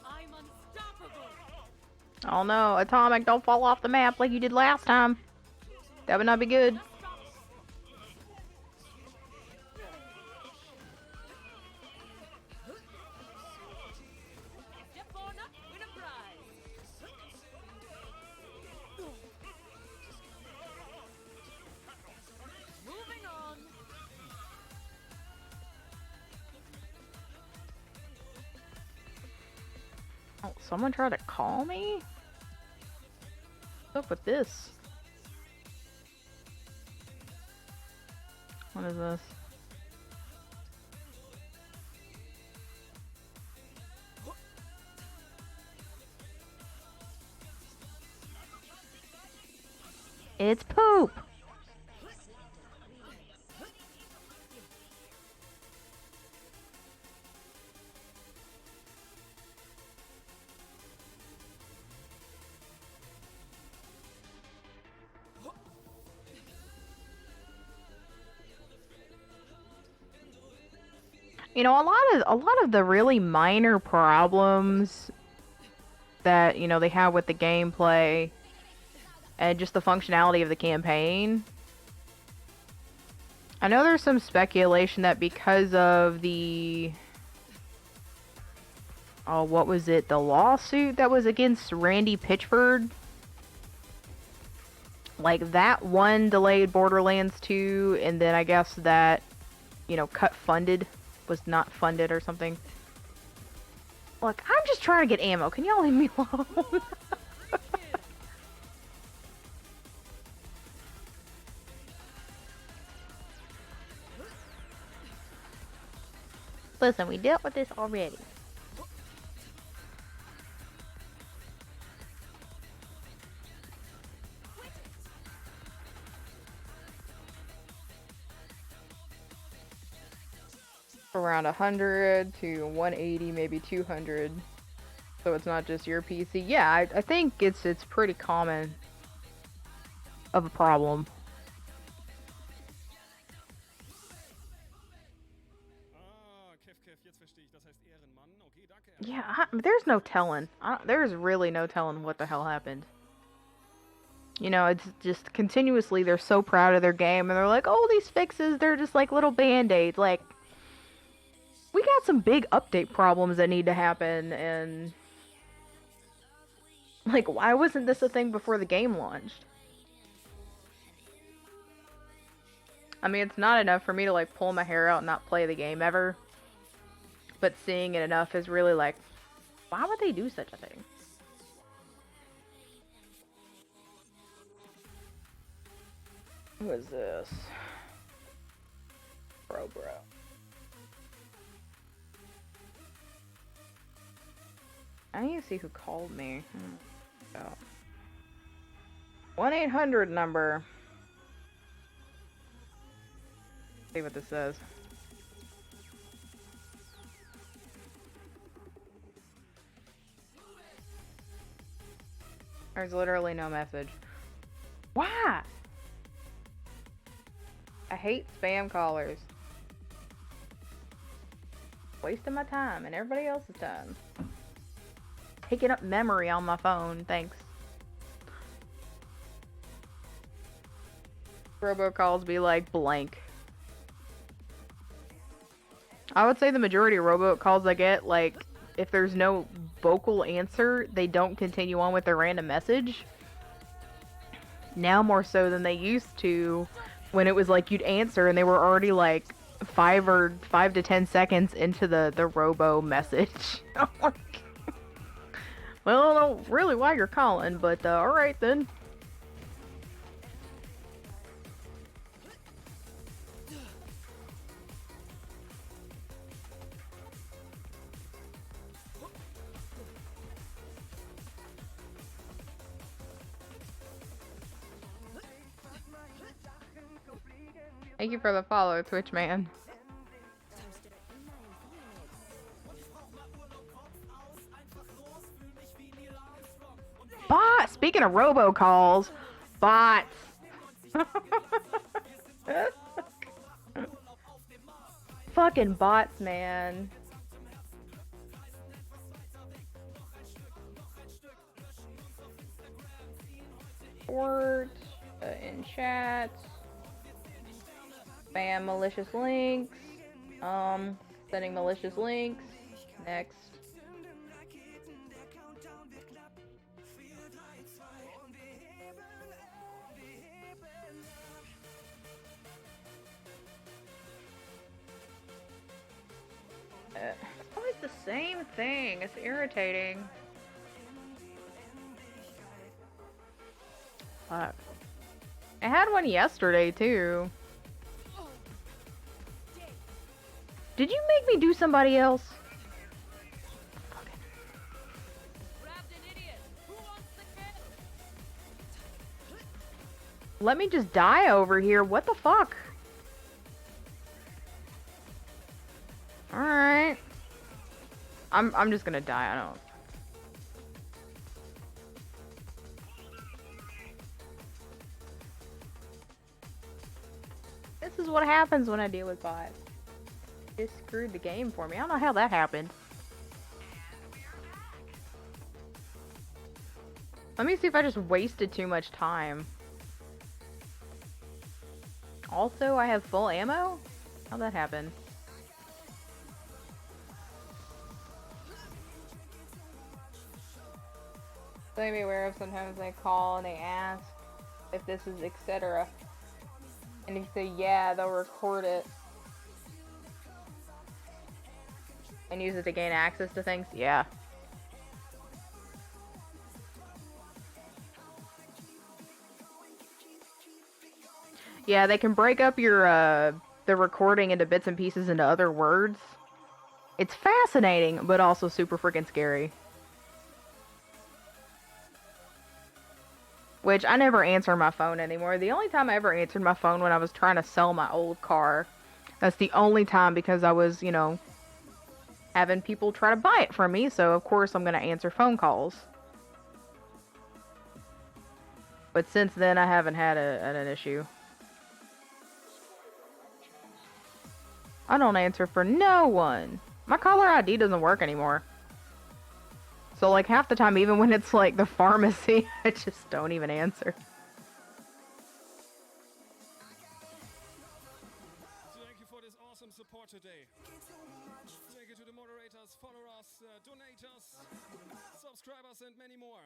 C: I'm unstoppable.
A: Oh no, Atomic, don't fall off the map like you did last time. That would not be good.
C: Step on up, win a prize. Moving on.
A: Oh, someone tried to call me? What's up with this? What is this? It's poop! You know, a lot of the really minor problems that, you know, they have with the gameplay and just the functionality of the campaign. I know there's some speculation that because of the what was it? The lawsuit that was against Randy Pitchford. Like, that one delayed Borderlands 2, and then I guess that, you know, cut funded was not funded or something. Look, I'm just trying to get ammo. Can y'all leave me alone? Listen, we dealt with this already. Around 100 to 180, maybe 200. So it's not just your PC. Yeah, I think it's pretty common of a problem. Yeah, there's no telling. There's really no telling what the hell happened. You know, it's just continuously they're so proud of their game and they're like, oh, these fixes, they're just like little band-aids. Like, we got some big update problems that need to happen, and like, why wasn't this a thing before the game launched? I mean, it's not enough for me to like pull my hair out and not play the game ever. but seeing it enough is really like, why would they do such a thing? Who is this? Bro. I need to see who called me. Oh. 1-800 number. See what this says. There's literally no message. Why? I hate spam callers. Wasting my time and everybody else's time. Taking up memory on my phone, thanks. Robocalls be like blank. I would say the majority of robocalls I get, like, if there's no vocal answer, they don't continue on with their random message. Now more so than they used to, when it was like you'd answer and they were already like 5 to 10 seconds into the robo message. Well, I don't know really why you're calling, but alright then. Thank you for the follow, Twitch man. Bots! Speaking of robocalls, bots! Fucking bots, man. Support, in chat. Spam malicious links. Sending malicious links. Next. It's always the same thing. It's irritating. Fuck. I had one yesterday too. Did you make me do somebody else? Let me just die over here. What the fuck? Alright. I'm just gonna die. I don't. This is what happens when I deal with bots. Just screwed the game for me. I don't know how that happened. Let me see if I just wasted too much time. Also, I have full ammo? How'd that happen? So be aware of sometimes they call and they ask if this is etc. And if you say yeah, they'll record it. And use it to gain access to things? Yeah. Yeah, they can break up your, the recording into bits and pieces into other words. It's fascinating, but also super freaking scary. Which, I never answer my phone anymore. The only time I ever answered my phone when I was trying to sell my old car. That's the only time because I was, you know, having people try to buy it from me, so of course I'm gonna answer phone calls. But since then, I haven't had an issue. I don't answer for no one. My caller ID doesn't work anymore. So like half the time, even when it's like the pharmacy, I just don't even answer.
D: Thank you for this awesome support today. Thank you to the moderators, followers, donators, subscribers, and many more.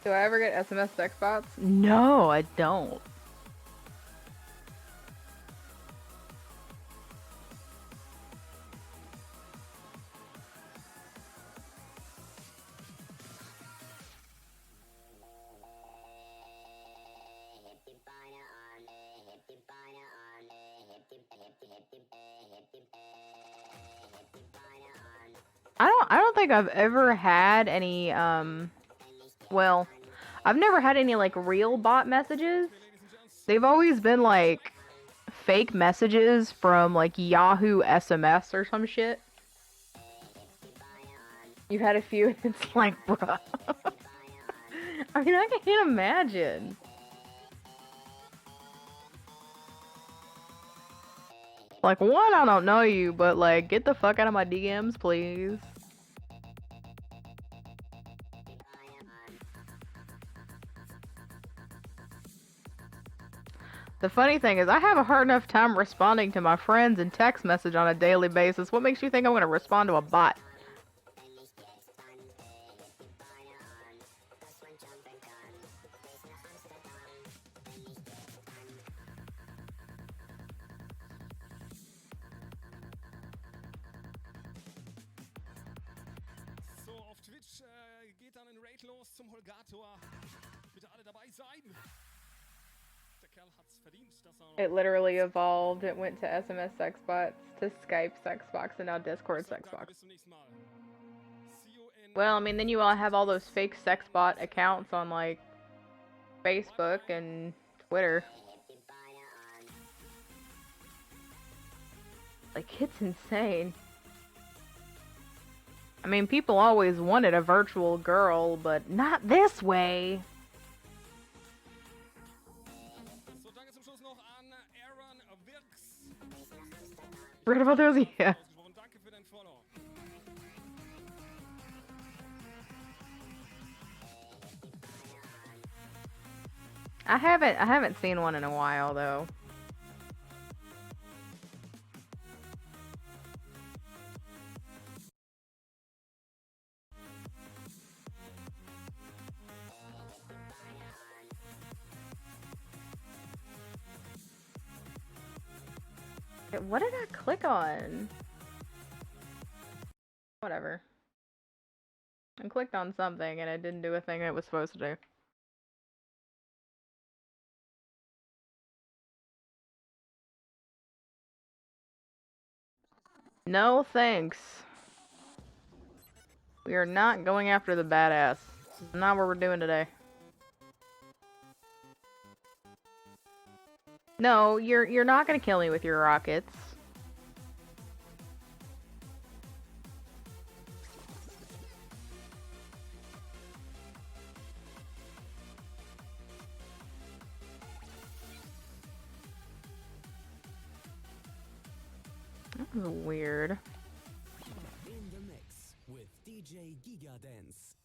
A: Do I ever get SMS sex bots? No, I don't. I don't think I've ever had any well, I've never had any like real bot messages. They've always been like fake messages from like Yahoo SMS or some shit. You've had a few, and it's like, bruh. I mean, I can't imagine. Like, one, I don't know you, but like, get the fuck out of my DMs, please. The funny thing is, I have a hard enough time responding to my friends in text message on a daily basis. What makes you think I'm gonna respond to a bot?
D: So, auf Twitch geht dann ein Raid los zum Holgator. Bitte alle dabei sein. Der Kerl hat's verdient, dass er
A: It literally evolved. It went to SMS sex bots, to Skype sex box, and now Discord sex box.
D: Bis zum nächsten Mal. See you in
A: Well, I mean, then you all have all those fake sex bot accounts on like Facebook and Twitter. Like, it's insane. I mean, people always wanted a virtual girl, but not this way.
D: So, danke zum Schluss noch an Aaron Wirks.
A: Forget about those, yeah.
D: Danke für dein Follow.
A: I haven't seen one in a while though. What did I click on? Whatever. I clicked on something and it didn't do a thing it was supposed to do. No thanks. We are not going after the badass. This is not what we're doing today. No, you're not gonna kill me with your rockets. That was weird.
E: In the mix with DJ Giga Dance.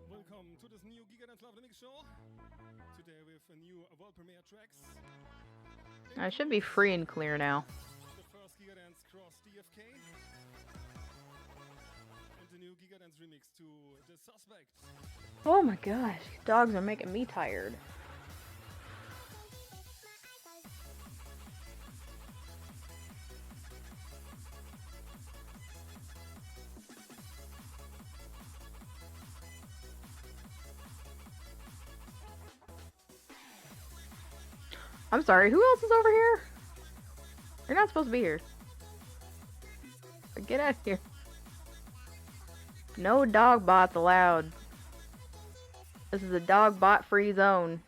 D: Welcome to this new Giga Dance Love the Mix show. Today with a new world premiere tracks.
A: I should be free and clear now.
D: The first Giga Dance cross DFK. And the new Giga Dance remix to The Suspect.
A: Oh my gosh, these dogs are making me tired. I'm sorry, who else is over here? You're not supposed to be here. Get out of here. No dog bots allowed. This is a dog bot free zone.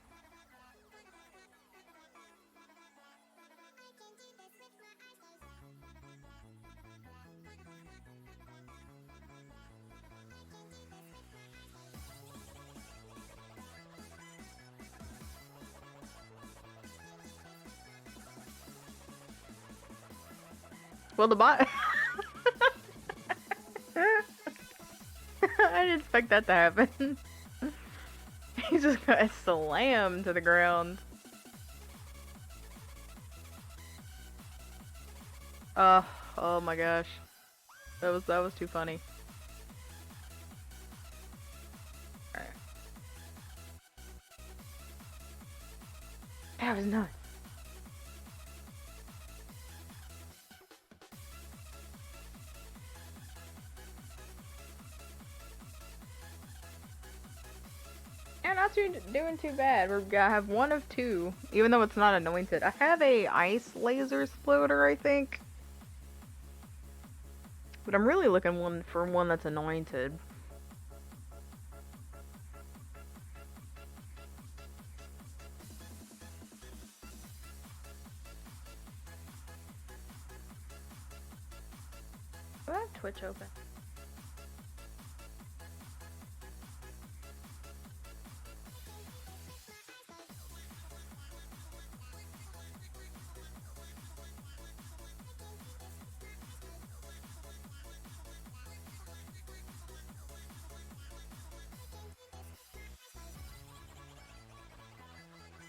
A: Well, the bot... I didn't expect that to happen. He just got slammed to the ground. Oh my gosh. That was too funny. Alright. That was nuts. Yeah, not doing too bad. We're gonna have one of two, even though it's not anointed. I have a ice laser exploder, I think. But I'm really looking for one that's anointed. Do I have Twitch open?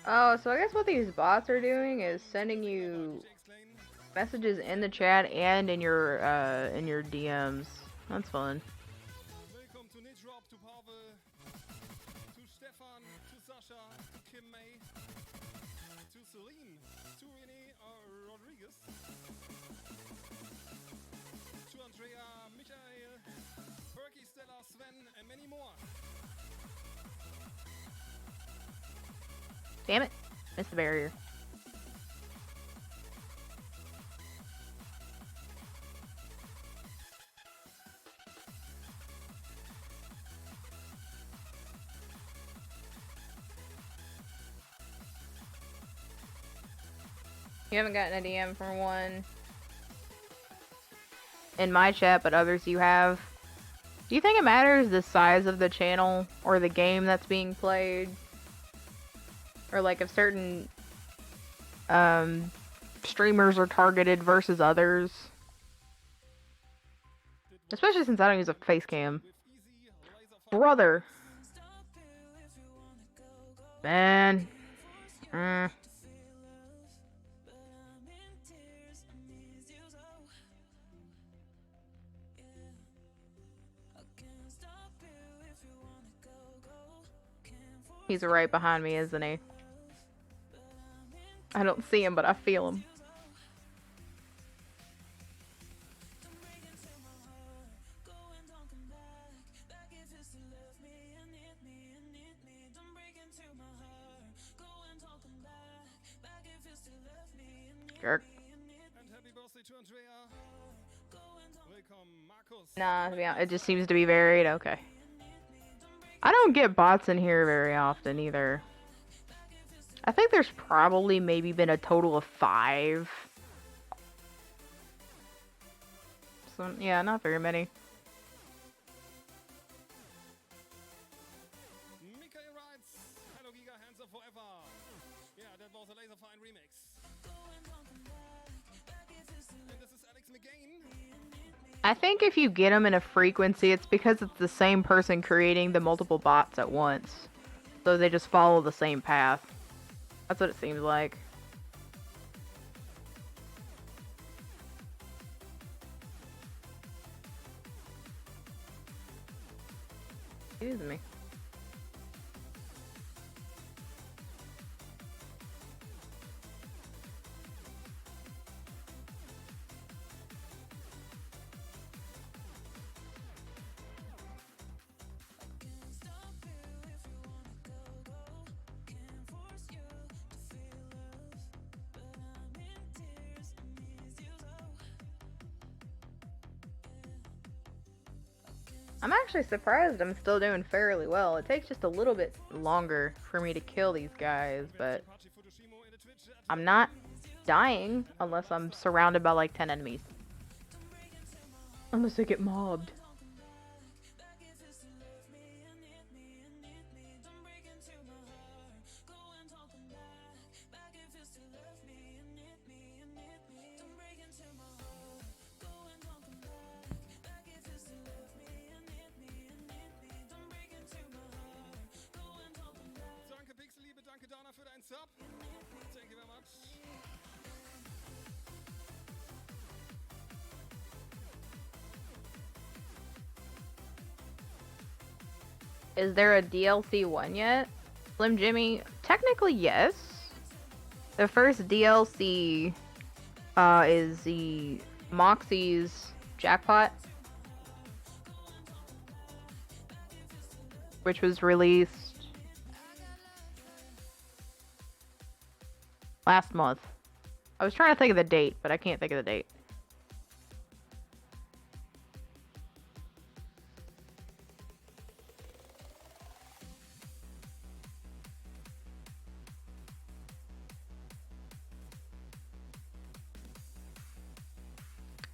A: Oh, so I guess what these bots are doing is sending you messages in the chat and in your DMs. That's fun.
D: Welcome to Nidrop, to Pavel, to Stefan, to Sasha, to Kim May, to Celine, to Renee Rodriguez, to Andrea, Michael, Berkey, Stella, Sven, and many more.
A: Damn it. Missed the barrier. You haven't gotten a DM from one in my chat, but others you have. Do you think it matters the size of the channel or the game that's being played? Or like if certain streamers are targeted versus others? Especially since I don't use a face cam. Brother. Man. He's right behind me, isn't he? I don't see him, but I feel him. Jerk. Nah, to be honest, it just seems to be varied. Okay. I don't get bots in here very often either. I think there's probably maybe been a total of 5. So, yeah, not very many.
D: Mikael writes, hello Giga, hands up forever. Yeah, that was a laser fine remix. And this is Alex McGain.
A: I think if you get them in a frequency, it's because it's the same person creating the multiple bots at once. So they just follow the same path. That's what it seems like. Excuse me. I'm actually surprised I'm still doing fairly well. It takes just a little bit longer for me to kill these guys, but I'm not dying unless I'm surrounded by like 10 enemies. Unless I get mobbed.
D: Sub. Thank you very much.
A: Is there a DLC one yet? Slim Jimmy? Technically, yes. The first DLC is the Moxie's Jackpot, which was released last month. I was trying to think of the date, but I can't think of the date.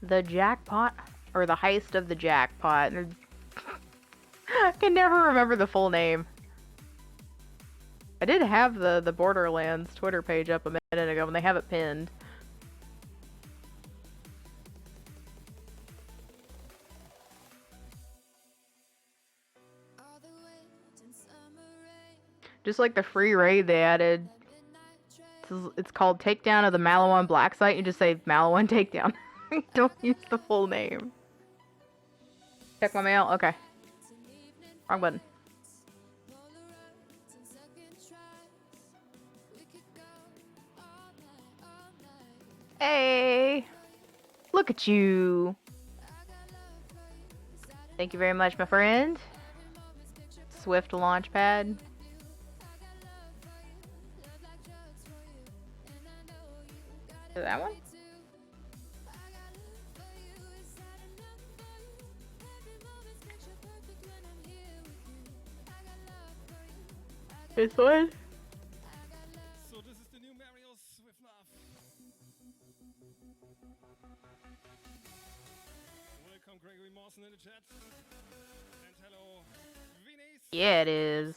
A: The Jackpot? Or the Heist of the Jackpot. I can never remember the full name. I did have the Borderlands Twitter page up a minute ago, and they have it pinned. Just like the free raid they added. It's called Takedown of the Malawan Black Site. You just say Malawan Takedown. Don't use the full name. Check my mail. Okay. Wrong button. Hey! Look at you! Thank you very much, my friend. Swift Launchpad. Is that one? This one?
D: So this is the new Mario's with love. Welcome Gregory Mawson in the chat. And hello, Vinny's.
A: Yeah, it is.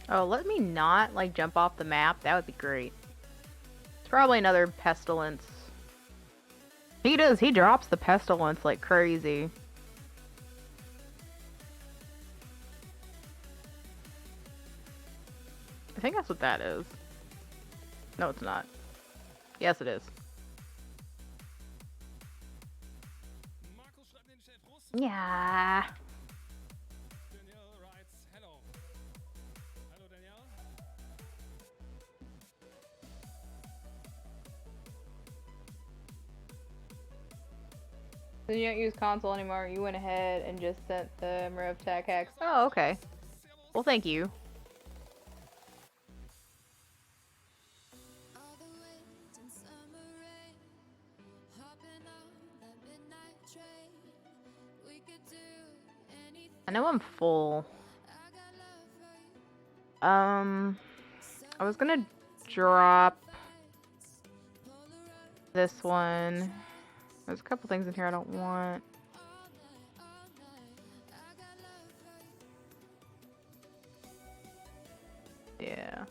A: Oh, let me not, like, jump off the map. That would be great. It's probably another pestilence. He does. He drops the pestilence like crazy. I think that's what that is. No, it's not. Yes, it is. Yeah.
D: Danielle writes, hello. Hello, Danielle.
A: So you don't use console anymore. You went ahead and just sent the Rev Tech hacks. Oh, okay. Well, thank you. I know I'm full. I was gonna drop this one. There's a couple things in here I don't want. Yeah.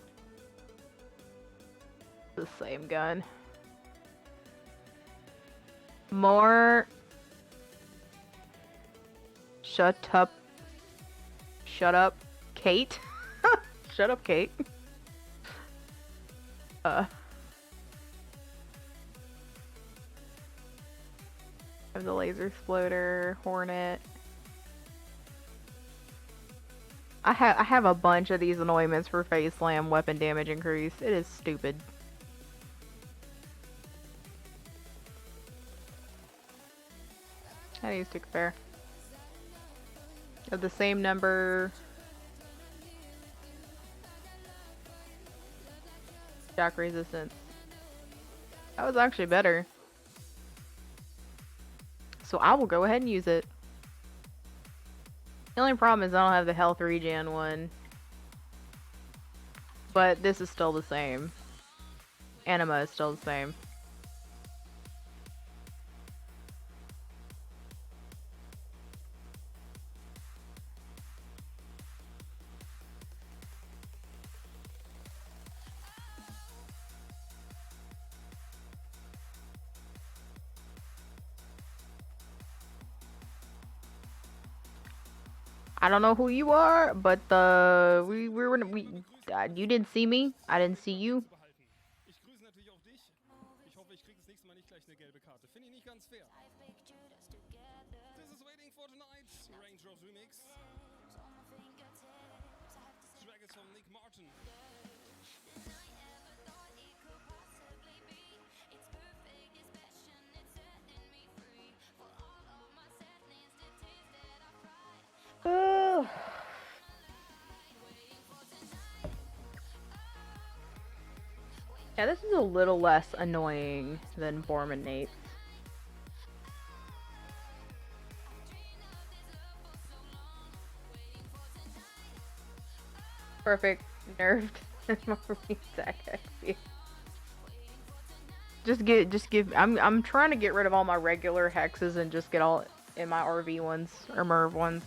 A: The same gun. More. Shut up. Shut up, Kate. Shut up, Kate. I have the laser exploder, Hornet. I have a bunch of these anointments for Phase Slam weapon damage increase. It is stupid. How do these two compare? Of the same number. Shock resistance. That was actually better. So I will go ahead and use it. The only problem is I don't have the health regen one. But this is still the same. Anima is still the same. I don't know who you are, but you didn't see me. I didn't see you.
D: behalten. Ich grüße natürlich auch dich. Ich hoffe, ich kriege das nächste Mal nicht gleich eine gelbe Karte. Finde ich nicht ganz fair. This is Waiting for Tonight, Raindrops Remix. Track is from Nick Martin.
A: Ugh. Yeah, this is a little less annoying than Borman Nate's. Perfect. Nerfed. Just give. I'm trying to get rid of all my regular hexes and just get all in my RV ones or Merv ones.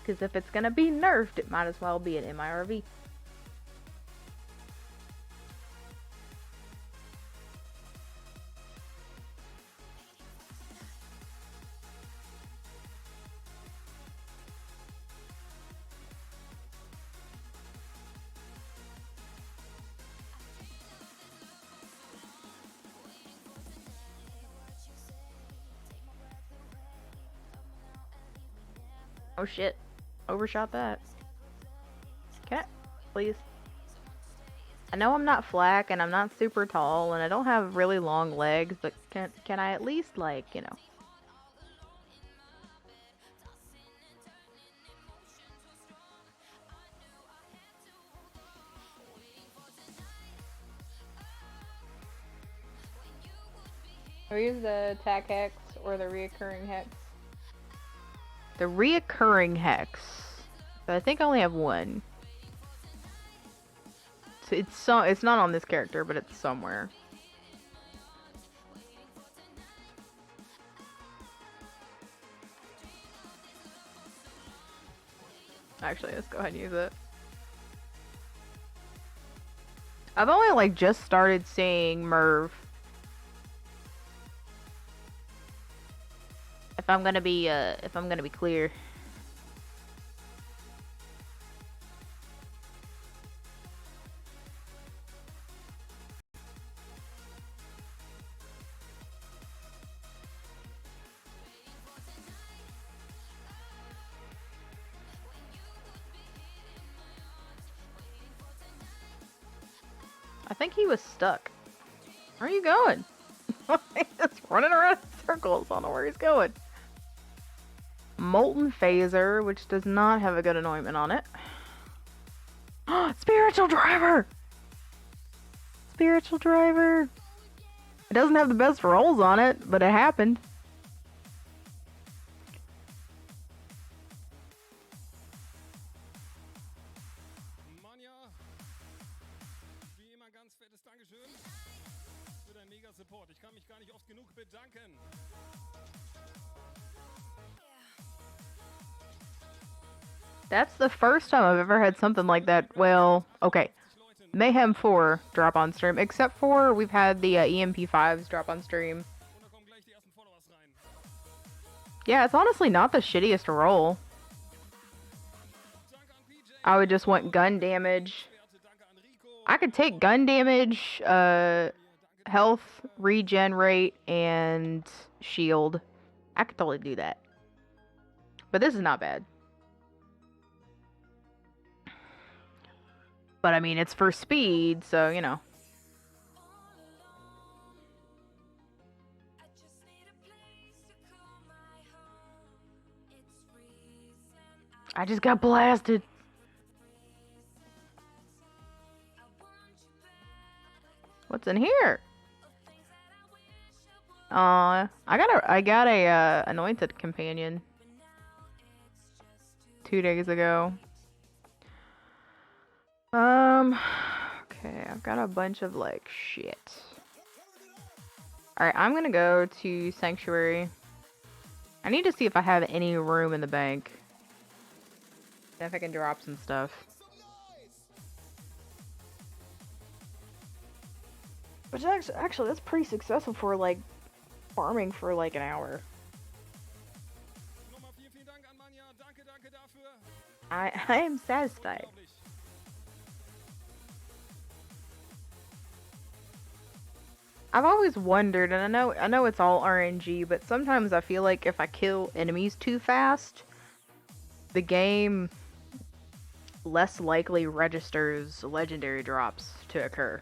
A: Because if it's gonna be nerfed, it might as well be an MIRV. Oh shit. Overshot that. Can I? Please. I know I'm not Flack and I'm not super tall and I don't have really long legs, but can I at least, like, you know. Or use the attack hex or the reoccurring hex? The reoccurring hex. But I think I only have one. It's not on this character, but it's somewhere. Actually, let's go ahead and use it. I've only like just started seeing Merv. If I'm gonna be clear. I think he was stuck. Where are you going? He's just running around in circles. I don't know where he's going. Molten Phaser, which does not have a good anointment on it. Spiritual Driver! Spiritual Driver! It doesn't have the best rolls on it, but it happened.
D: Manja, wie immer ganz fettes Dankeschön für deinen Mega-Support. Ich kann mich gar nicht oft genug bedanken.
A: That's the first time I've ever had something like that. Well, okay. Mayhem 4 drop on stream, except for we've had the EMP5s drop on stream. Yeah, it's honestly not the shittiest roll. I would just want gun damage. I could take gun damage, health, regen rate, and shield. I could totally do that. But this is not bad. But I mean, it's for speed, so, you know. I just got blasted. What's in here? I got a anointed companion 2 days ago. Okay, I've got a bunch of, like, shit. Alright, I'm gonna go to Sanctuary. I need to see if I have any room in the bank. If I can drop some stuff. Which actually that's pretty successful for like farming for like an hour.
D: Nochmal vielen Dank an Manja. Danke, danke dafür.
A: I am satisfied.
D: Unglaublich.
A: I've always wondered, and I know it's all RNG, but sometimes I feel like if I kill enemies too fast, the game less likely registers legendary drops to occur.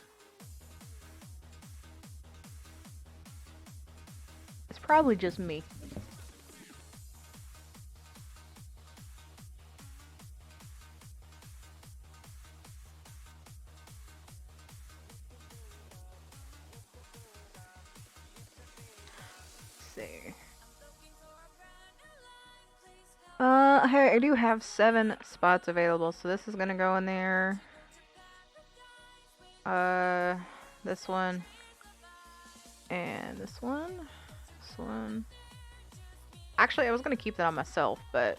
A: It's probably just me. Let's see. I do have 7 spots available, so this is gonna go in there. This one. And this one. This one. Actually, I was gonna keep that on myself, but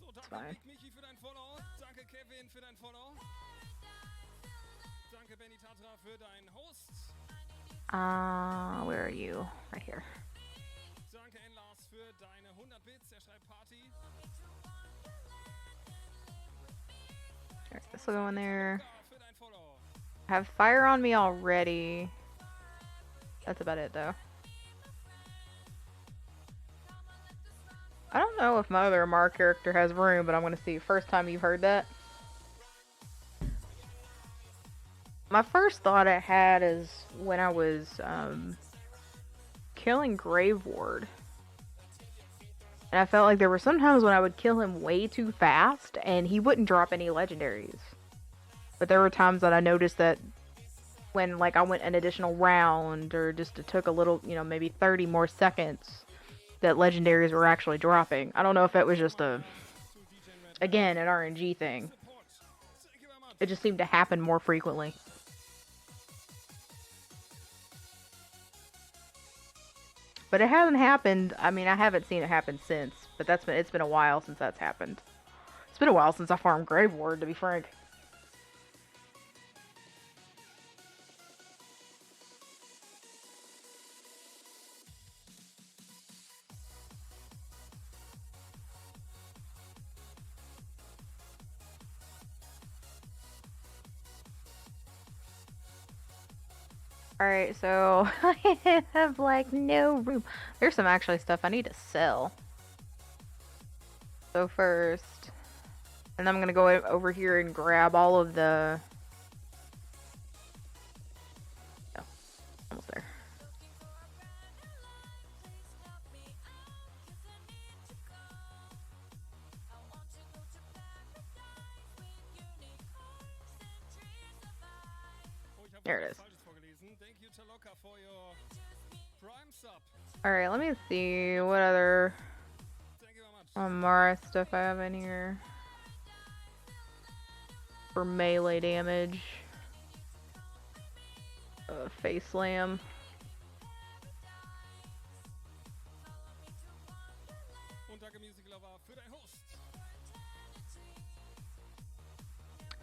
D: So,
A: it's
D: danke
A: fine.
D: Big Michi für dein Follow. Danke Kevin für dein Follow. Danke Benny Tatra für dein Host.
A: Where are you? Right here.
D: Danke Enlars für deine 100 Bits. Er schreibt Party.
A: Alright, this will go in there.
D: Für dein Follow.
A: I have fire on me already. That's about it, though. I don't know if my other Amar character has room, but I'm gonna see. First time you've heard that? My first thought I had is when I was killing Grave Ward. And I felt like there were some times when I would kill him way too fast and he wouldn't drop any legendaries. But there were times that I noticed that when like I went an additional round or just it took a little, you know, maybe 30 more seconds, that legendaries were actually dropping. I don't know if it was just again, an RNG thing. It just seemed to happen more frequently. But it hasn't happened. I mean, I haven't seen it happen since. But it's been a while since that's happened. It's been a while since I farmed Grave Ward, to be frank. Alright, so I have like no room. There's some actually stuff I need to sell. So first, and I'm gonna go over here and grab all of the. Oh, almost there. There it is. Alright, let me see what other Amara stuff I have in here. For melee damage. Face slam.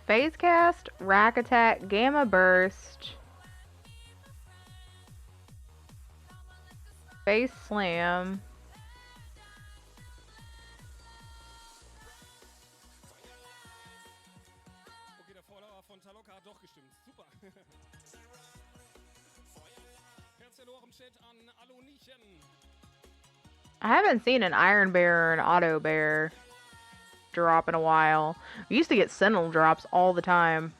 A: Phase cast, rack attack, gamma burst. Face slam.
D: Okay, der Follower von Taloka hat doch gestimmt. Super. Herzlich im Chat an Alonichen.
A: I haven't seen an Iron Bear or an Auto Bear drop in a while. We used to get Sentinel drops all the time.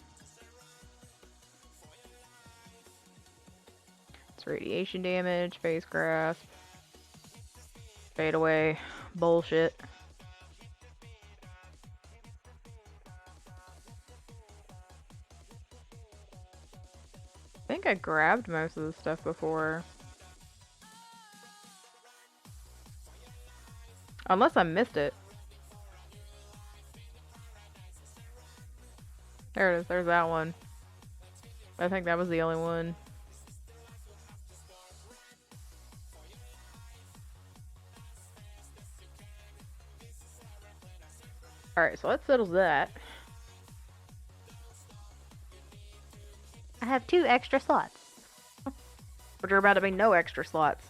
A: It's radiation damage, face grasp, fade away, bullshit. I think I grabbed most of the stuff before. Unless I missed it. There it is, there's that one. I think that was the only one. Alright, so that settles that. I have 2 extra slots. Which are about to be no extra slots.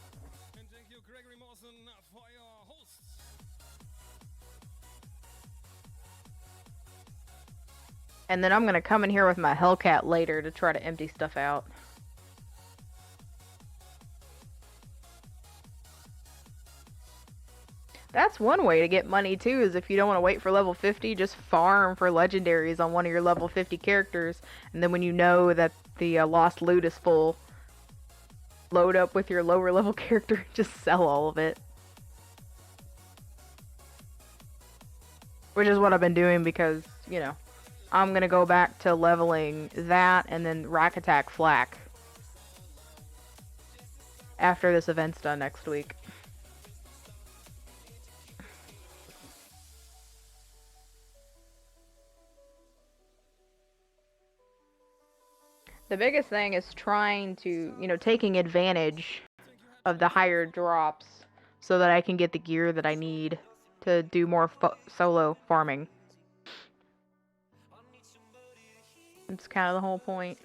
D: And thank you, Gregory Mawson, for your hosts.
A: And then I'm gonna come in here with my Hellcat later to try to empty stuff out. That's one way to get money too, is if you don't want to wait for level 50, just farm for legendaries on one of your level 50 characters, and then when you know that the lost loot is full, load up with your lower level character and just sell all of it. Which is what I've been doing because, you know, I'm gonna go back to leveling that and then rack attack flak after this event's done next week. The biggest thing is trying to, you know, taking advantage of the higher drops so that I can get the gear that I need to do more solo farming. That's kind of the whole point.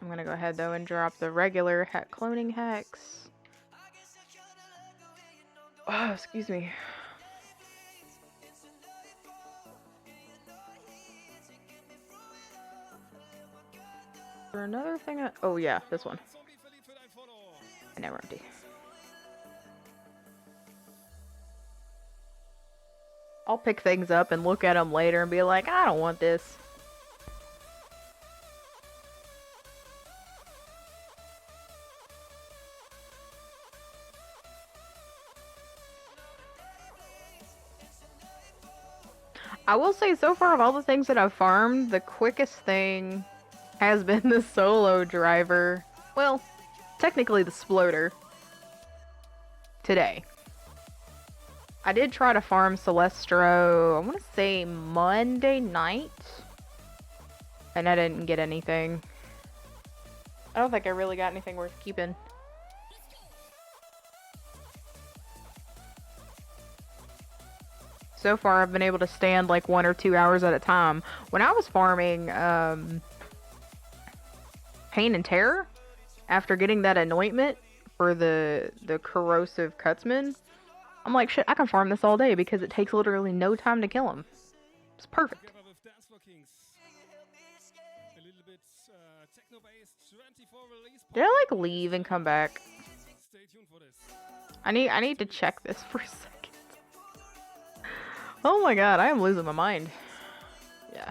A: I'm gonna go ahead though and drop the regular cloning hex. Oh, excuse me. For another thing, oh yeah, this one. I never empty. I'll pick things up and look at them later and be like, I don't want this. I will say, so far of all the things that I've farmed, the quickest thing has been the solo driver. Well, technically the sploder. Today. I did try to farm Sylestro, I want to say Monday night. And I didn't get anything. I don't think I really got anything worth keeping. So far, I've been able to stand like 1 or 2 hours at a time. When I was farming Pain and Terror, after getting that anointment for the corrosive cutsman, I'm like, shit, I can farm this all day because it takes literally no time to kill him. It's perfect. Did I like leave and come back? I need to check this for a second. Oh my god, I am losing my mind. Yeah.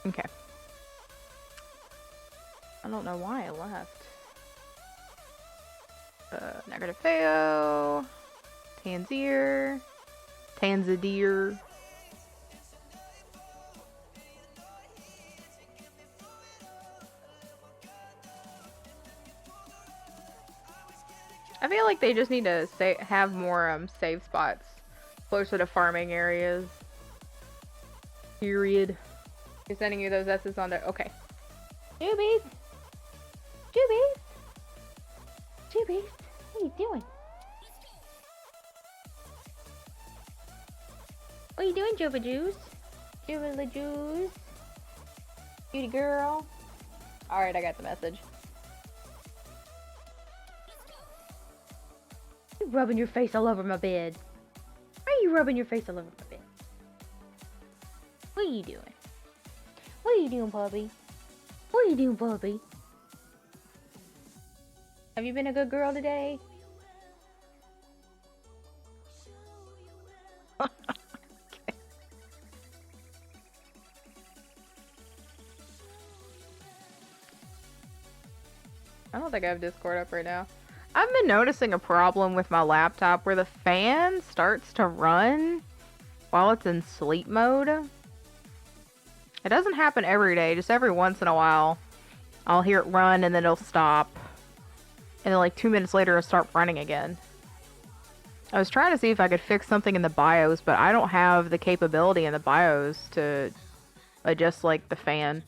A: Okay. I don't know why I left. Negative Feo. Tanzir. Tanzadir. I feel like they just need to have more save spots closer to farming areas. Period. You're sending you those S's on there. Okay. Jubies! Jubies! Jubies! What are you doing? What are you doing, Juba Juice? Juba Juice? Cutie girl. Alright, I got the message. You're rubbing your face all over my bed. Why are you rubbing your face all over my bed? What are you doing? What are you doing, puppy? What are you doing, puppy? Have you been a good girl today? Okay. I don't think I have Discord up right now. I've been noticing a problem with my laptop where the fan starts to run while it's in sleep mode. It doesn't happen every day, just every once in a while. I'll hear it run and then it'll stop. And then like 2 minutes later it'll start running again. I was trying to see if I could fix something in the BIOS, but I don't have the capability in the BIOS to adjust like the fan.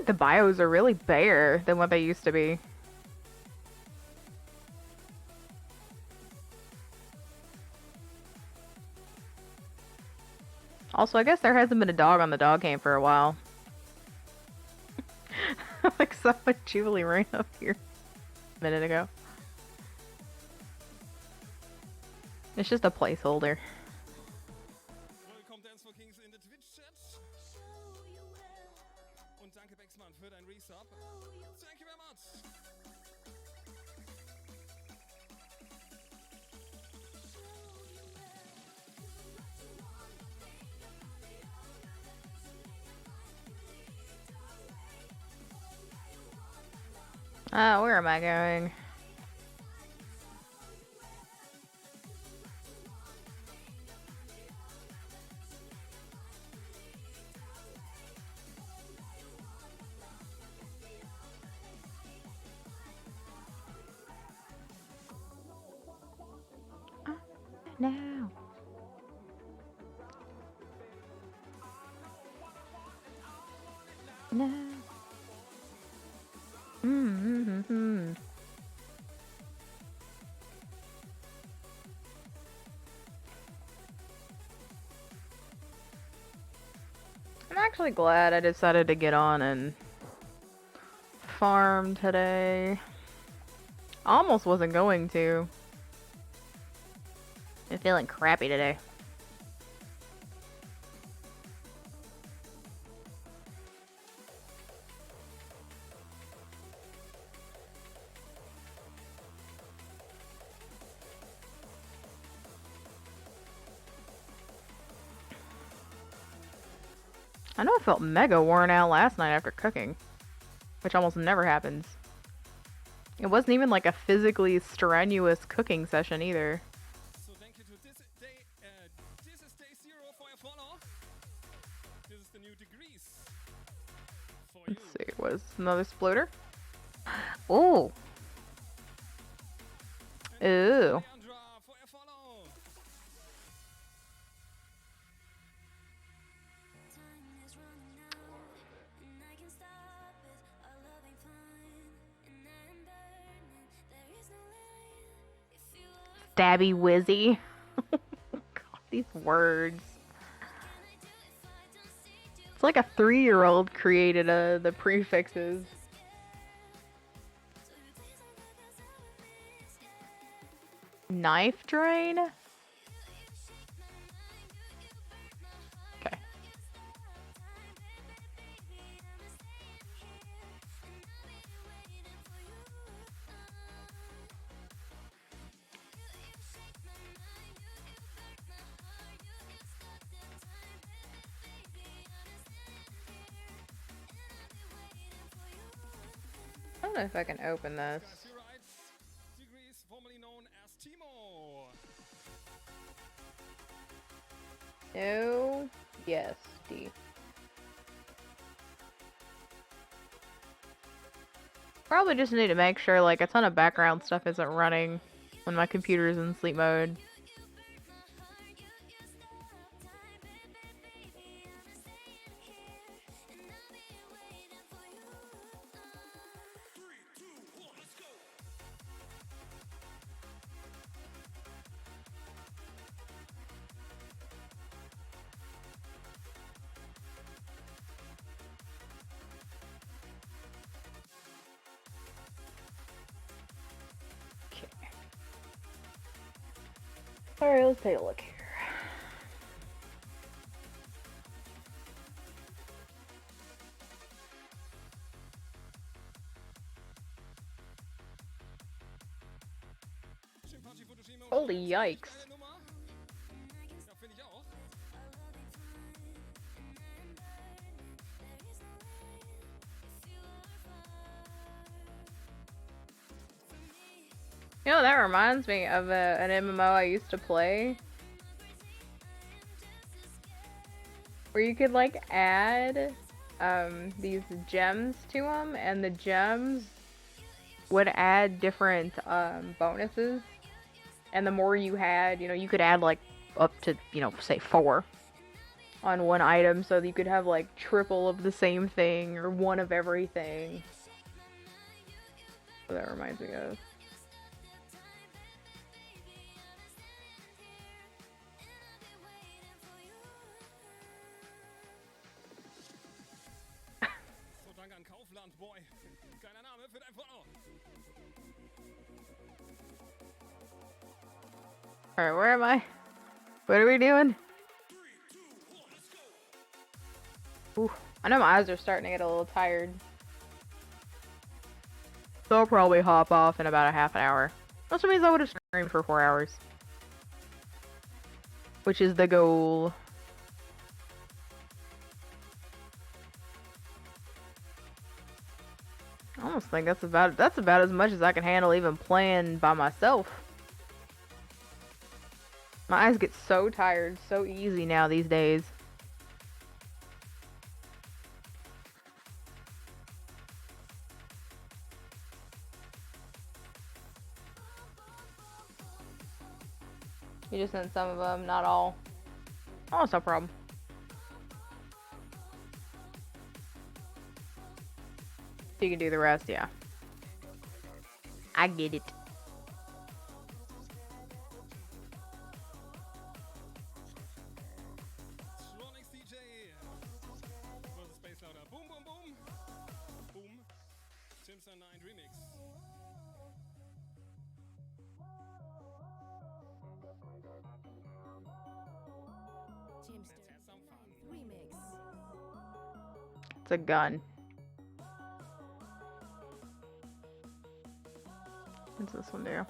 A: like the bios are really bare than what they used to be. Also, I guess there hasn't been a dog on the dog cam for a while. Like someone Julie ran up here a minute ago. It's just a placeholder.
D: Willkommen Dance for Kings in the Twitch-Chat. Und danke Bexmann für dein Resub. Thank you very much.
A: Where am I going? Now. No. Mm-hmm. I'm actually glad I decided to get on and farm today. I almost wasn't going to. I'm feeling crappy today. I know I felt mega worn out last night after cooking, which almost never happens. It wasn't even like a physically strenuous cooking session either.
D: So thank you to this is day 0 for your follow. This is the new degrees for you.
A: Let's see, what is another sploder? Oh! Ooh.
D: Leandra for your follow.
A: Stabby Wizzy. God, these words. It's like a 3-year-old created the prefixes. Knife drain? Okay. I don't know if I can open this.
D: As you write, degrees formerly known as Timo.
A: No. Yes. D. Probably just need to make sure like a ton of background stuff isn't running when my computer is in sleep mode. Alright, let's take a look here. Holy yikes.
D: Ja, finde ich auch.
A: You know, that reminds me of an MMO I used to play. Where you could like add these gems to them, and the gems would add different bonuses. And the more you had, you know, you could add like up to, you know, say 4. on one item so that you could have like triple of the same thing or one of everything. What that reminds me of.
D: So, danke an Kaufland, boy. Keiner Name für dein Follow.
A: Alright, where am I? What are we doing? Ooh, I know my eyes are starting to get a little tired. So I'll probably hop off in about a half an hour. Also means I would have streamed for 4 hours. Which is the goal. I almost think that's about as much as I can handle even playing by myself. My eyes get so tired so easy now these days. You just sent some of them, not all. Oh, it's no problem. You can do the rest, yeah. I get it.
D: Stronix DJ versus Space Louder. Boom, boom, boom. Boom. Timson 9 Remix.
E: James
D: Let's have some fun.
E: Remix.
A: It's a gun. What's this one do?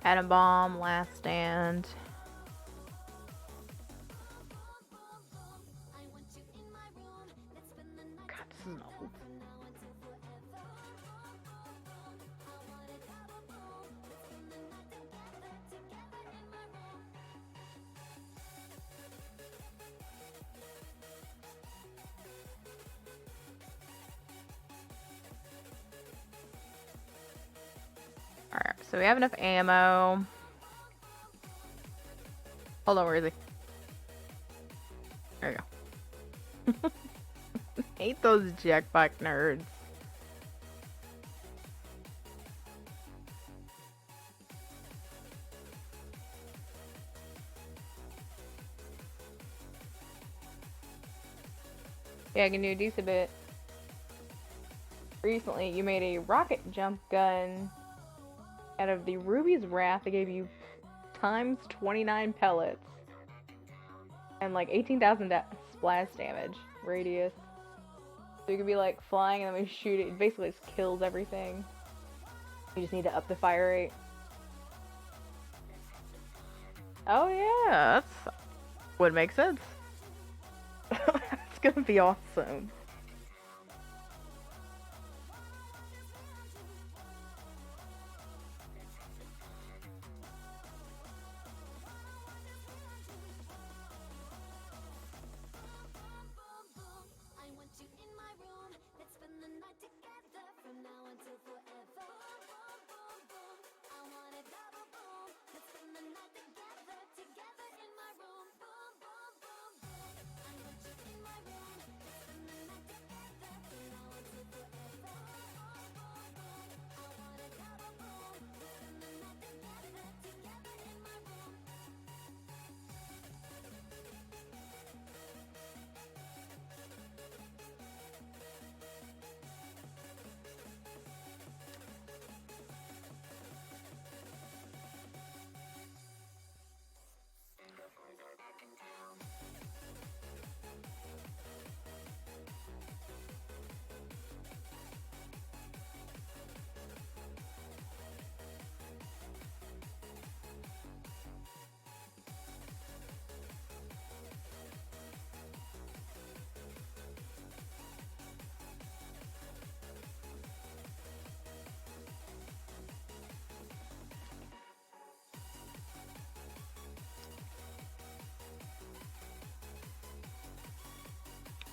A: Atom Bomb, Last Stand. God, this is old. Alright, so we have enough ammo. Hold on, where is he? There you go. Hate those jackpot nerds. Yeah, I can do a decent bit. Recently, you made a rocket jump gun out of the Ruby's Wrath. They gave you times 29 pellets and like 18,000 splash damage radius. So you could be like flying and then we shoot it. It basically just kills everything. You just need to up the fire rate. Oh yeah, that's would make sense. It's gonna be awesome.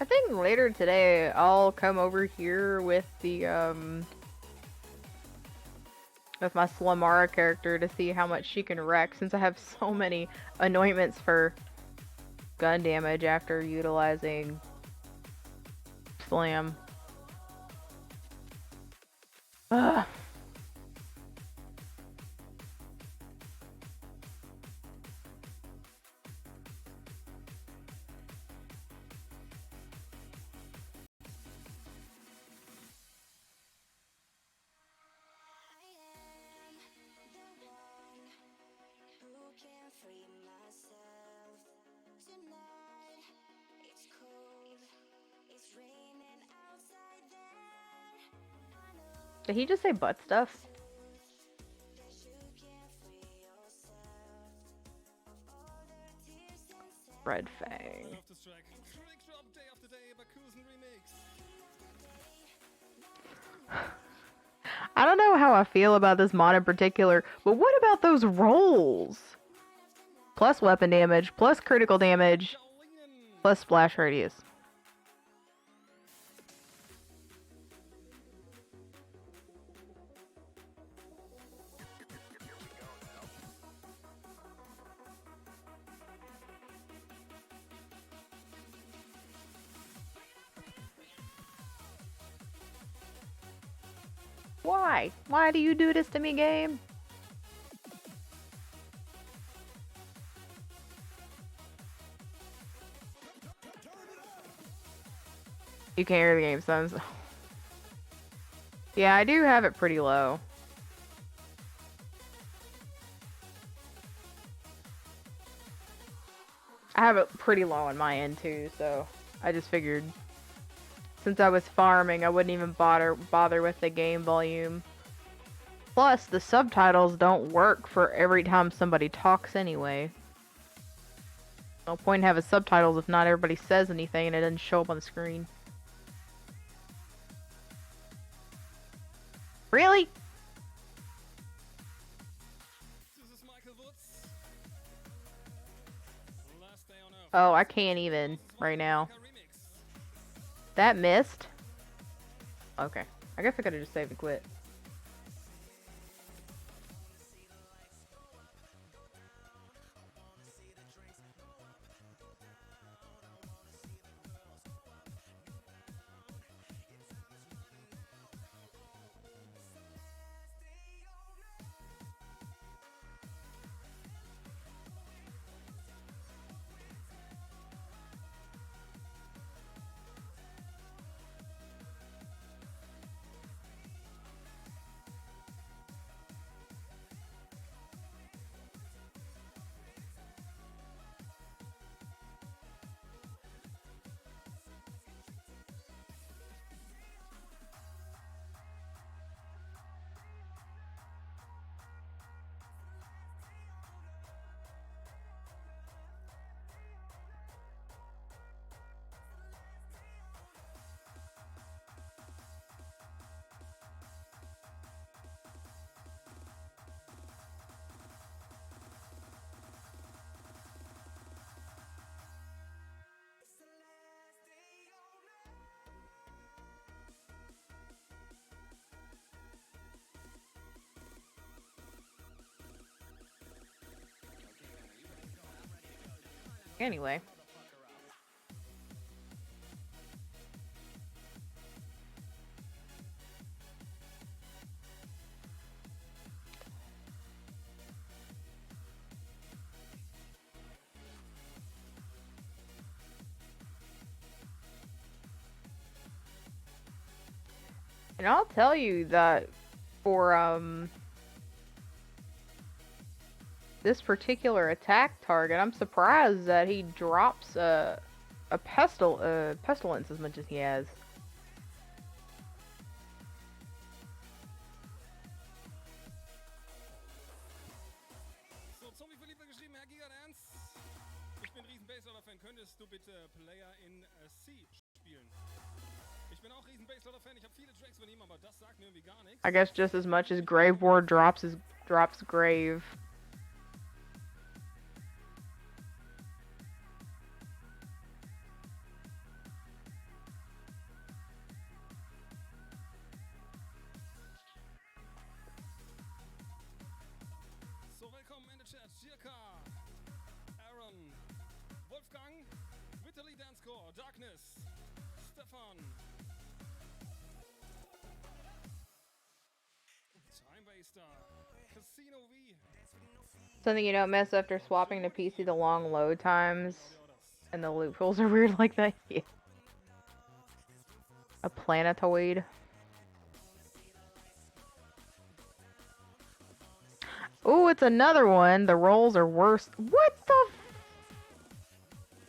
A: think later today I'll come over here with the with my Slamara character to see how much she can wreck, since I have so many anointments for gun damage after utilizing Slam. Ugh. Did he just say butt stuff? Red Fang.
D: Love this track. Trick Drop Day After Day Bakusen Remix.
A: I don't know how I feel about this mod in particular, but what about those rolls? Plus weapon damage, plus critical damage,
D: Jolene.
A: plus splash radius. Why? Why do you do this to me, game? You can't hear the game sounds. Yeah, I do have it pretty low. I have it pretty low on my end too, so I just figured since I was farming, I wouldn't even bother with the game volume. Plus, the subtitles don't work for every time somebody talks anyway. No point in having subtitles if not everybody says anything and it doesn't show up on the screen. Really?
D: This is Michael Woods. Last Day on Earth.
A: Oh, I can't even right now.
D: Remix.
A: That missed? Okay. I guess I could've just saved and quit. Anyway. And I'll tell you that for this particular attack target, I'm surprised that he drops a pestilence as much as he has.
D: So, Zombie-Verliebter geschrieben, Herr Gigadance. Ich bin riesen Baseloader-Fan. Könntest du bitte Player in C spielen? Ich bin auch riesen Baseloader-Fan. Ich habe viele Tracks von ihm, aber das sagt mir irgendwie gar nichts.
A: I guess just as much as Grave Ward drops Grave.
D: Chat. Jirka, Aaron, Wolfgang, Vitaly Dancecore, Darkness, Stefan, Time Waster, Casino V.
A: Something you don't miss after swapping to PC, the long load times and the loopholes are weird like that. Yeah. A planetoid. Ooh, it's another one. The rolls are worse. What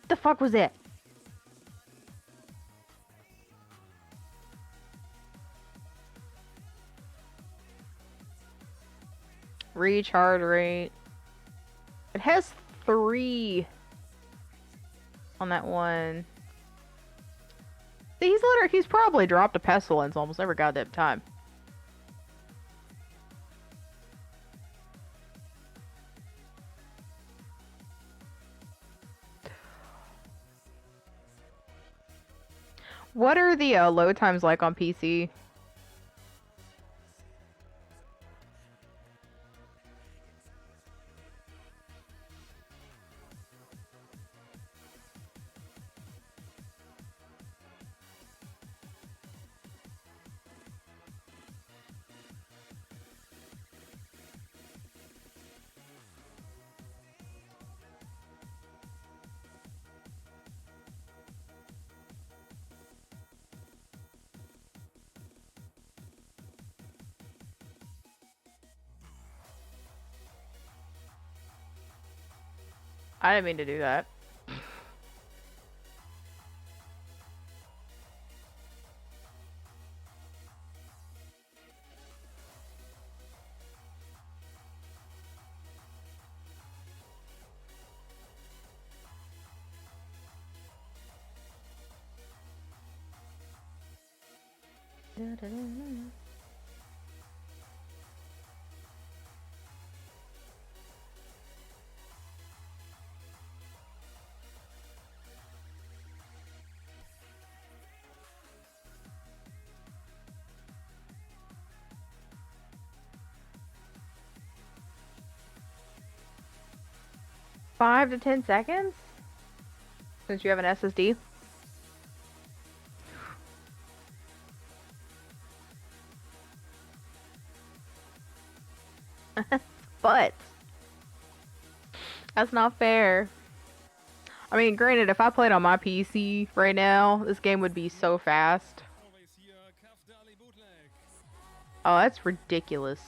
A: the fuck was it? Reach heart rate. It has 3 on that one. See, he's probably dropped a pestilence almost every goddamn time. What are the load times like on PC? I didn't mean to do that. Five to 10 seconds? Since you have an SSD? But that's not fair. I mean, granted, if I played on my PC right now, this game would be so fast.
D: Always here, Kafdali Bootleg.
A: Oh, that's ridiculous.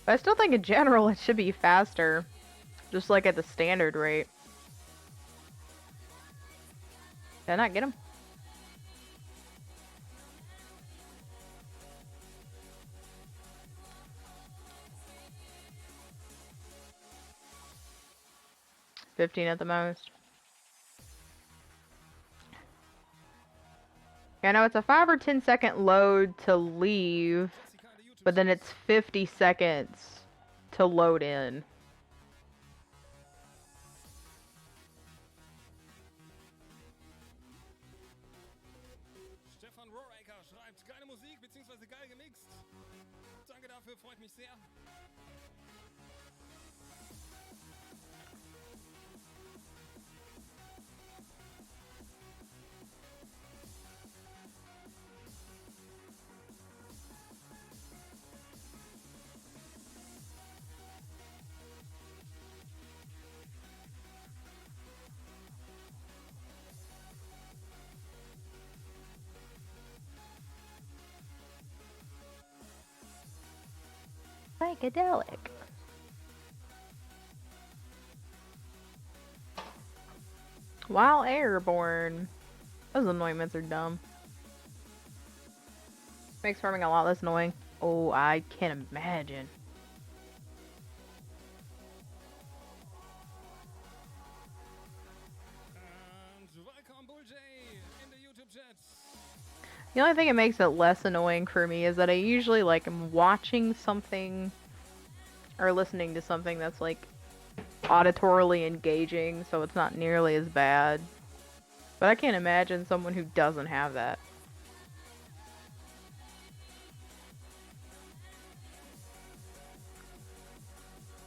A: But I still think in general it should be faster. Just like at the standard rate. Did I not get him? $15 at the most. Yeah, I know it's a 5 or 10 second load to leave, but then it's 50 seconds to load in.
D: Stefan Rohraker schreibt, geile Musik bzw. geil gemixt. Danke dafür, freut mich sehr.
A: Psychedelic. While airborne. Those anointments are dumb. Makes farming a lot less annoying. Oh, I can imagine.
D: And welcome Bull J in the YouTube chat.
A: The only thing that makes it less annoying for me is that I usually like am watching something or listening to something that's like auditorily engaging, so it's not nearly as bad. But I can't imagine someone who doesn't have that.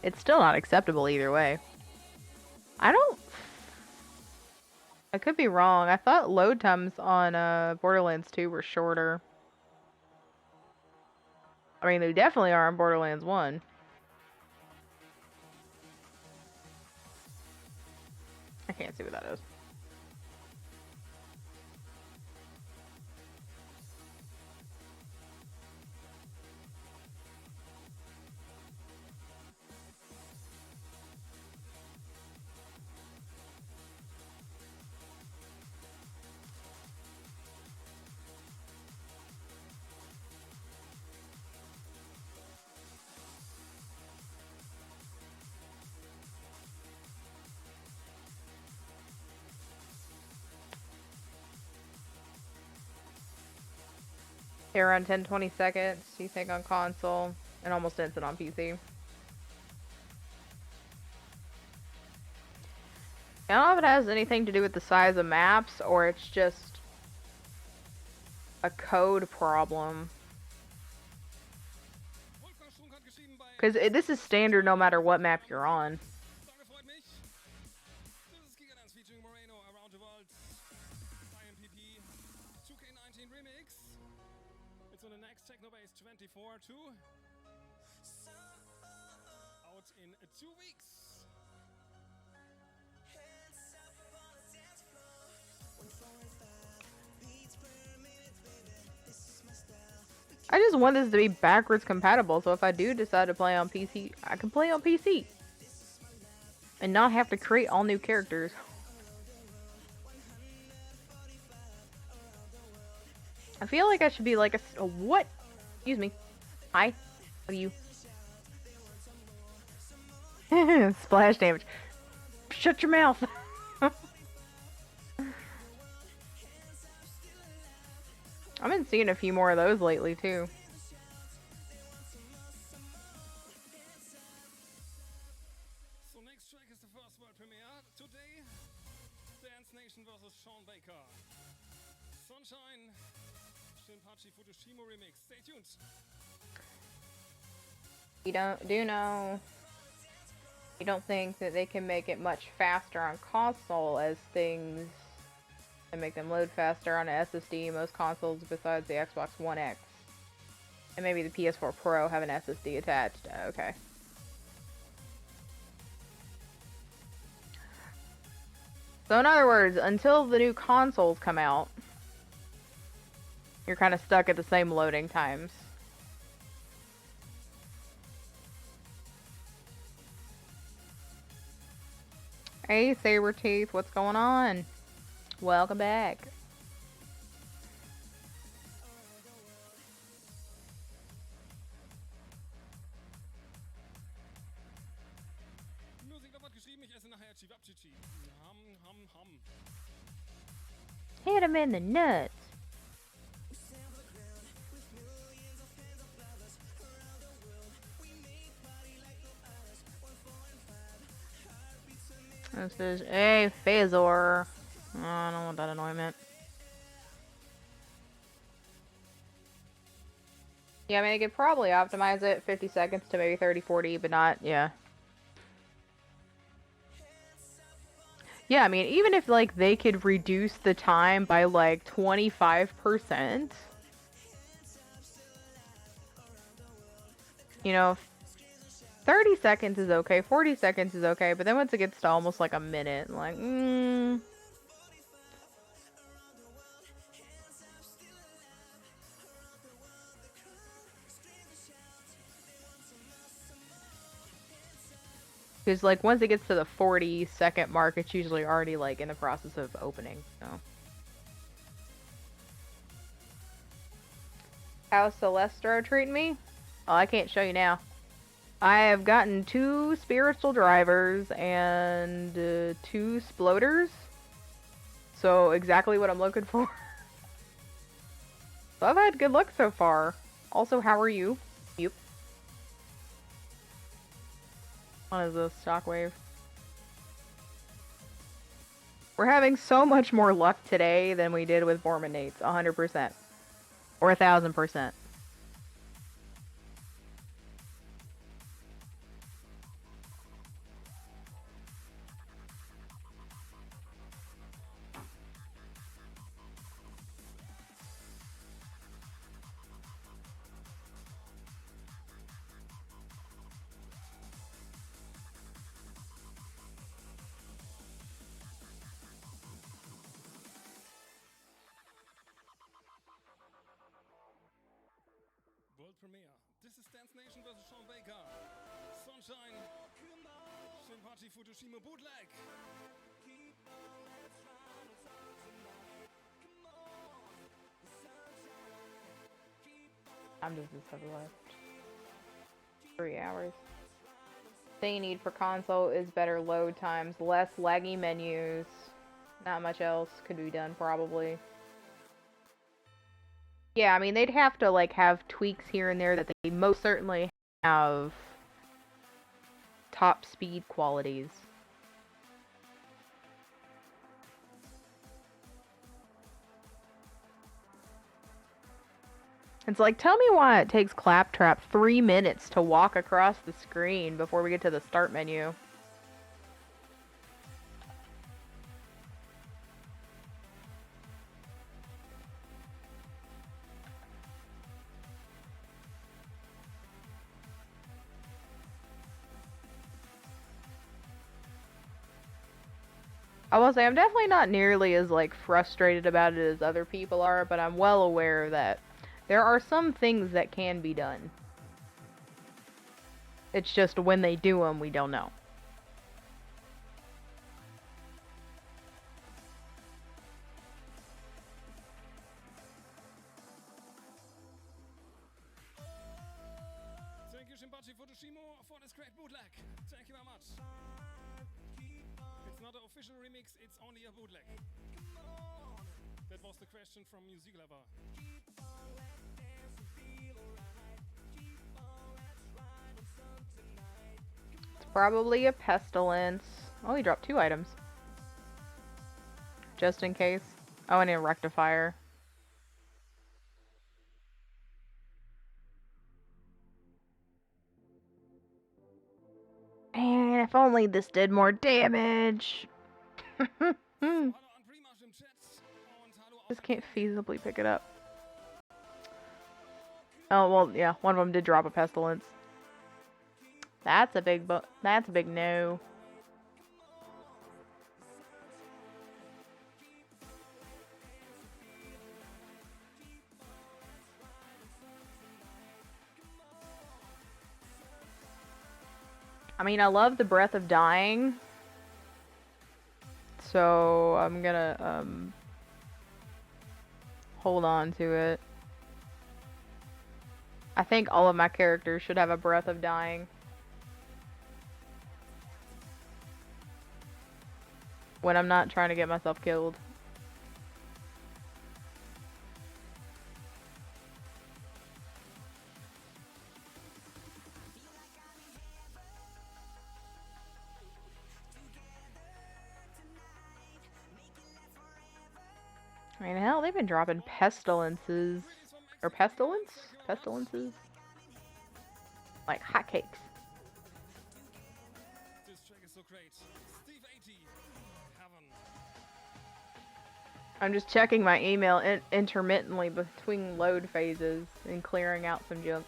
A: It's still not acceptable either way. I could be wrong. I thought load times on Borderlands 2 were shorter. I mean, they definitely are on Borderlands 1. I can't see what that is. Here around 10-20 seconds, you think on console, and almost instant on PC. I don't know if it has anything to do with the size of maps, or it's just a code problem. Because this is standard no matter what map you're on.
D: It's on the next Technobase 24-2. Out in 2 weeks.
A: I just want this to be backwards compatible, so if I do decide to play on PC, I can play on PC. And not have to create all new characters. I feel like I should be like a what? Excuse me. Hi. What are you? Splash damage. Shut your mouth. I've been seeing a few more of those lately too.
D: So next track is the first world premiere today. Dance Nation versus Sean Baker. Sunshine. Shinpachi Futushimo remix. Stay tuned.
A: You don't think that they can make it much faster on console as things and make them load faster on an SSD. Most consoles besides the Xbox One X and maybe the PS4 Pro have an SSD attached. Okay. So in other words, until the new consoles come out, you're kind of stuck at the same loading times. Hey, Saberteeth, what's going on? Welcome back.
D: Musik noch was geschrieben, ich esse nachher Chivapchichi. Ham.
A: Hit him in the nuts. This is a Phasor. Oh, I don't want that anointment. Yeah, I mean, they could probably optimize it 50 seconds to maybe 30-40, but not, yeah. Yeah, I mean, even if, like, they could reduce the time by, like, 25%, you know, 30 seconds is okay, 40 seconds is okay, but then once it gets to almost, like, a minute, like, Because, like, once it gets to the 40-second mark, it's usually already, like, in the process of opening, so. How's Sylestro treating me? Oh, I can't show you now. I have gotten 2 spiritual drivers and 2 sploders. So, exactly what I'm looking for. So, I've had good luck so far. Also, how are you? Yep. What is this? Shockwave. We're having so much more luck today than we did with Bormanates, 100%. Or 1,000%.
D: World Premiere. This is Dance Nation vs. Sean Baker. Sunshine. Shinpachi Fukushima bootleg.
A: I'm just a sub left. 3 hours. Thing you need for console is better load times, less laggy menus. Not much else could be done, probably. Yeah, I mean, they'd have to, like, have tweaks here and there that they most certainly have top speed qualities. It's like, tell me why it takes Claptrap 3 minutes to walk across the screen before we get to the start menu. I will say, I'm definitely not nearly as, like, frustrated about it as other people are, but I'm well aware that there are some things that can be done. It's just when they do them, we don't know.
D: Thank you, Shinpachi Fukushima, for this great bootleg. Thank you very much. It's not an official remix, it's only a bootleg. That was the question from Music Lover.
A: It's probably a pestilence. Oh, he dropped 2 items. Just in case. Oh, I need a rectifier. Man, if only this did more damage. Just can't feasibly pick it up. Oh, well, yeah, one of them did drop a pestilence. That's a big no. I mean, I love the Breath of Dying. So, I'm gonna, hold on to it. I think all of my characters should have a Breath of Dying. When I'm not trying to get myself killed. I mean, hell, they've been dropping pestilences. Or pestilence? Pestilences? Like hotcakes.
D: This track is so great. Steve 80. Heaven.
A: I'm just checking my email intermittently between load phases and clearing out some junk.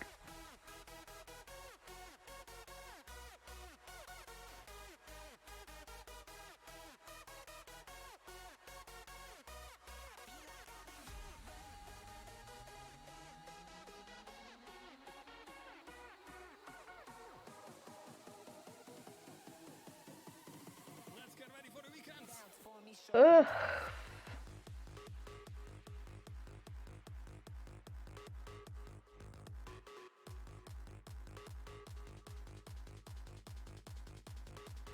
D: Let's get ready for the weekend.
A: Ugh.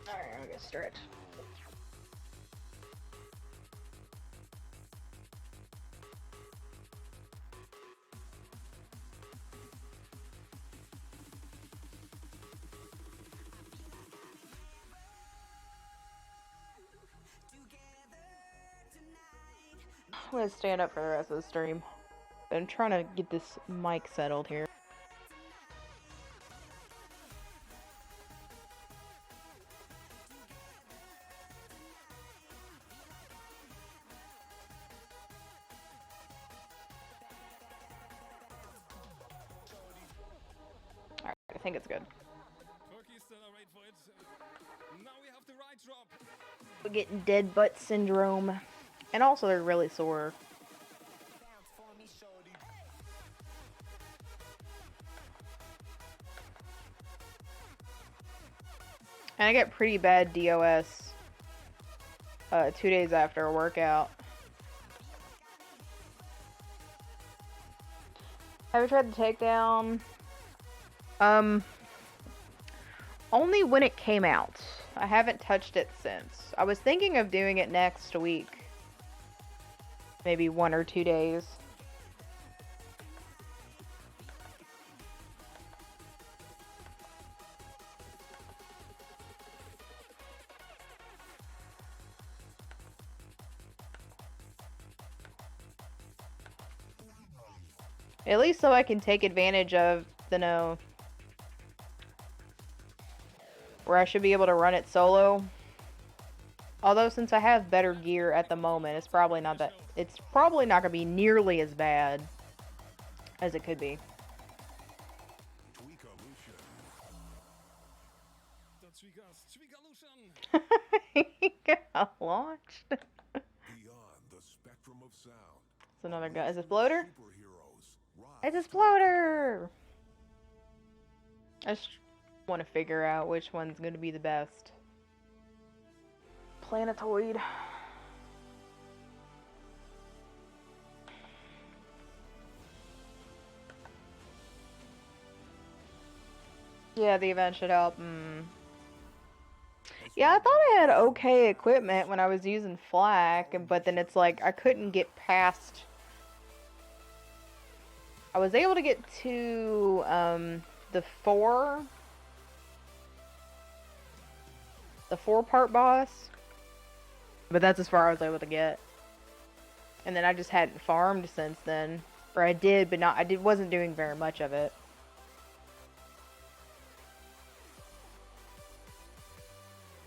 A: Alright, I'll get stretch. I'm gonna stand up for the rest of the stream. I'm trying to get this mic settled here. Alright, I think it's good.
D: Turkey's still arrayed for it. Now we have the right drop.
A: We're getting dead butt syndrome. And also they're really sore. And I get pretty bad DOS 2 days after a workout. Have you tried the takedown? Only when it came out. I haven't touched it since. I was thinking of doing it next week. Maybe 1 or 2 days. At least so I can take advantage of the where I should be able to run it solo. Although since I have better gear at the moment, it's probably not gonna be nearly as bad as it could be. He got launched. It's another guy. Is this bloater? It's a exploder! I just want to figure out which one's going to be the best. Planetoid. Yeah, the event should help. Yeah, I thought I had okay equipment when I was using flak, but then it's like I couldn't get past... I was able to get to the 4-part boss, but that's as far as I was able to get. And then I just hadn't farmed since then, or I did, but wasn't doing very much of it.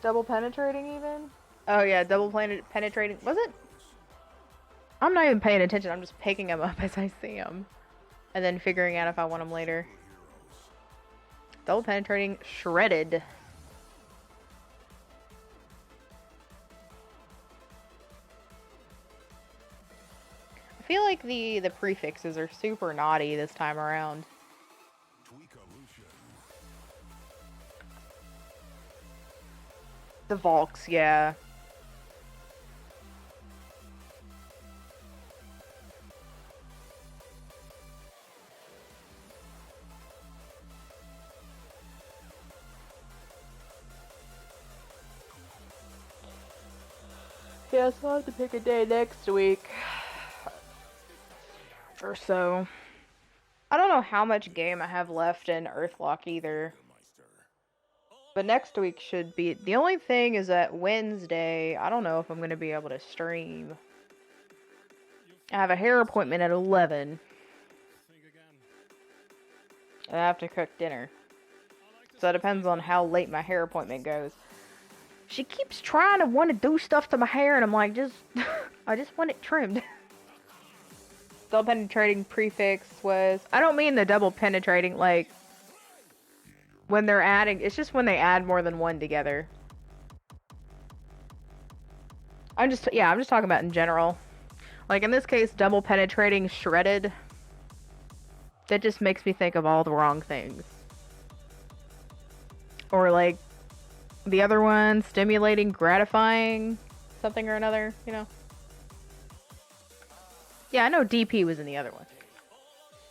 A: Double penetrating even? Oh yeah, double penetrating. Was it? I'm not even paying attention. I'm just picking them up as I see them. And then figuring out if I want them later. Double penetrating shredded. I feel like the prefixes are super naughty this time around. The Volks, yeah. Yeah, so I'll have to pick a day next week. Or so. I don't know how much game I have left in Earthlock either. But next week should be... The only thing is that Wednesday, I don't know if I'm going to be able to stream. I have a hair appointment at 11. And I have to cook dinner. So it depends on how late my hair appointment goes. She keeps trying to want to do stuff to my hair, and I'm like, I just want it trimmed. Double penetrating prefix was... I don't mean the double penetrating, like... When they're adding... It's just when they add more than one together. I'm just talking about in general. Like, in this case, double penetrating shredded. That just makes me think of all the wrong things. Or, like, the other one, stimulating, gratifying, something or another, you know? Yeah, I know DP was in the other one.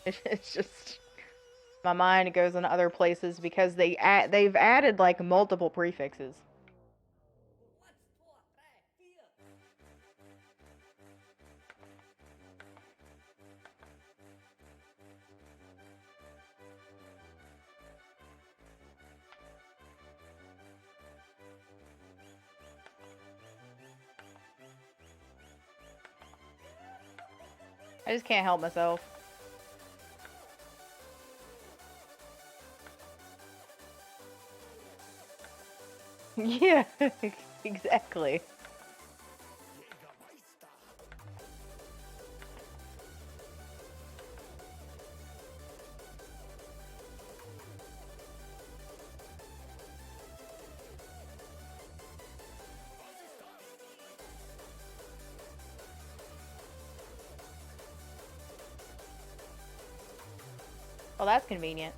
A: It's just... My mind goes in other places because they've added, like, multiple prefixes. I just can't help myself. Yeah, exactly. Well, that's convenient.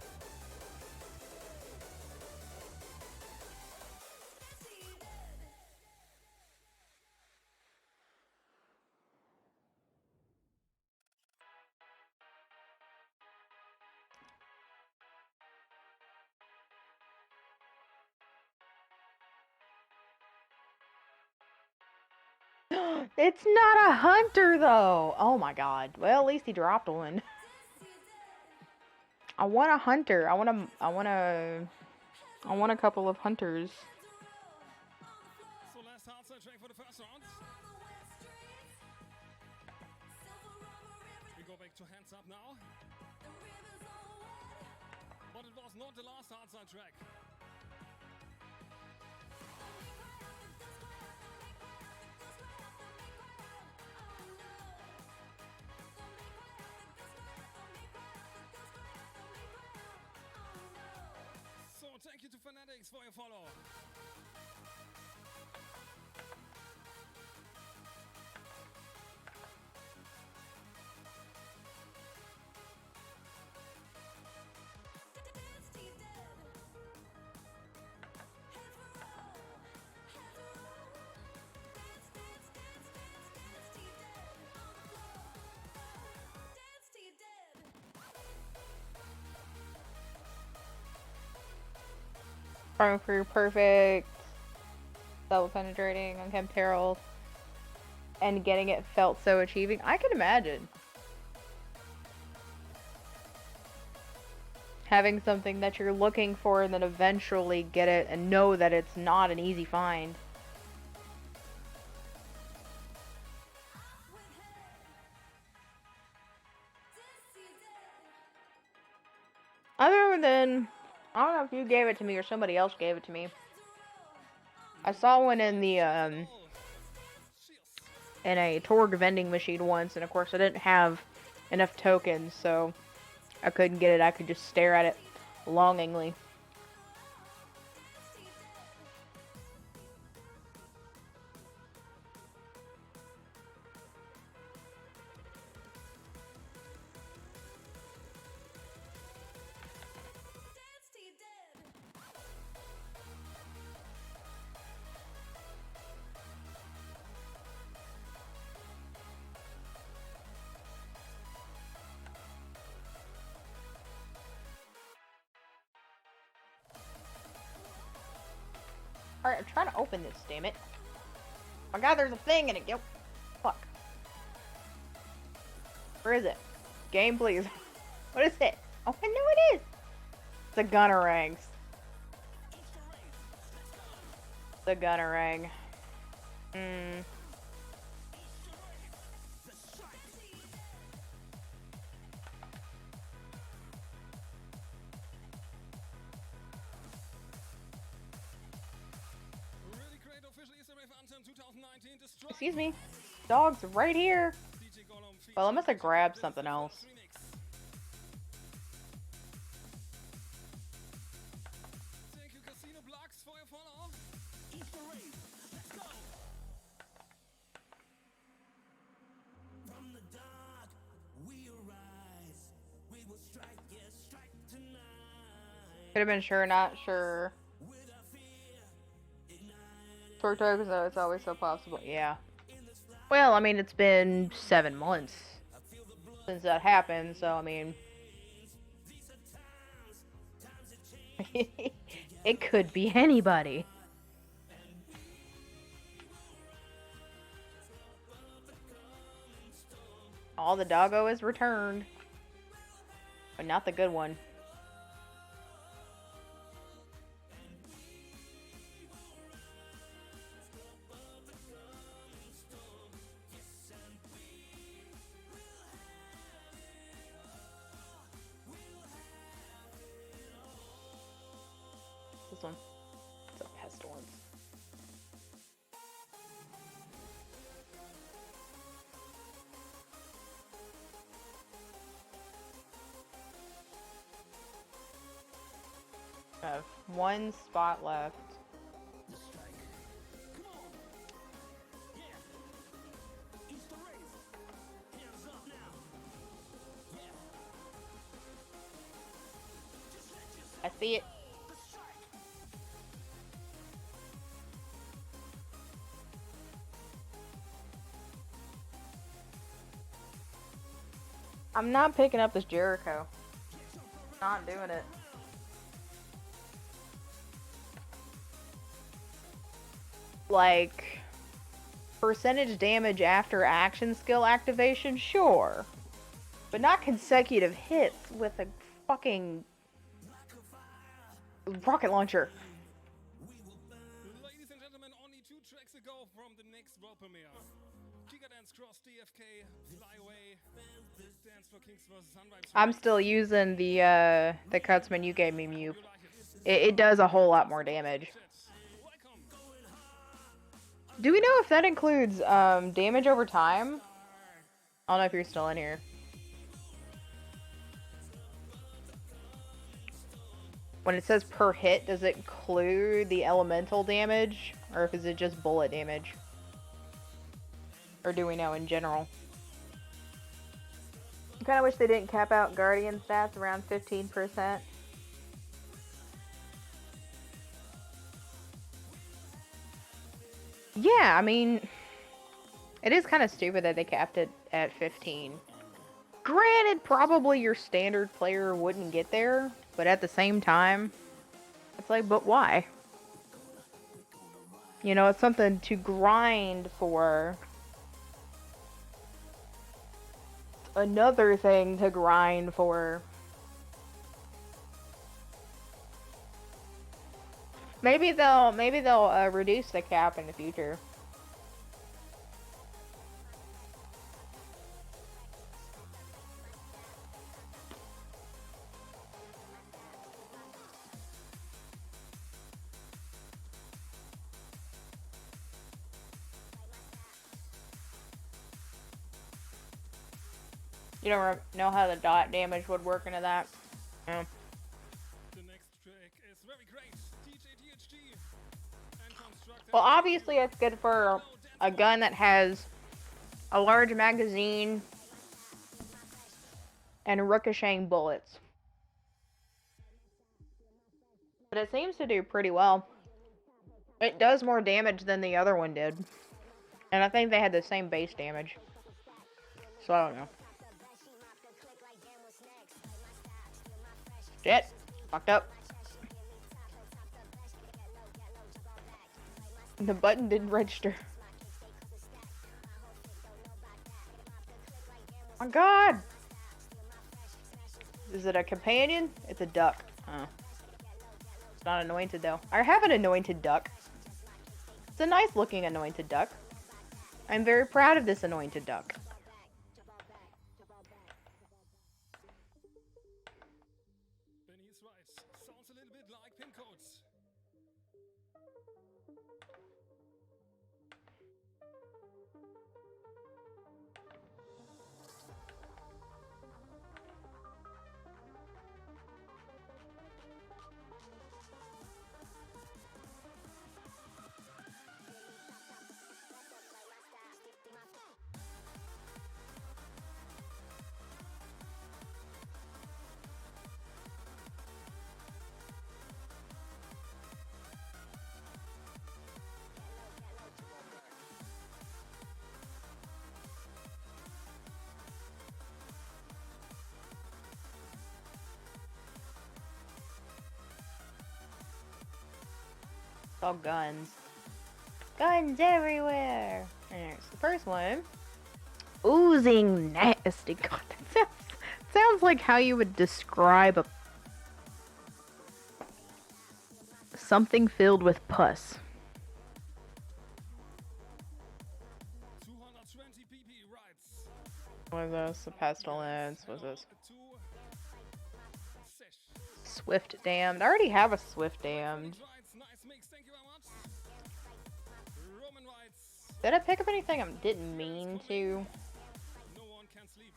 A: It's not a hunter, though. Oh my god. Well, at least he dropped one. I want a hunter. I want a couple of hunters.
D: So last hard track for the first round. We go back to hands up now. But it was not the last hard track. So thank you to Fanatics for your follow.
A: Farming crew, perfect. Double penetrating on Chem Peril. And getting it felt so achieving. I can imagine. Having something that you're looking for and then eventually get it and know that it's not an easy find. Other than, I don't know if you gave it to me or somebody else gave it to me. I saw one in the, in a Torg vending machine once, and of course I didn't have enough tokens, so I couldn't get it. I could just stare at it longingly. Alright, I'm trying to open this, damn it. Oh my god, there's a thing in it. Yo, fuck. Where is it? Game, please. What is it? Oh, I know it is. It's a Gunnerang. The Gunnerang. Excuse me. Dog's right here. Well, I must have grabbed something else. Could have been sure, not sure. Torque tokens, though, it's always so possible. Yeah. Well, I mean, it's been 7 months since that happened, so I mean, it could be anybody. All the doggo is returned, but not the good one. this one. It's a pestilence. I have one spot left. I see it. I'm not picking up this Jericho. Not doing it. Like, percentage damage after action skill activation, sure. But not consecutive hits with a fucking rocket launcher.
D: Ladies and gentlemen, only 2 tracks ago from the next world premiere. Gigadance Cross DFK, Fly Away, Dance for Kings vs. Sunrise.
A: I'm still using the Cutsman you gave me, Mew. It does a whole lot more damage. Do we know if that includes damage over time? I don't know if you're still in here. When it says per hit, does it include the elemental damage? Or is it just bullet damage? Or do we know in general? I kind of wish they didn't cap out Guardian stats around 15%. Yeah, I mean, it is kind of stupid that they capped it at 15. Granted, probably your standard player wouldn't get there, but at the same time, it's like, but why? You know, it's something to grind for. Another thing to grind for. Maybe they'll reduce the cap in the future. You don't know how the dot damage would work into that? Yeah.
D: The next track is very great. DJDHG and Construct.
A: Well, obviously it's good for a gun that has a large magazine and ricocheting bullets. But it seems to do pretty well. It does more damage than the other one did. And I think they had the same base damage. So I don't know. Shit. Fucked up. The button didn't register. Oh my god! Is it a companion? It's a duck. Oh. It's not anointed though. I have an anointed duck. It's a nice looking anointed duck. I'm very proud of this anointed duck.
D: Benny's right. Sounds a little bit like pin codes.
A: It's all guns. Guns everywhere! Alright, so the first one. Oozing nasty. God, that sounds like how you would describe something filled with pus.
D: 220 PP rights.
A: What is this? A pestilence? What's this? Swift damned. I already have a swift damned. Did I pick up anything I didn't mean to?
D: No one can sleep.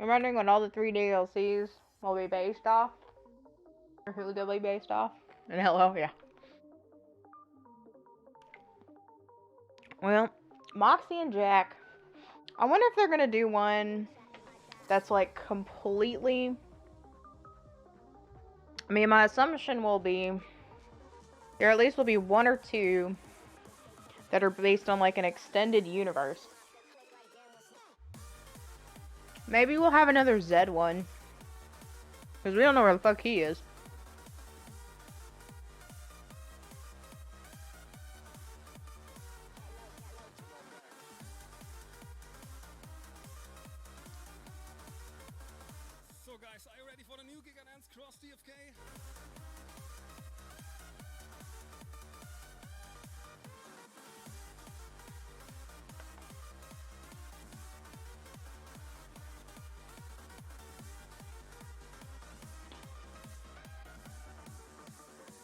A: I'm wondering what all the 3 DLCs will be based off. Or who they'll be based off. And hello, yeah. Well, Moxie and Jack. I wonder if they're gonna do one that's like completely. I mean, my assumption will be there at least will be 1 or 2 that are based on like an extended universe. Maybe we'll have another Zed one. Because we don't know where the fuck he is.
D: So guys, are you ready for the new Giga Dance Cross DFK?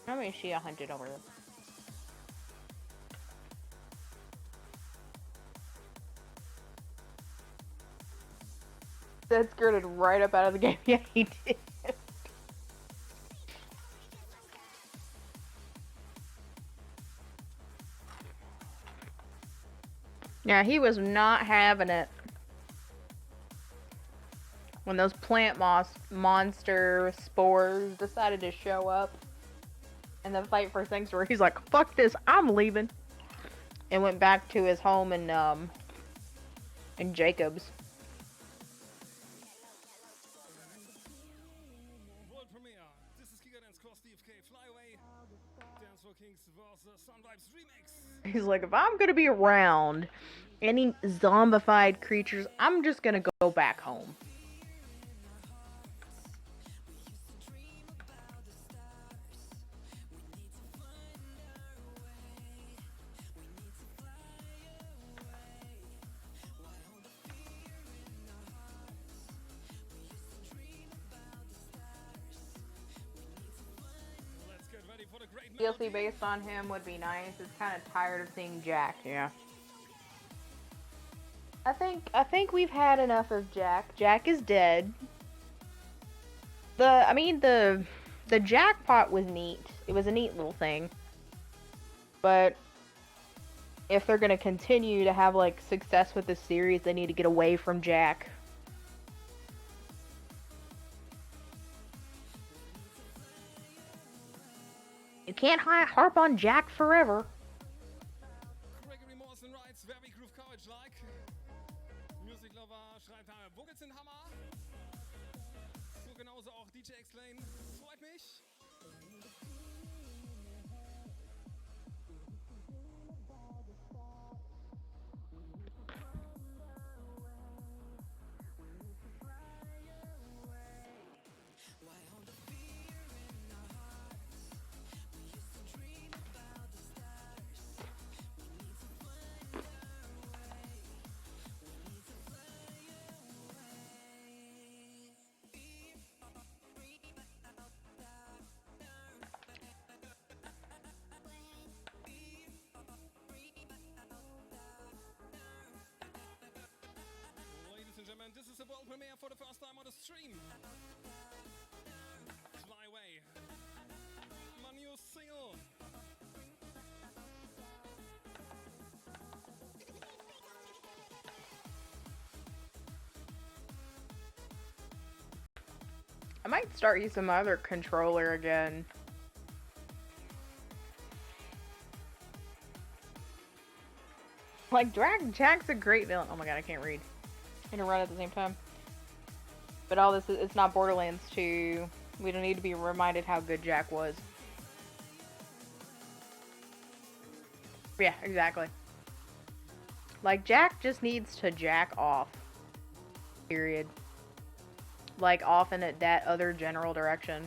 A: How many is she 100 over? Zed skirted right up out of the game. Yeah, he did. Yeah, he was not having it. When those plant monster spores decided to show up in the fight for Sanctuary, he's like, fuck this, I'm leaving. And went back to his home in Jacobs.
D: World premiere. This is Giga Dance Cross DFK. Fly away. Dance for Kings vs. Sunvibes Remix.
A: He's like, if I'm gonna be around any zombified creatures, I'm just gonna go back home.
D: Let's get ready for the great
A: DLC based on him would be nice. It's kind of tired of seeing Jack. Yeah. I think we've had enough of Jack. Jack is dead. The jackpot was neat. It was a neat little thing. But if they're gonna continue to have like success with this series, they need to get away from Jack. You can't harp on Jack forever.
D: Gregory Morrison writes, very groove courage like. Music Lover schreibt, wo geht's in Hammer? So genauso auch DJ Explain. Freut mich. This is a world premiere for the first time on the stream. Fly away. My new single.
A: I might start using my other controller again. Like Jack's a great villain. Oh my god, I can't read. And run at the same time. But all this is, it's not Borderlands 2. We don't need to be reminded how good Jack was. Yeah, exactly. Like, Jack just needs to jack off. Period. Like, off in that other general direction.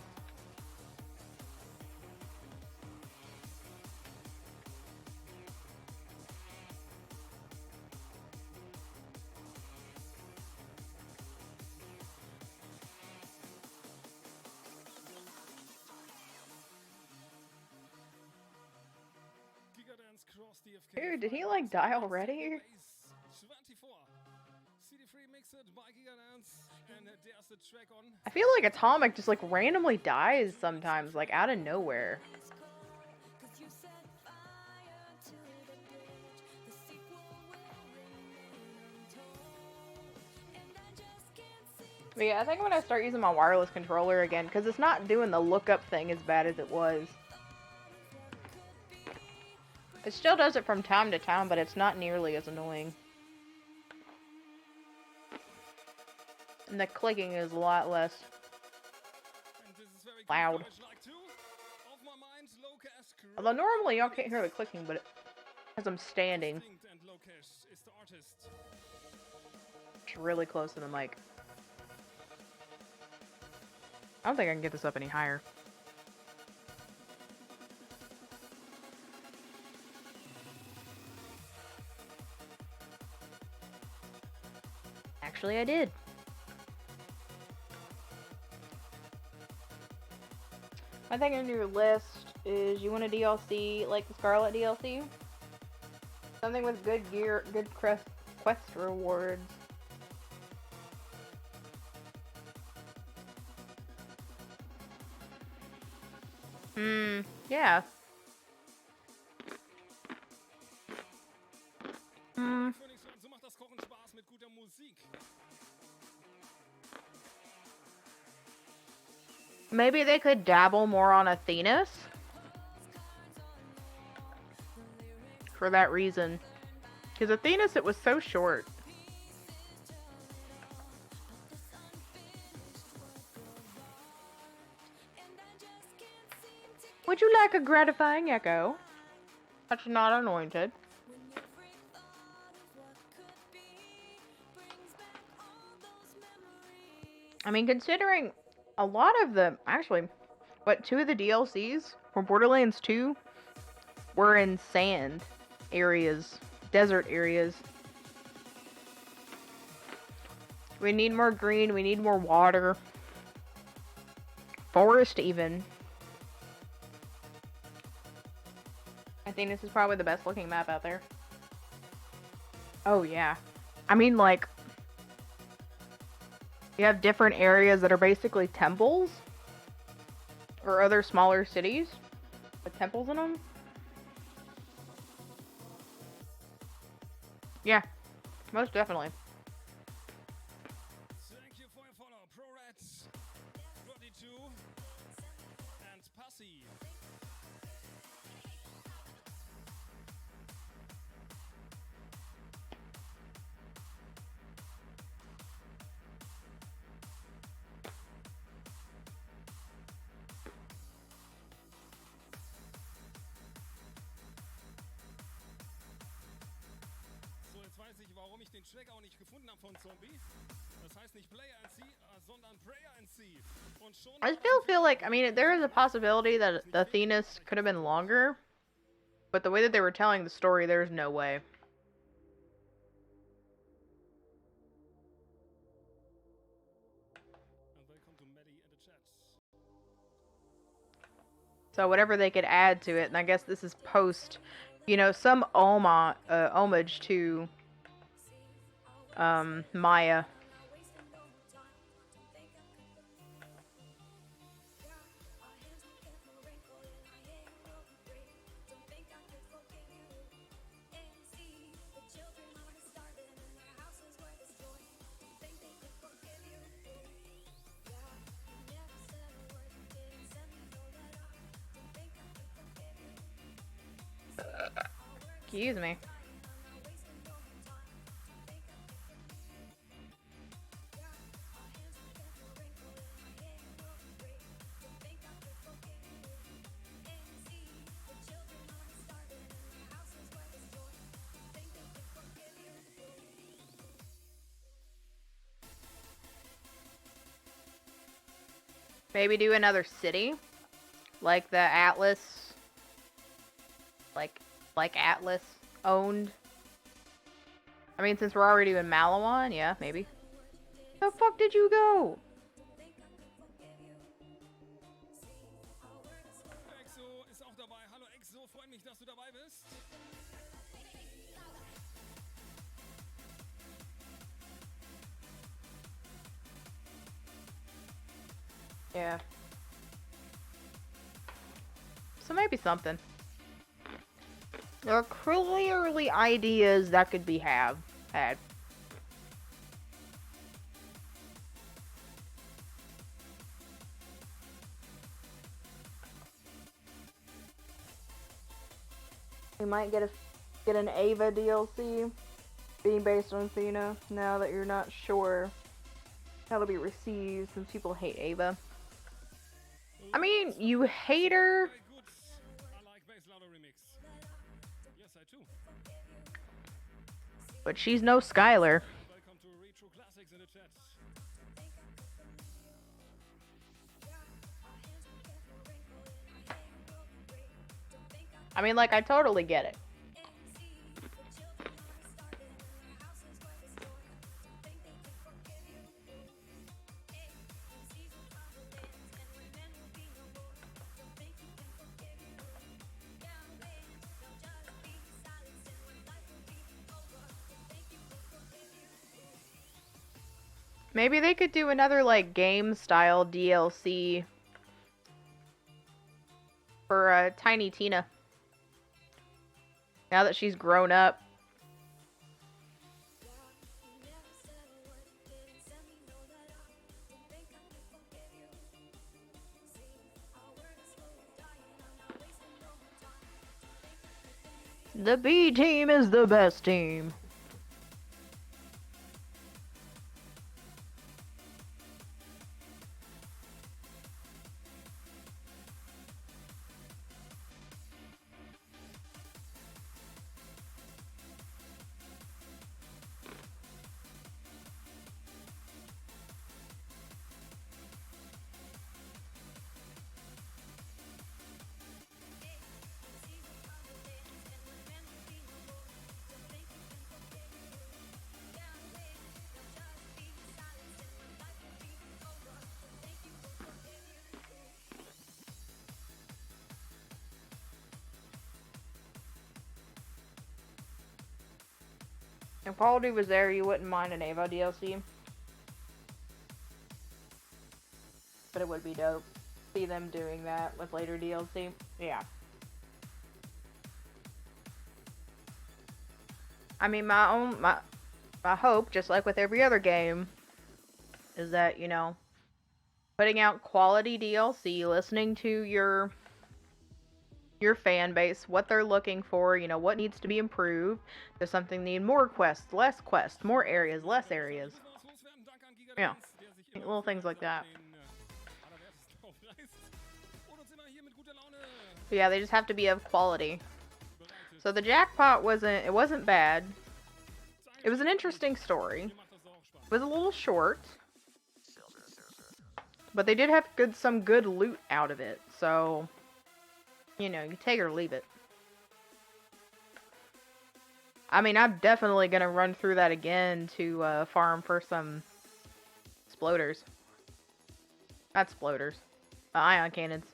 A: Dude, did he like die already? I feel like Atomic just like randomly dies sometimes, like out of nowhere. But yeah, I think I'm gonna start using my wireless controller again, because it's not doing the lookup thing as bad as it was. It still does it from time to time, but it's not nearly as annoying. And the clicking is a lot less loud. Although normally y'all can't hear the clicking, but as I'm standing, it's really close to the mic. I don't think I can get this up any higher. Actually, I did. My thing on your list is you want a DLC like the Scarlet DLC? Something with good gear, good quest rewards. Yeah. Maybe they could dabble more on Athena's for that reason. Because Athena's, it was so short. Would you like a gratifying echo? That's not anointed. I mean, considering a lot of the, actually, what, 2 of the DLCs for Borderlands 2 were in sand areas, desert areas. We need more green, we need more water. Forest, even. I think this is probably the best looking map out there. Oh, yeah. I mean, like, you have different areas that are basically temples. Or other smaller cities with temples in them. Yeah, most definitely.
D: Thank you for your follow, ProRats, 22, and Passy. Warum ich den Track auch nicht gefunden habe von Zombie. Das heißt nicht Player and See, sondern Prayer and See. Und schon
A: I still feel like, I mean, there is a possibility that the Athena's could have been longer. But the way that they were telling the story, there's no way.
D: And welcome to Maddie in the chat.
A: So whatever they could add to it, and I guess this is post, you know, some homage to Maya. Excuse me. Maybe do another city, like the Atlas, like Atlas owned. I mean, since we're already in Malawan, yeah, maybe. The fuck did you go?
D: Exo ist auch dabei. Hallo Exo, freut mich, dass du dabei bist.
A: Yeah. So maybe something. There are clearly ideas that could be had. We might get an Ava DLC being based on Athena now that you're not sure how it'll be received since people hate Ava. I mean, you hate her.
D: Very good. I like Bass Louder Remix. Yes, I do.
A: But she's no Skylar.
D: Welcome to Retro Classics in the chat.
A: I mean, like, I totally get it. Maybe they could do another, like, game-style DLC for Tiny Tina. Now that she's grown up. The B team is the best team. If quality was there, you wouldn't mind an Ava DLC. But it would be dope. See them doing that with later DLC. Yeah. I mean, my hope, just like with every other game, is that, you know, putting out quality DLC, listening to your fan base, what they're looking for, you know, what needs to be improved. Does something need more quests, less quests, more areas, less areas? Yeah, little things like that. But yeah, they just have to be of quality. So the jackpot wasn't bad. It was an interesting story. It was a little short, but they did have some good loot out of it. So, you know, you take it or leave it. I mean, I'm definitely gonna run through that again to farm for some exploders. Not exploders. Ion cannons.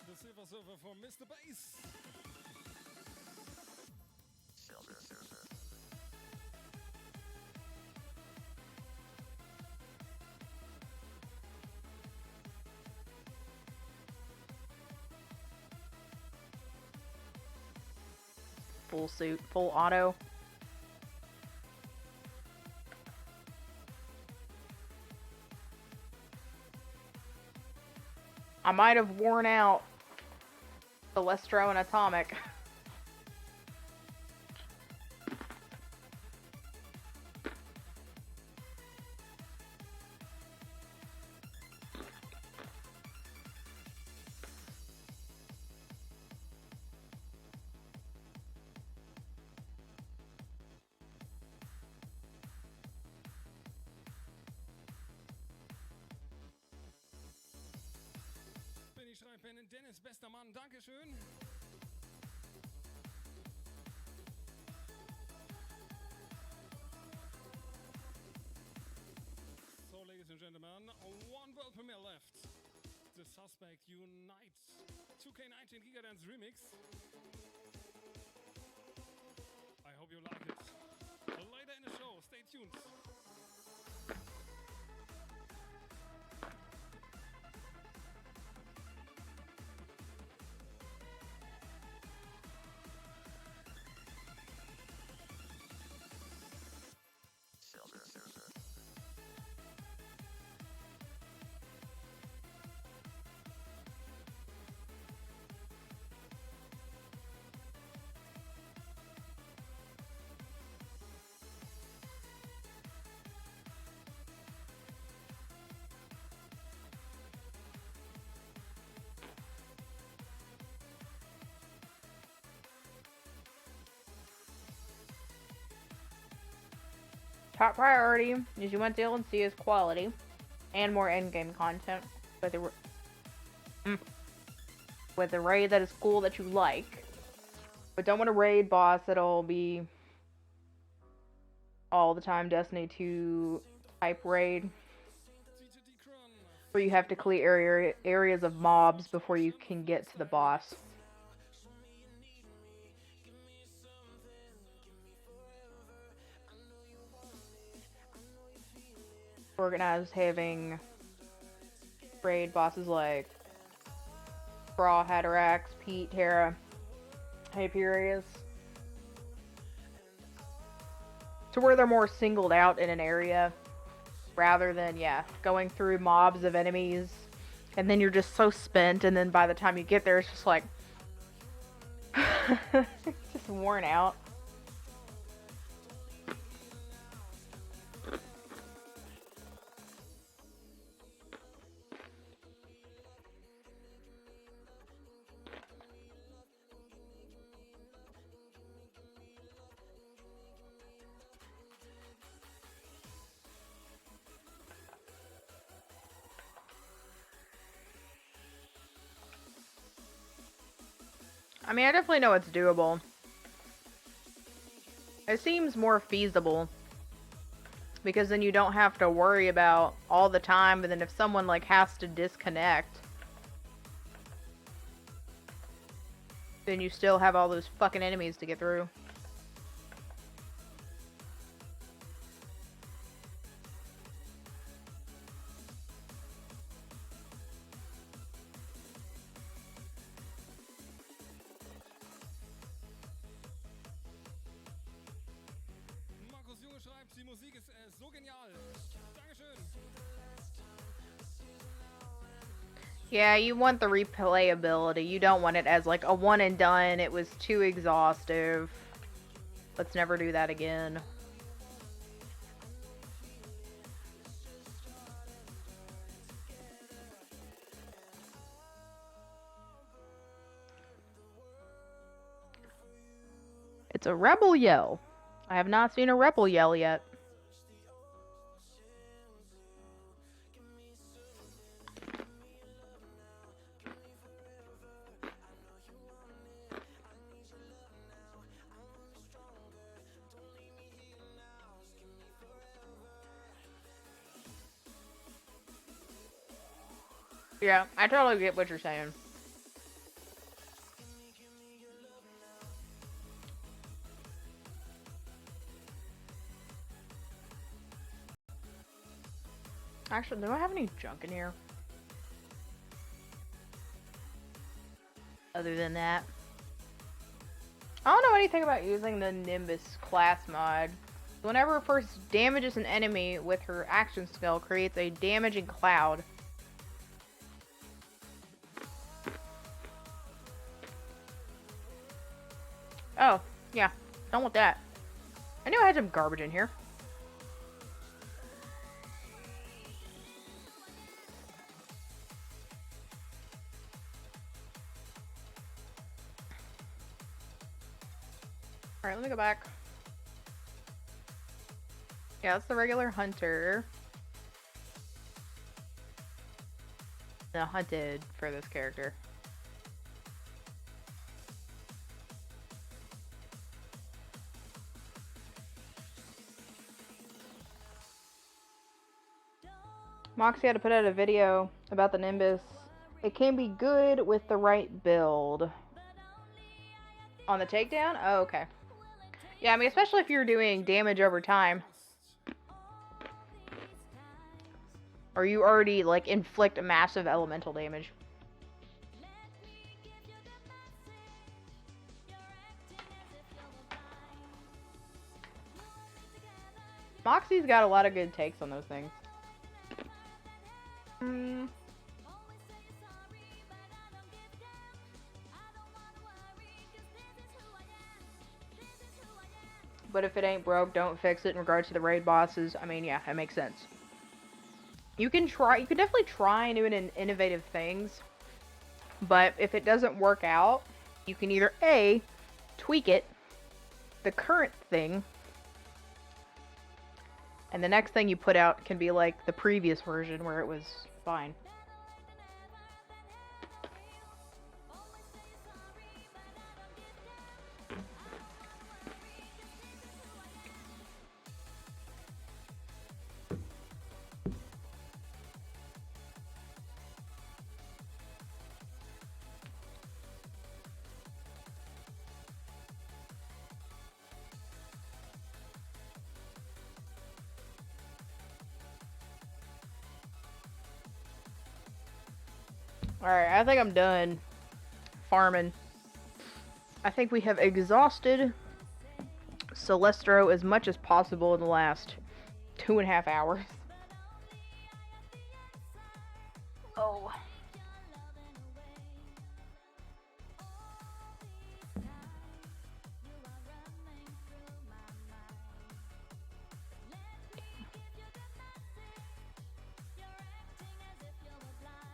D: The silver server for Mr. Bass.
A: Full suit, full auto. I might have worn out Sylestro and Atomic.
D: Champion Dennis, bester Mann, Dankeschön. So, ladies and gentlemen, one world premiere left. The Suspect Unite 2K19 Gigadance Remix. I hope you like it. Later in the show, stay tuned.
A: Top priority is you want DLC's quality and more endgame content with a raid that is cool that you like, but don't want a raid boss that'll be all the time Destiny 2 type raid where you have to clear areas of mobs before you can get to the boss. Organized having raid bosses like Brawl, Hatterax, Pete, Terra, Hyperius, to where they're more singled out in an area rather than, going through mobs of enemies and then you're just so spent, and then by the time you get there it's just like just worn out. I mean, I definitely know it's doable. It seems more feasible because then you don't have to worry about all the time, but then if someone like has to disconnect, then you still have all those fucking enemies to get through.
D: Die Musik ist so genial. Dankeschön.
A: Yeah, you want the replayability. You don't want it as like a one and done. It was too exhaustive. Let's never do that again. It's a rebel yell. I have not seen a rebel yell yet. Yeah, I totally get what you're saying. Actually, do I have any junk in here? Other than that. I don't know anything about using the Nimbus class mod. Whenever it first damages an enemy with her action skill, creates a damaging cloud. Oh, yeah. Done with that. I knew I had some garbage in here. Alright, let me go back. Yeah, that's the regular hunter. The hunted for this character. Moxie had to put out a video about the Nimbus. It can be good with the right build. On the takedown? Oh, okay. Yeah, I mean, especially if you're doing damage over time. Or you already, like, inflict massive elemental damage. Moxie's got a lot of good takes on those things. But if it ain't broke, don't fix it in regards to the raid bosses. I mean, yeah, it makes sense. You can definitely try new and innovative things. But if it doesn't work out, you can either A, tweak it, the current thing, and the next thing you put out can be like the previous version where it was fine. Alright, I think I'm done farming. I think we have exhausted Sylestro as much as possible in the last 2.5 hours. Oh.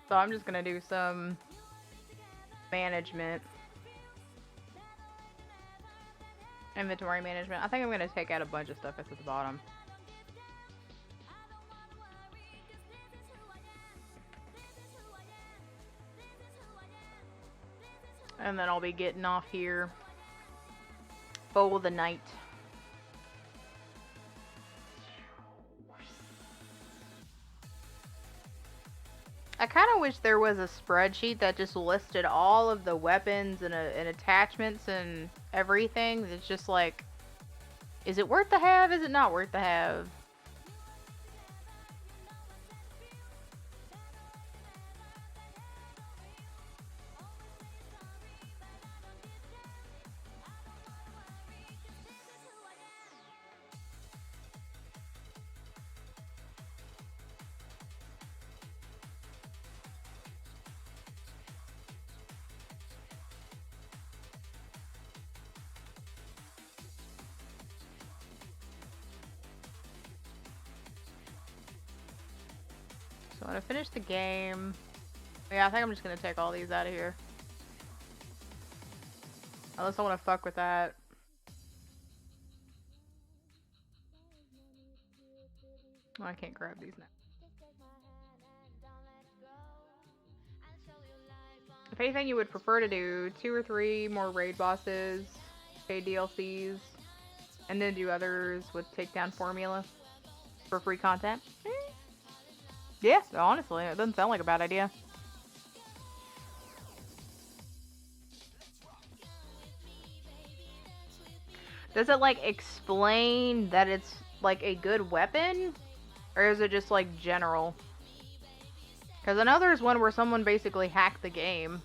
A: So I'm just gonna do some management. Inventory management. I think I'm gonna take out a bunch of stuff that's at the bottom. And then I'll be getting off here for the night. I kind of wish there was a spreadsheet that just listed all of the weapons and attachments and everything. It's just like, is it worth the have? Is it not worth the have? So when I finish the game, yeah, I think I'm just gonna take all these out of here. Unless I want to fuck with that. Oh, I can't grab these now. If anything, you would prefer to do 2 or 3 more raid bosses, pay DLCs, and then do others with takedown formula for free content. Yeah, honestly, it doesn't sound like a bad idea. Does it, like, explain that it's, like, a good weapon? Or is it just, like, general? Because I know there's one where someone basically hacked the game.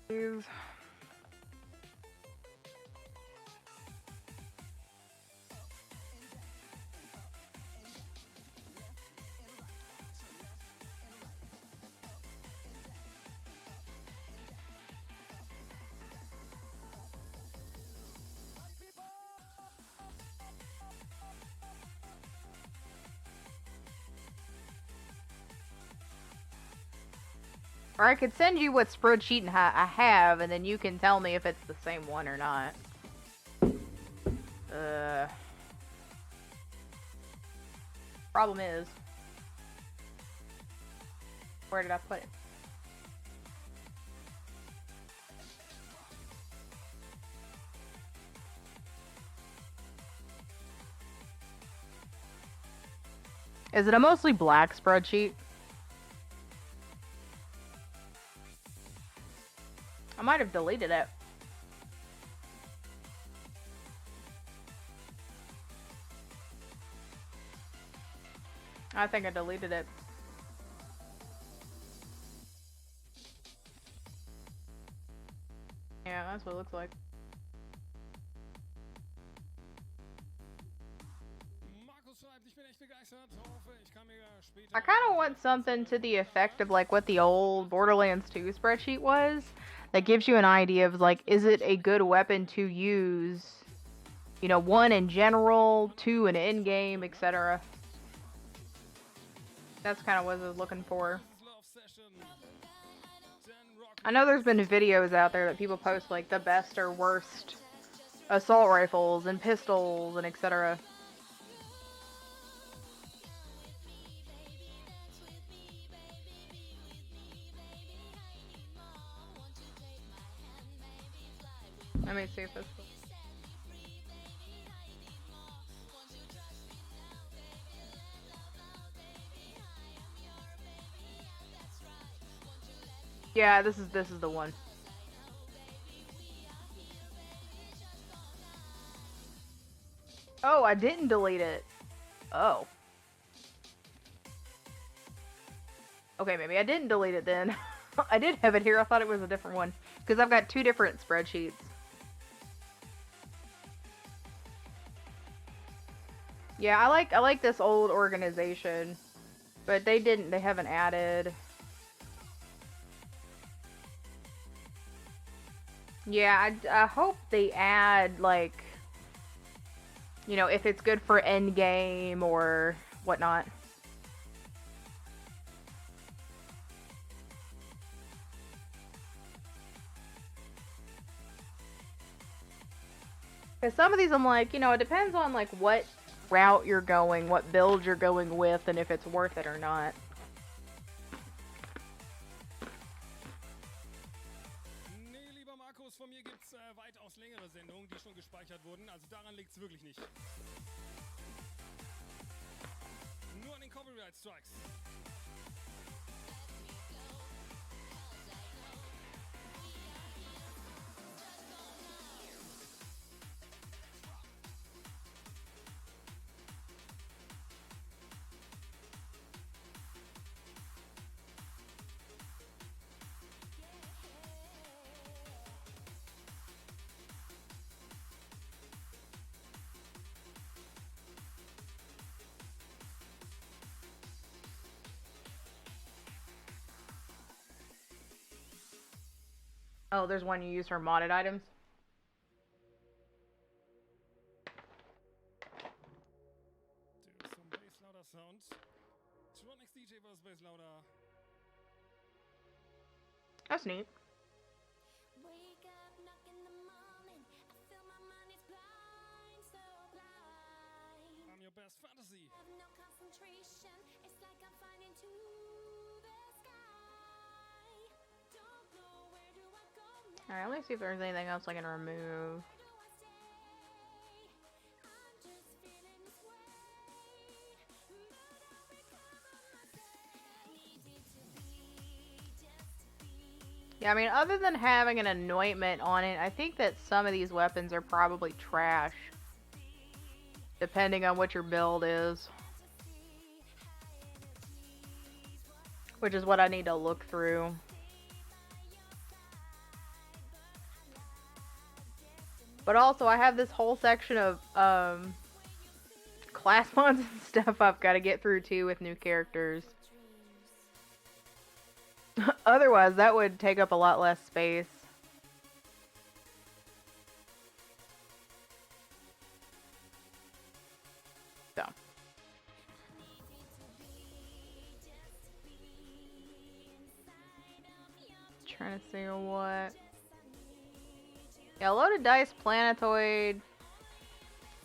A: These. Or I could send you what spreadsheet I have, and then you can tell me if it's the same one or not. Problem is, where did I put it? Is it a mostly black spreadsheet? I might have deleted it. I think I deleted it. Yeah, that's what it looks like. I kind of want something to the effect of like what the old Borderlands 2 spreadsheet was. That gives you an idea of like, is it a good weapon to use? You know, 1 in general, 2 in in-game, etc. That's kind of what I was looking for. I know there's been videos out there that people post like the best or worst assault rifles and pistols and etc. Let me see if this. Yeah, this is the one. Oh, I didn't delete it. Oh. Okay, maybe I didn't delete it then. I did have it here. I thought it was a different one because I've got 2 different spreadsheets. Yeah, I like this old organization, but they haven't added. Yeah, I hope they add, like, you know, if it's good for end game or whatnot. Because some of these I'm like, you know, it depends on, like, what route you're going, what build you're going with, and if it's worth it or not.
D: Von mir gibt's weitaus längere Sendungen, die schon gespeichert wurden, also daran liegt's wirklich nicht. Nur an den Copyright Strikes.
A: Oh, there's one you use for modded items.
D: Do some bass louder sound. Tronics DJ was bass louder.
A: That's neat.
B: Wake up, knock in the morning. I feel my mind is blind, so blind.
D: I'm your best fantasy.
B: I have no concentration. It's like I'm flying into the sky. Don't know where do I go now.
A: Alright, let me see if there's anything else I can remove.
B: Where do I stay? I'm just feeling this way. But I'll recover myself. Needed to be, just to be.
A: Yeah, I mean, other than having an anointment on it, I think that some of these weapons are probably trash. Depending on what your build is. Which is what I need to look through. But also, I have this whole section of class mods and stuff I've got to get through too with new characters. Otherwise, that would take up a lot less space. So. Trying to see what. Yeah, loaded dice, planetoid.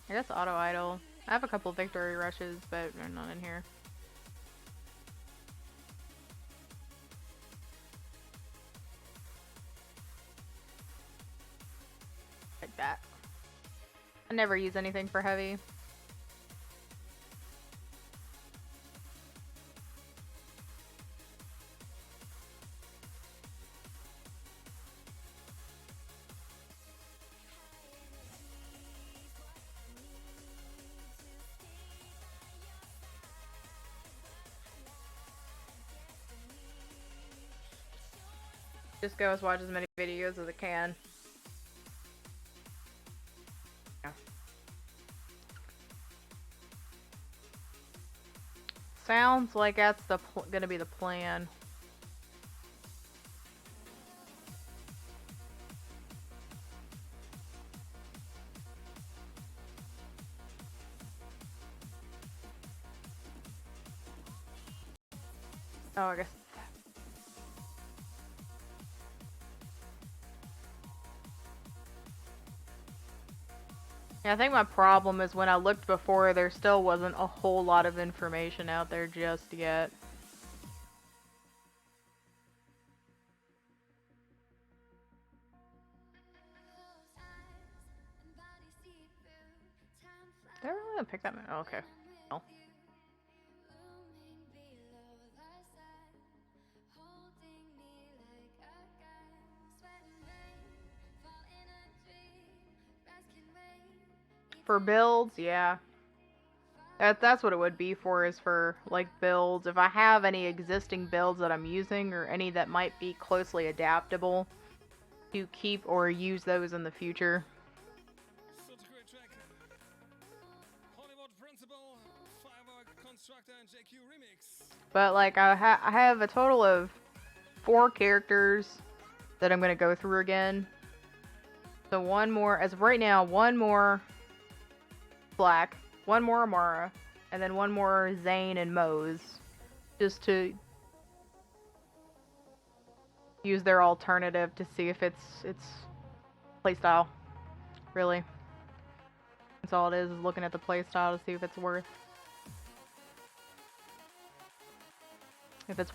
A: I guess auto idol. I have a couple victory rushes, but they're not in here. Like that. I never use anything for heavy. Just go watch as many videos as I can. Yeah. Sounds like that's gonna be the plan. Oh, I guess. Yeah, I think my problem is when I looked before, there still wasn't a whole lot of information out there just yet. Did I really pick that? Oh, okay. Oh. For builds, yeah. That's what it would be for, is for, like, builds. If I have any existing builds that I'm using, or any that might be closely adaptable, to keep or use those in the future.
D: Such a great track. Hollywood Principal, Firework Constructor, and JQ Remix.
A: But, like, I have a total of 4 characters that I'm going to go through again. So one more, as of right now, one more Black, one more Amara, and then one more Zane and Mose, just to use their alternative to see if it's playstyle. Really, that's all it is looking at the playstyle to see if it's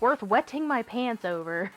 A: worth wetting my pants over.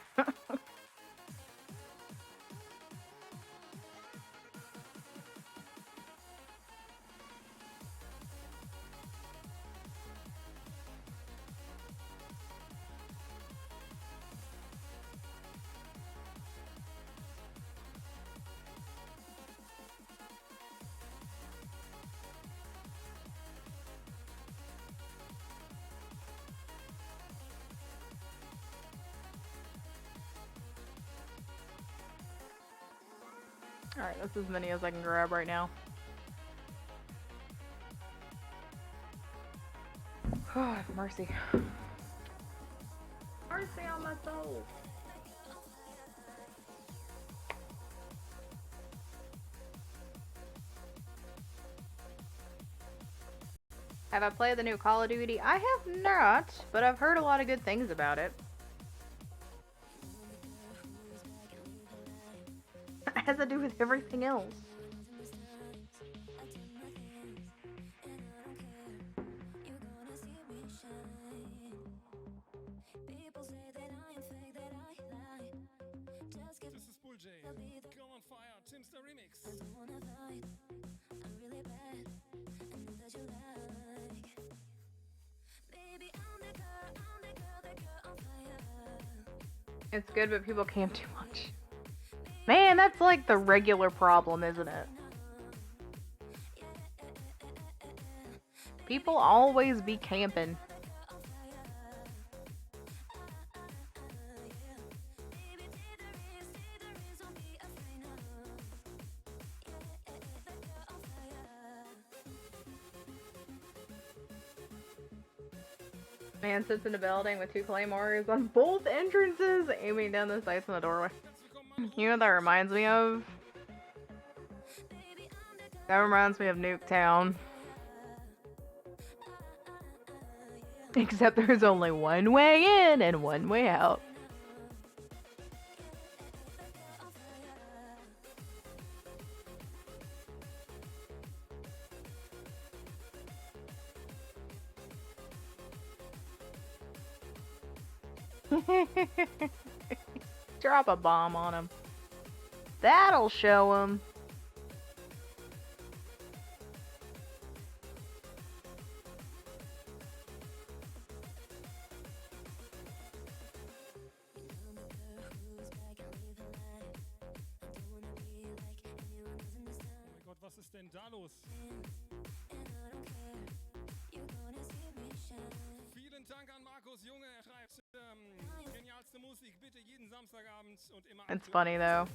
A: Alright, that's as many as I can grab right now. Oh, mercy. Mercy on my soul. Have I played the new Call of Duty? I have not, but I've heard a lot of good things about it. It has to do with everything else.
D: This is Bull J. Girl on Fire, Timster Remix.
A: It's good, but people camp too much. Man, that's like the regular problem, isn't it? People always be camping. Man sits in a building with 2 claymores on both entrances, aiming down the sights in the doorway. You know what that reminds me of? That reminds me of Nuketown. Except there's only one way in and one way out. Drop a bomb on him. That'll show him.
D: Oh mein Gott, was ist denn da los? Vielen Dank an Markus Junge. Er schreibt, genialste Musik, bitte jeden Samstagabend und immer
A: It's
D: aktuell.
A: funny though.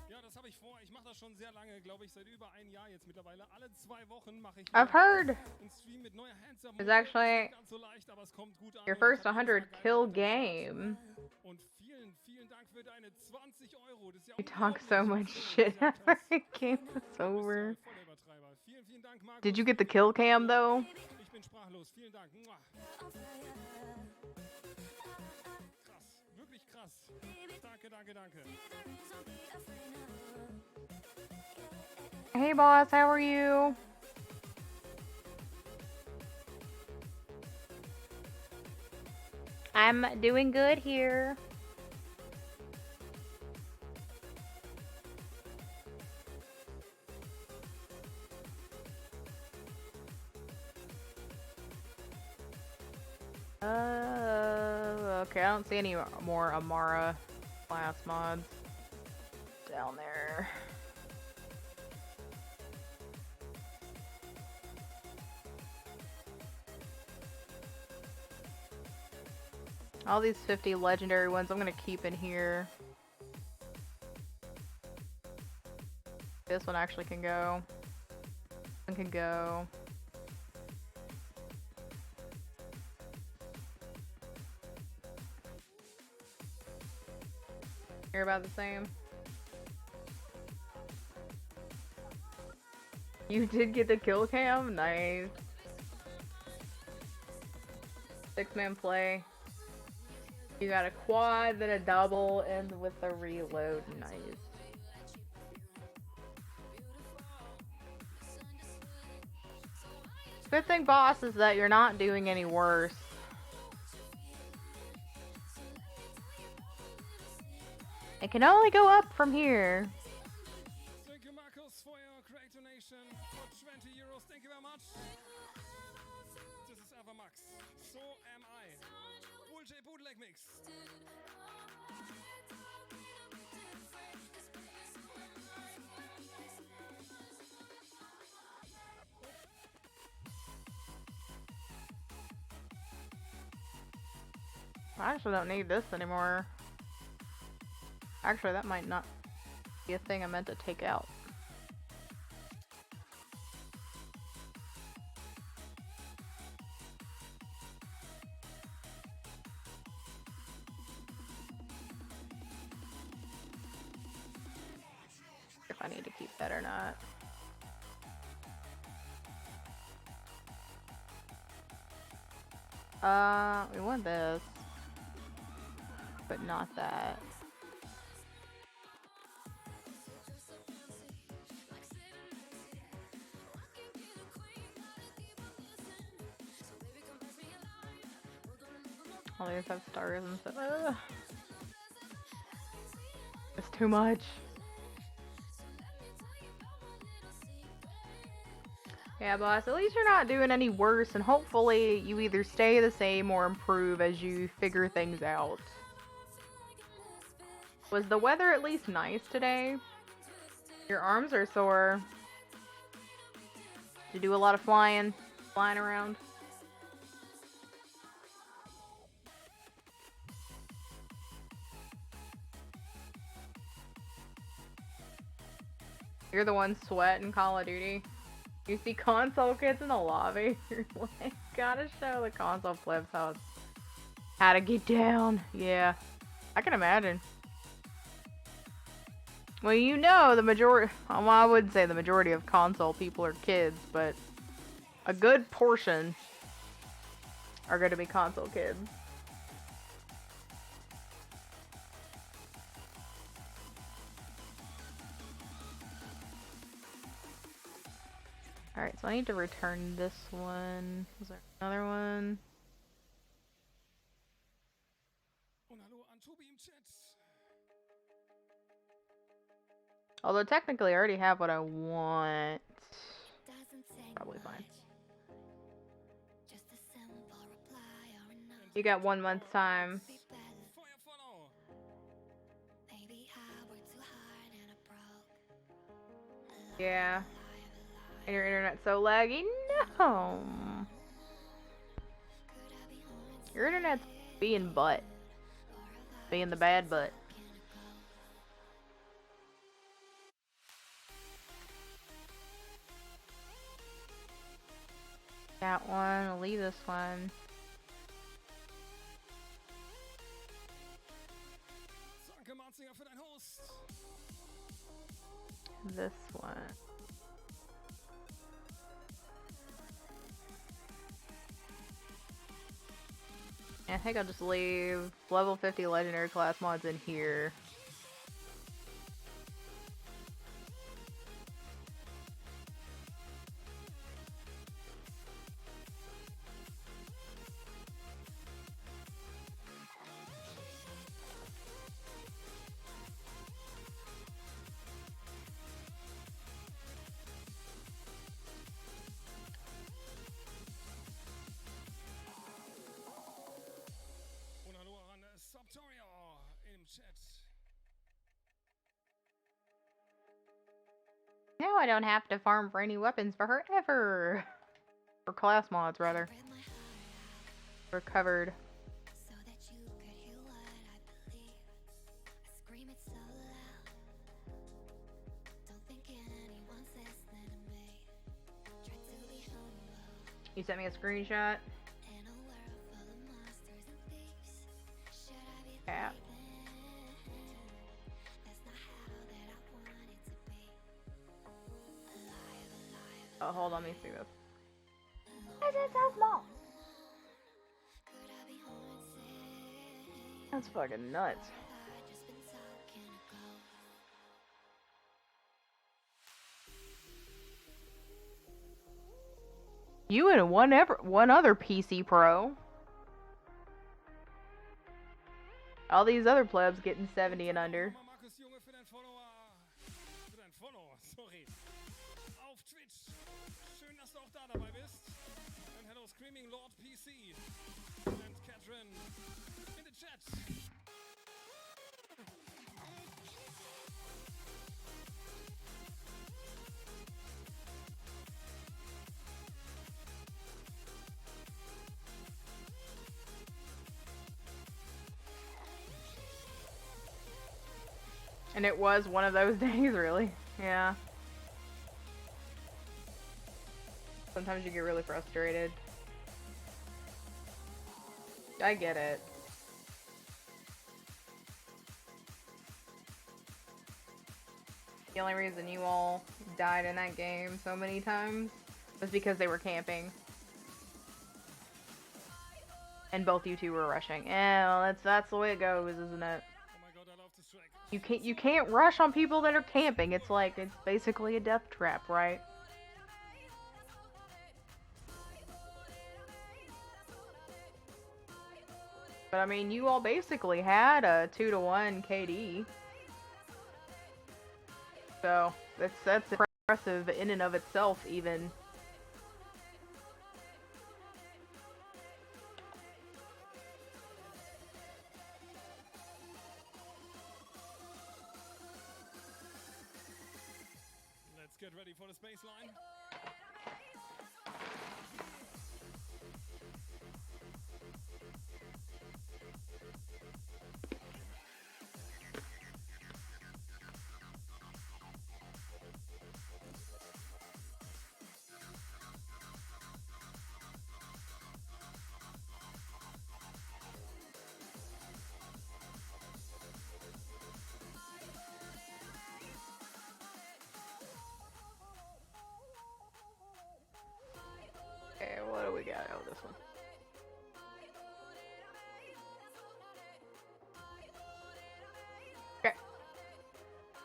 D: Ja, das habe ich vor. Ich mache das schon sehr lange, glaube ich, seit über ein Jahr jetzt mittlerweile. Alle 2 Wochen mache ich
A: I've heard
D: einen Stream mit neuer Handsome.
A: it's actually
D: Nicht ganz so leicht, aber es kommt gut an.
A: your
D: Und
A: first
D: ich hab jedes
A: 100
D: Mal geile
A: kill
D: Leute am Start.
A: game.
D: Und vielen Dank für deine 20 Euro. Das ist ja
A: You talk so
D: unglaublich,
A: much
D: was du
A: shit
D: gesagt
A: after
D: hast.
A: the game is
D: Du bist
A: over.
D: ja voll der Übertreiber. Vielen Dank, Markus.
A: Did you get the kill cam though?
D: Ich bin sprachlos. Vielen Dank. Mua. Krass. Wirklich krass. Danke.
A: Hey boss, how are you? I'm doing good here. Okay, I don't see any more Amara class mods down there. All these 50 legendary ones I'm gonna keep in here. This one actually can go. One can go. You're about the same. You did get the kill cam? Nice. 6-man play. You got a quad, then a double, and with a reload. Nice. Good thing, boss, is that you're not doing any worse. It can only go up from here.
D: Thank you, Markus, for your great donation for 20 Euros. Thank you very much. This is Ava Max. So am I. Bullshit Bootleg Mix.
A: I actually don't need this anymore. Actually, that might not be a thing I meant to take out. If I need to keep that or not. We want this, but not that. All these have stars and stuff. Ugh. It's too much. Yeah, boss, at least you're not doing any worse, and hopefully you either stay the same or improve as you figure things out. Was the weather at least nice today? Your arms are sore. Did you do a lot of flying around? You're the one sweating Call of Duty. You see console kids in the lobby. You're like, gotta show the console flips how to get down. Yeah, I can imagine. Well, you know the majority. Well, I wouldn't say the majority of console people are kids, but a good portion are going to be console kids. Alright, so I need to return this one. Was there another one?
D: Oh an Tobi im Chat.
A: Although technically I already have what I want.
B: Doesn't take
A: Probably fine.
B: much. Just a simple reply or a note.
A: You got 1 month time.
B: Be better.
D: Feuer Follow.
B: Maybe I worked too hard and I broke.
A: Yeah. And your internet's so laggy? No.
B: Could I be haunted?
A: Your internet's being butt. Being the bad butt. That one. I'll leave this one.
D: Danke, Marzinger, für dein Host.
A: This one. I think I'll just leave level 50 legendary class mods in here.
D: Und hallo an Subtorio im Chat.
A: Now I don't have to farm for any weapons for her ever. For class mods, rather.
B: Rip my heart out
A: We're covered.
B: so that you could hear what I believe. I scream it so loud. Don't think anyone's listening to me. Try to be humble
A: You sent me a screenshot.
B: in a world full of monsters and thieves. Should I be
A: Yeah.
B: leaving? That's not how that I want it to be. Alive, alive,
A: Oh, hold on, let me see this. Why is it so small?
B: could I be haunted?
A: That's fucking nuts.
B: Have I just been talking to ghosts?
A: You and one other PC pro. All these other plebs getting 70 and under.
D: Nochmal Markus Junge für dein Follower. Für dein Follow, sorry. Auf Twitch. Schön, dass du auch da dabei bist. And hello, Screaming Lord PC. And Catherine in the chat.
A: And it was one of those days, really. Yeah. Sometimes you get really frustrated. I get it. The only reason you all died in that game so many times was because they were camping. And both you two were rushing. Well, that's the way it goes, isn't it?
D: Oh my god, I love this track.
A: You can't rush on people that are camping. It's like it's basically a death trap, right? But I mean, you all basically had a 2-to-1 KD. So that's impressive in and of itself, even.
D: Let's get ready for the space line.
A: Okay, what do we got? Oh, this one. Okay.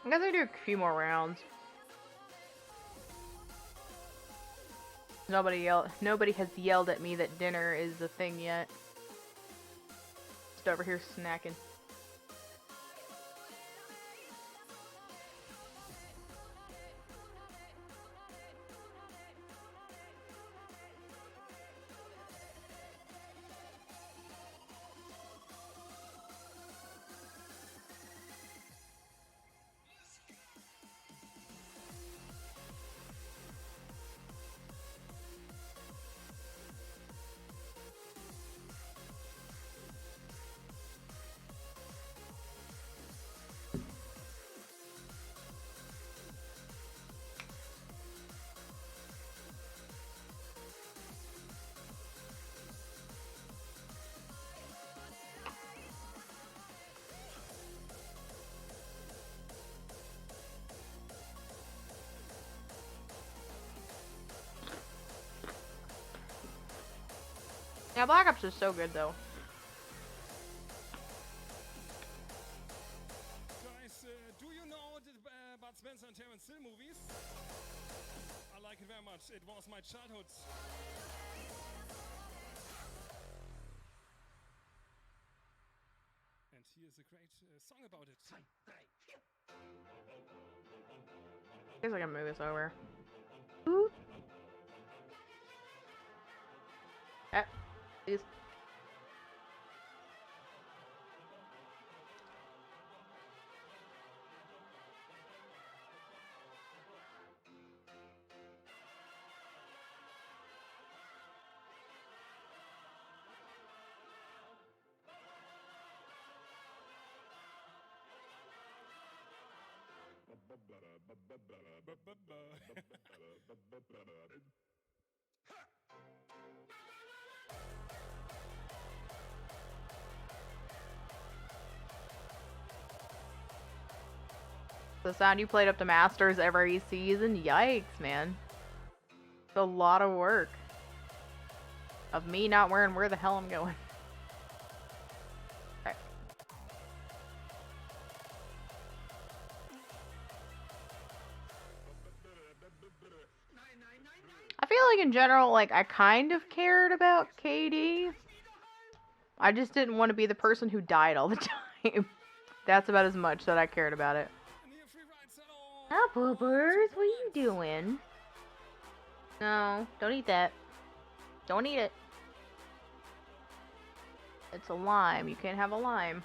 A: I guess I do a few more rounds. Nobody has yelled at me that dinner is a thing yet. Just over here snacking. Yeah, Black Ops is so good though.
D: Guys, do you know the Bud Spencer and Terence Hill movies? I like it very much. It was my childhood. And here's a great song about it.
A: I guess I can move this over. Ooh. Please. The sound you played up to Masters every season? Yikes, man. It's a lot of work. Of me not wearing where the hell I'm going. Okay. I feel like in general, like, I kind of cared about KD. I just didn't want to be the person who died all the time. That's about as much that I cared about it. Oh, Poopers, what are you doing? No, don't eat that. Don't eat it. It's a lime. You can't have a lime.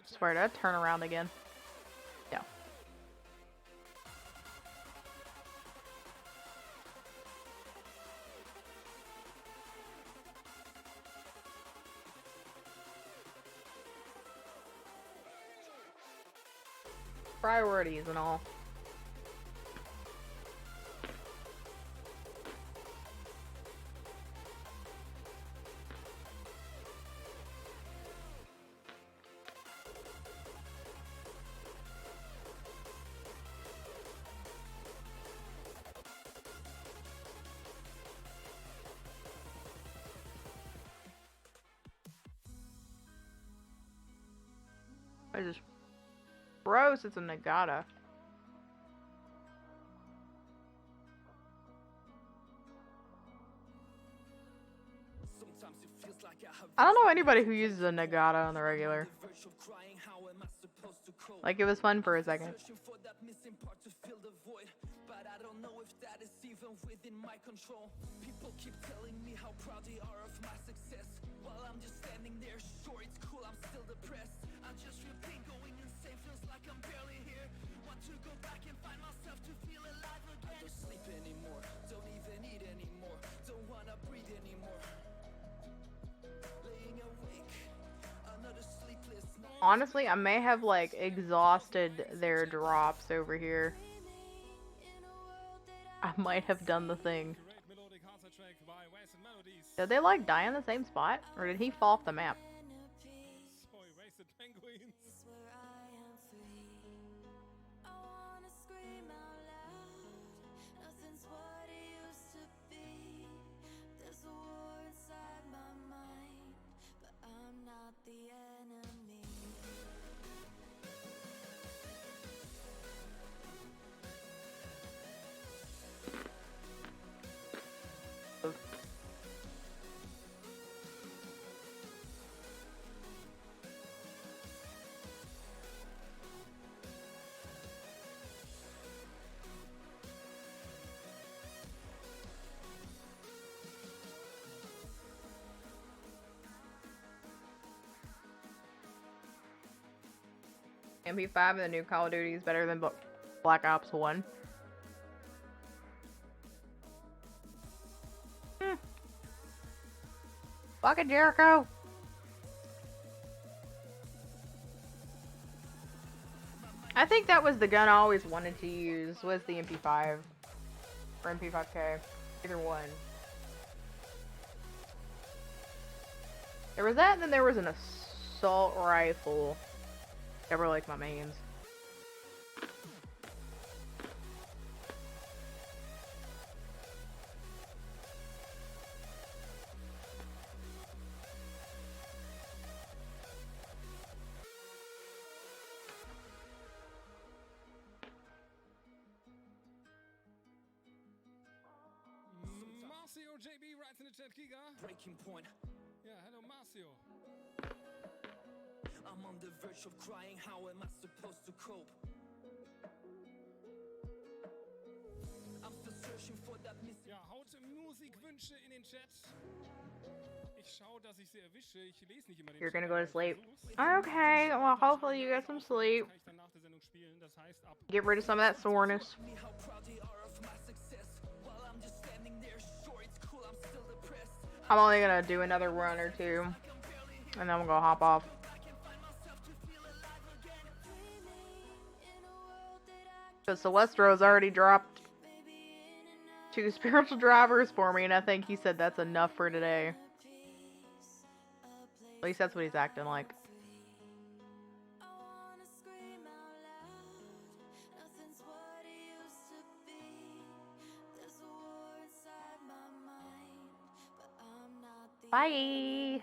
A: Swear to turn around again. Yeah. Priorities and all. What is this? Gross, it's a Nagata. I don't know anybody who uses a Nagata on the regular. Like, it was fun for a second. But I don't know if that is even within my control. People keep telling me how proud they are of my success, while I'm just standing there, sure it's cool, I'm still depressed. I'm just real pain going insane, feels like I'm barely here. Want to go back and find myself to feel alive again. I don't sleep anymore, don't even eat anymore, don't wanna breathe anymore. Laying awake, another sleepless night. Honestly, I may have like exhausted their drops over here. I might have done the thing. Did they like die in the same spot? Or did he fall off the map? MP5 and the new Call of Duty is better than Black Ops 1. Fuck it, Jericho! I think that was the gun I always wanted to use, was the MP5. Or MP5K. Either one. There was that, and then there was an assault rifle. They were like my mains.
D: Marcio JB writes in the chat, Giga.
E: Breaking point.
D: Yeah, hello Marcio.
E: I'm on the verge of crying. How am I supposed to cope? I'm still searching for that missing.
D: Ja, haut Musikwünsche in den Chat. Ich schaue, dass ich sie erwische. Ich lese nicht immer den
A: You're
D: Chat,
A: gonna go
D: aber
A: to
D: ich
A: sleep.
D: versuch's.
A: Okay, well, hopefully you get some sleep.
D: Kann ich dann nach der Sendung spielen. Das heißt ab.
A: Get rid of some of that soreness.
E: Me how proud they are of my success. While I'm just standing there, sure it's cool. I'm still depressed.
A: I'm only gonna do another run or two, and then we'll go hop off. Because Sylestro's already dropped 2 spiritual drivers for me, and I think he said that's enough for today. At least that's what he's acting like. Bye!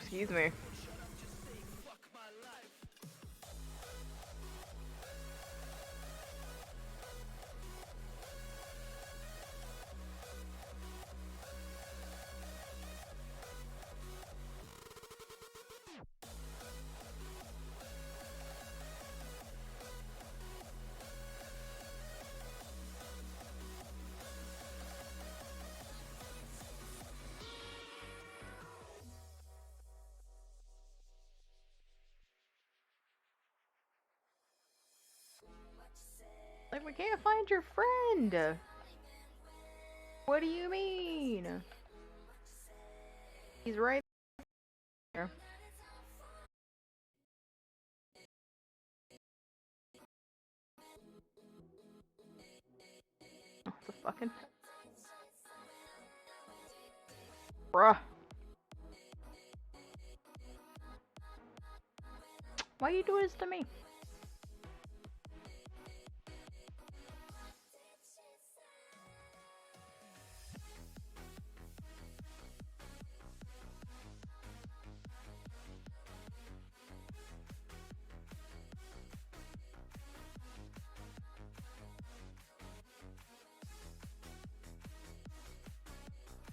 A: Excuse me. Like, we can't find your friend. What do you mean? He's right there. Oh, it's a fucking... Bruh. Why you do this to me?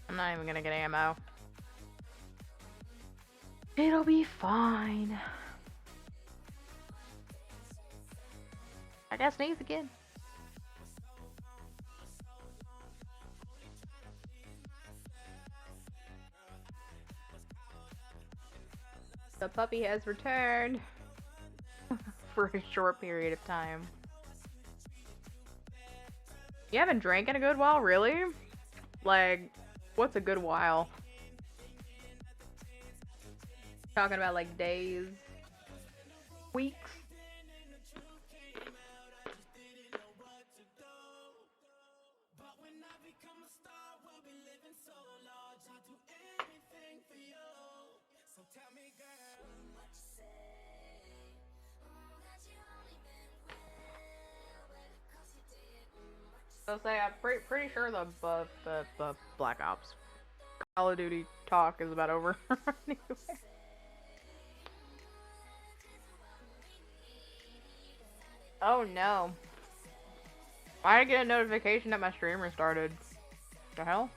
A: I'm not even gonna get ammo. It'll be fine. I gotta sneeze again. The puppy has returned for a short period of time. You haven't drank in a good while, really? Like, what's a good while? Talking about like days, weeks. I'll say I'm pretty sure the Black Ops Call of Duty talk is about over. Anyway. Oh no. Why did I get a notification that my streamer started? The hell?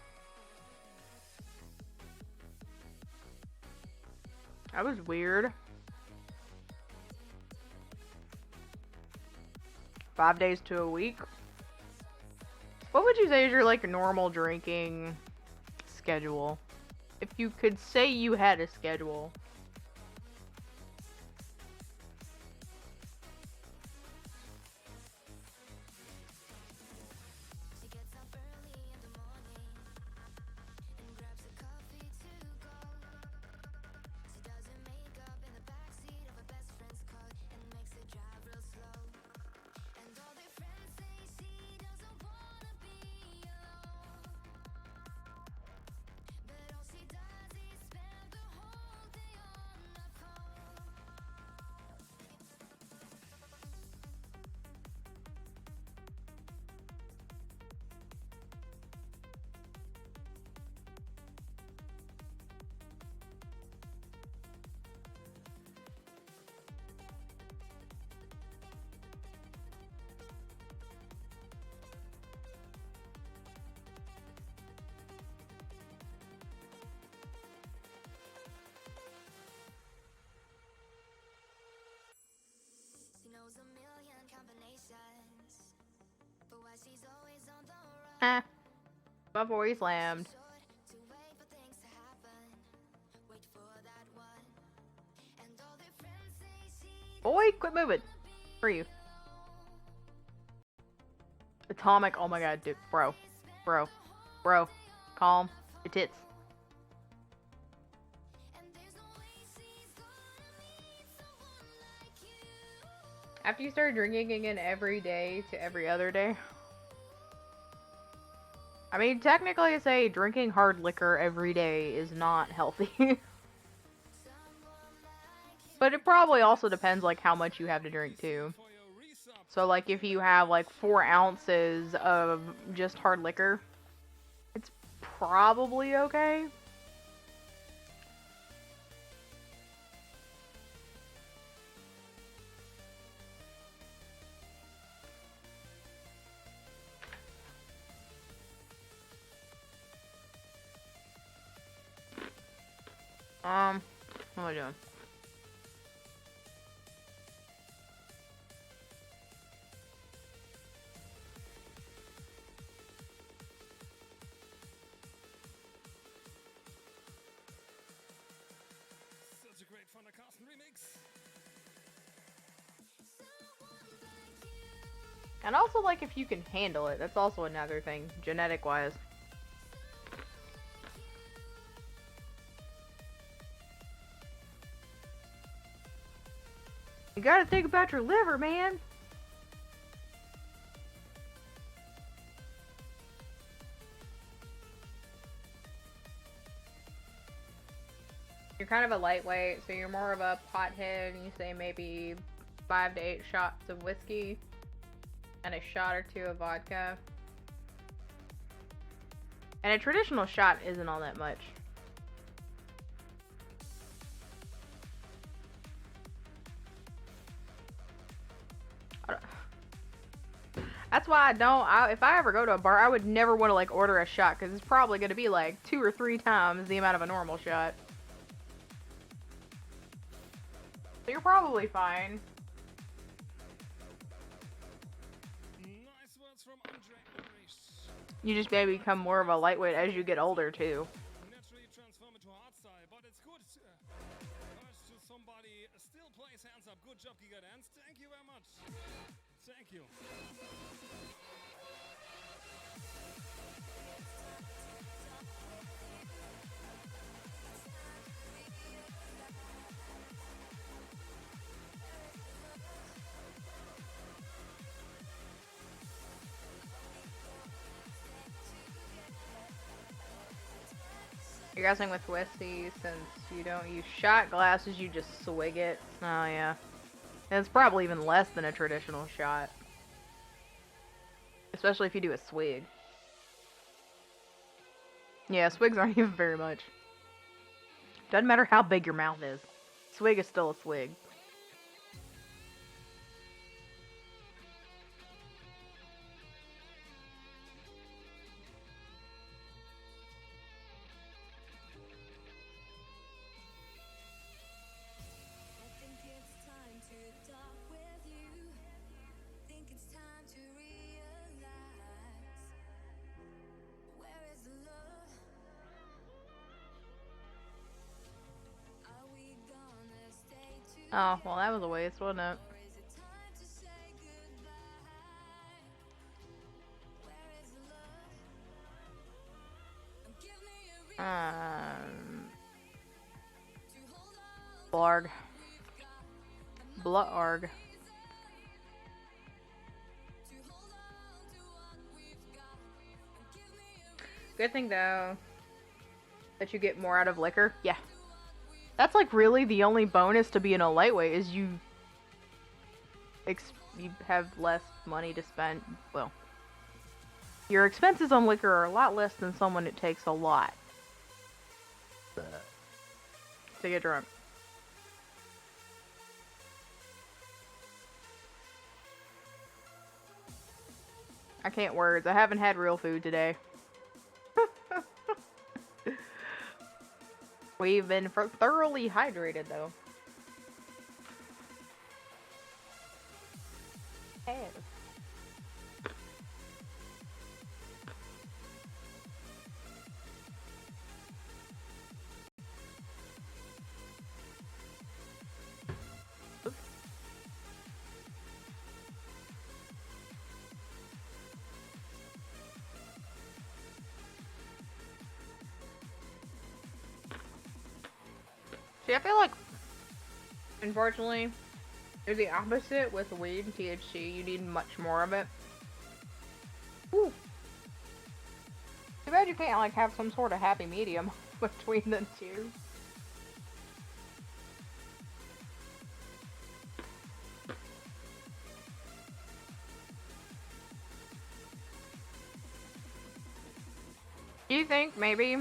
A: That was weird. 5 days to a week. What would you say is your like normal drinking schedule? If you could say you had a schedule. Before he slammed. Boy, quit moving. For you. Atomic, oh my god, dude. Bro. Calm. Your tits. After you start drinking again every day to every other day. I mean, technically I say drinking hard liquor every day is not healthy. But it probably also depends, like, how much you have to drink, too. So, like, if you have, like, 4 ounces of just hard liquor, it's probably okay. What am I doing?
D: Such a great Thunder Carson remix.
A: And also, like, if you can handle it, that's also another thing, genetic-wise. You gotta think about your liver, man! You're kind of a lightweight, so you're more of a pothead, and you say maybe 5 to 8 shots of whiskey, and a shot or 2 of vodka. And a traditional shot isn't all that much. That's why if I ever go to a bar, I would never want to, like, order a shot, because it's probably going to be, like, 2 or 3 times the amount of a normal shot. So you're probably fine.
D: Nice words from Andre English.
A: You just maybe become more of a lightweight as you get older, too.
D: Naturally transform into hardstyle, but it's good to somebody still plays hands up. Good job, Giga Dance. Thank you very much. Thank you.
A: You're guessing with whiskey, since you don't use shot glasses, you just swig it. Oh, yeah. And it's probably even less than a traditional shot. Especially if you do a swig. Yeah, swigs aren't even very much. Doesn't matter how big your mouth is. Swig is still a swig. Oh, well, that was a waste, wasn't it? Blarg. Blarg. Good thing, though, that you get more out of liquor. Yeah. That's, like, really the only bonus to being a lightweight is you have less money to spend. Well, your expenses on liquor are a lot less than someone that takes a lot to get drunk. I can't words. I haven't had real food today. We've been thoroughly hydrated, though. See, I feel like, unfortunately, it's the opposite with weed and THC. You need much more of it. Ooh. Too bad you can't, like, have some sort of happy medium between the two. Do you think maybe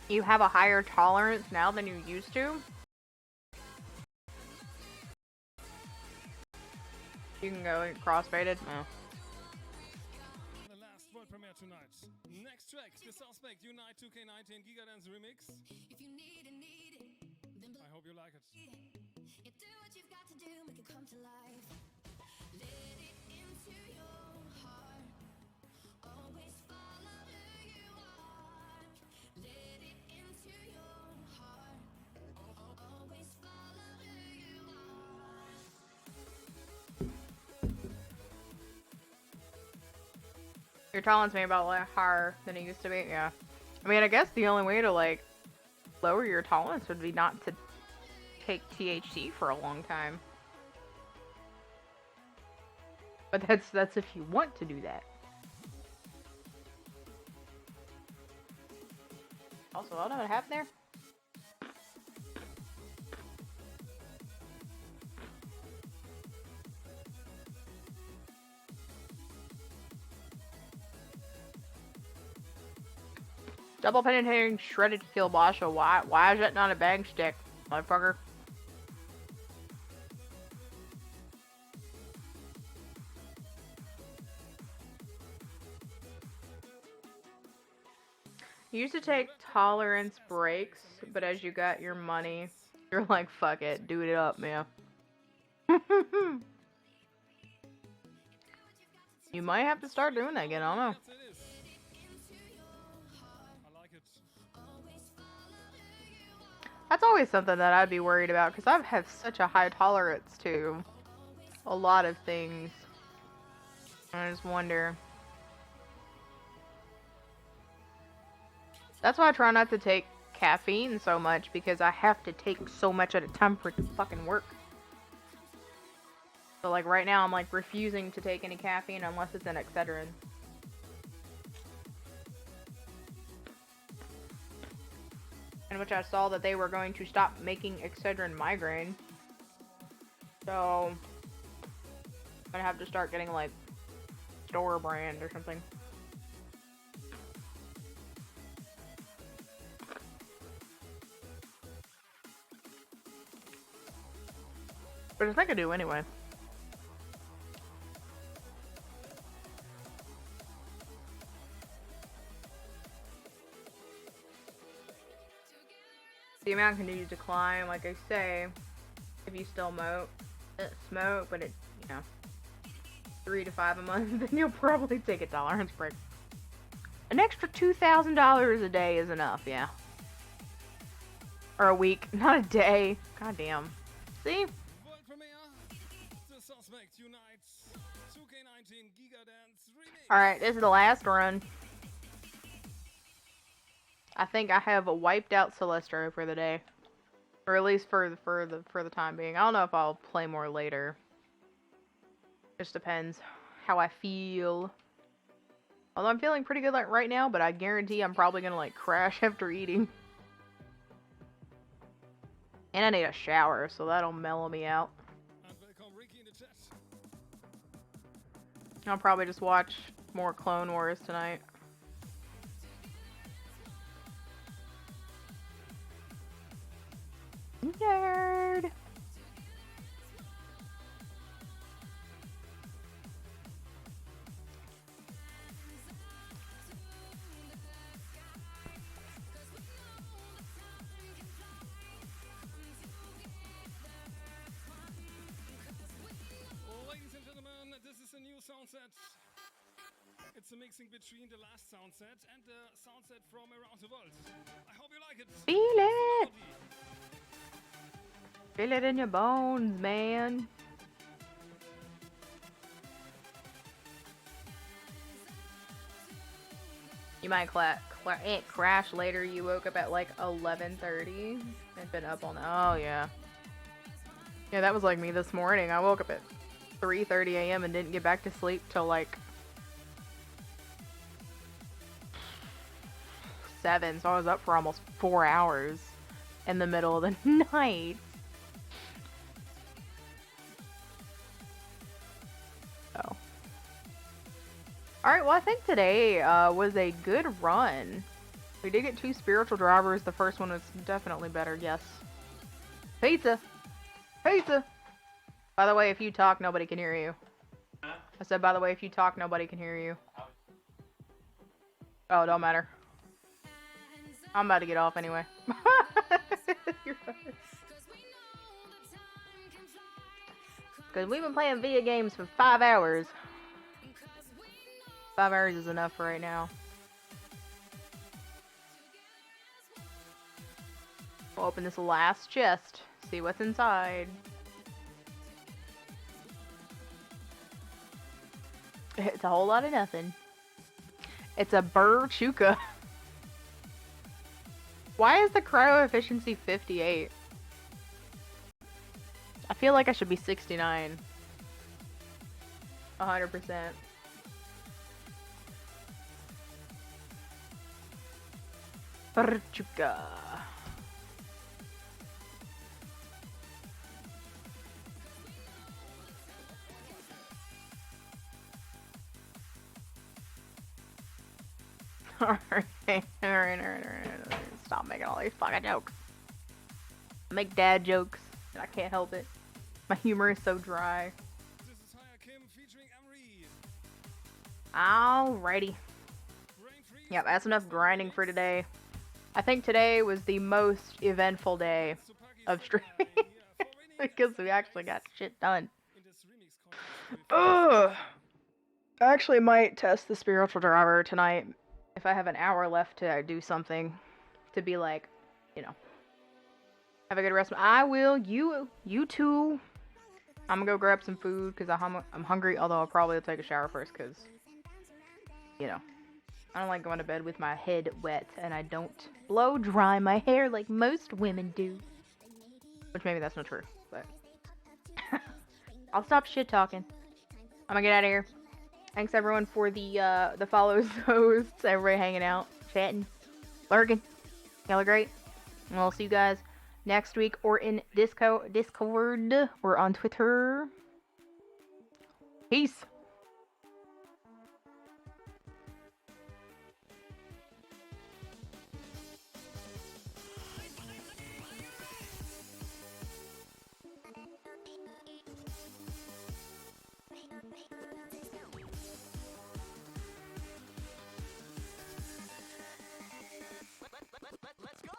A: you have a higher tolerance now than you used to? You can go crossfaded? No.
D: The last world premiere tonight. Next track, the Suspect Unite 2K19 Gigadance Remix.
B: If you need it, then
D: I hope you like it.
B: you do what you've got to do, make it come to life. Let it into your heart. Always follow who you are. Let it into your heart. Always follow who you are.
A: Your tolerance may be about like higher than it used to be. Yeah. I mean, I guess the only way to like lower your tolerance would be not to take THC for a long time. But that's if you want to do that. Also, I don't know what happened there. Double penetrating shredded kielbasa. Why is that not a bang stick, motherfucker? You used to take tolerance breaks, but as you got your money, you're like, fuck it, do it up, man. You might have to start doing that again, I don't know.
D: Yes, it is. I like it.
A: That's always something that I'd be worried about, because I have such a high tolerance to a lot of things. I just wonder. That's why I try not to take caffeine so much, because I have to take so much at a time for it to fucking work. So like right now I'm like refusing to take any caffeine unless it's an Excedrin. In which I saw that they were going to stop making Excedrin migraine. So I'm gonna have to start getting like store brand or something. But I think I do anyway. The amount continues to climb, like I say, if you still smoke, but it, you know, 3 to 5 a month, then you'll probably take a tolerance break. An extra $2,000 a day is enough, yeah. Or a week, not a day. God damn. See?
D: World premiere. The Suspect Unite 2K19 Gigadance Remix.
A: Alright, this is the last run. I think I have wiped out Sylestro for the day. Or at least for the time being. I don't know if I'll play more later. Just depends how I feel. Although I'm feeling pretty good like right now, but I guarantee I'm probably gonna like crash after eating. And I need a shower, so that'll mellow me out.
D: And welcome Ricky in the chat.
A: I'll probably just watch more Clone Wars tonight. Nerd!
D: Ladies and gentlemen, this is a new sound set. It's a mixing between the last sound set and the sound set from around the world. I hope you like it.
A: Feel it! Feel it in your bones, man. You might it crash later. You woke up at like 11:30 and been up all night. Oh yeah. Yeah, that was like me this morning. I woke up at 3:30 a.m. and didn't get back to sleep till like 7. So I was up for almost 4 hours in the middle of the night. Oh. Alright, well I think today was a good run. We did get 2 spiritual drivers. The first one was definitely better, yes. Pizza! Pizza! By the way, if you talk, nobody can hear you. I said, by the way, if you talk, nobody can hear you. Oh, don't matter. I'm about to get off anyway. Because we've been playing video games for 5 hours. 5 hours is enough for right now. We'll open this last chest. See what's inside. It's a whole lot of nothing. It's a Burchuka. Why is the cryo efficiency 58? I feel like I should be 69. 100%. Burchuka. Alright. Stop making all these fucking jokes. I make dad jokes, and I can't help it. My humor is so dry.
D: This is Higher Kim featuring Emery.
A: Alrighty. Yep, that's enough grinding for today. I think today was the most eventful day of streaming. Because we actually got shit done. Ugh. I actually might test the spiritual driver tonight. If I have an hour left to do something. To be like, you know. Have a good rest. I will. You too. I'm gonna go grab some food because I'm hungry. Although I'll probably take a shower first because, you know, I don't like going to bed with my head wet and I don't blow dry my hair like most women do. Which maybe that's not true, but I'll stop shit talking. I'm gonna get out of here. Thanks everyone for the follows, hosts, everybody hanging out, chatting, lurking. Y'all are great. And we'll see you guys next week or in Discord or on Twitter. Peace.
E: Let's go!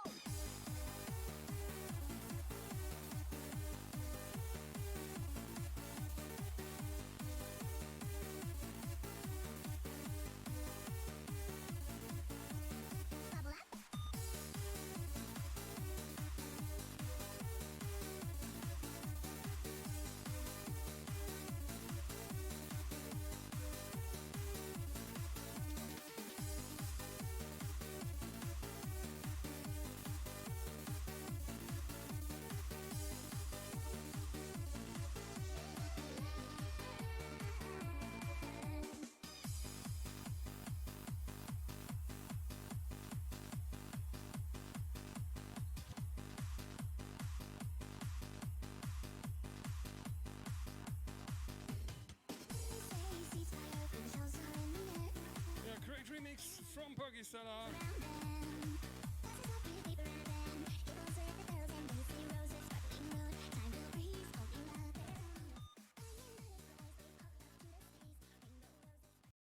D: Yeah, great remix from Pokestella.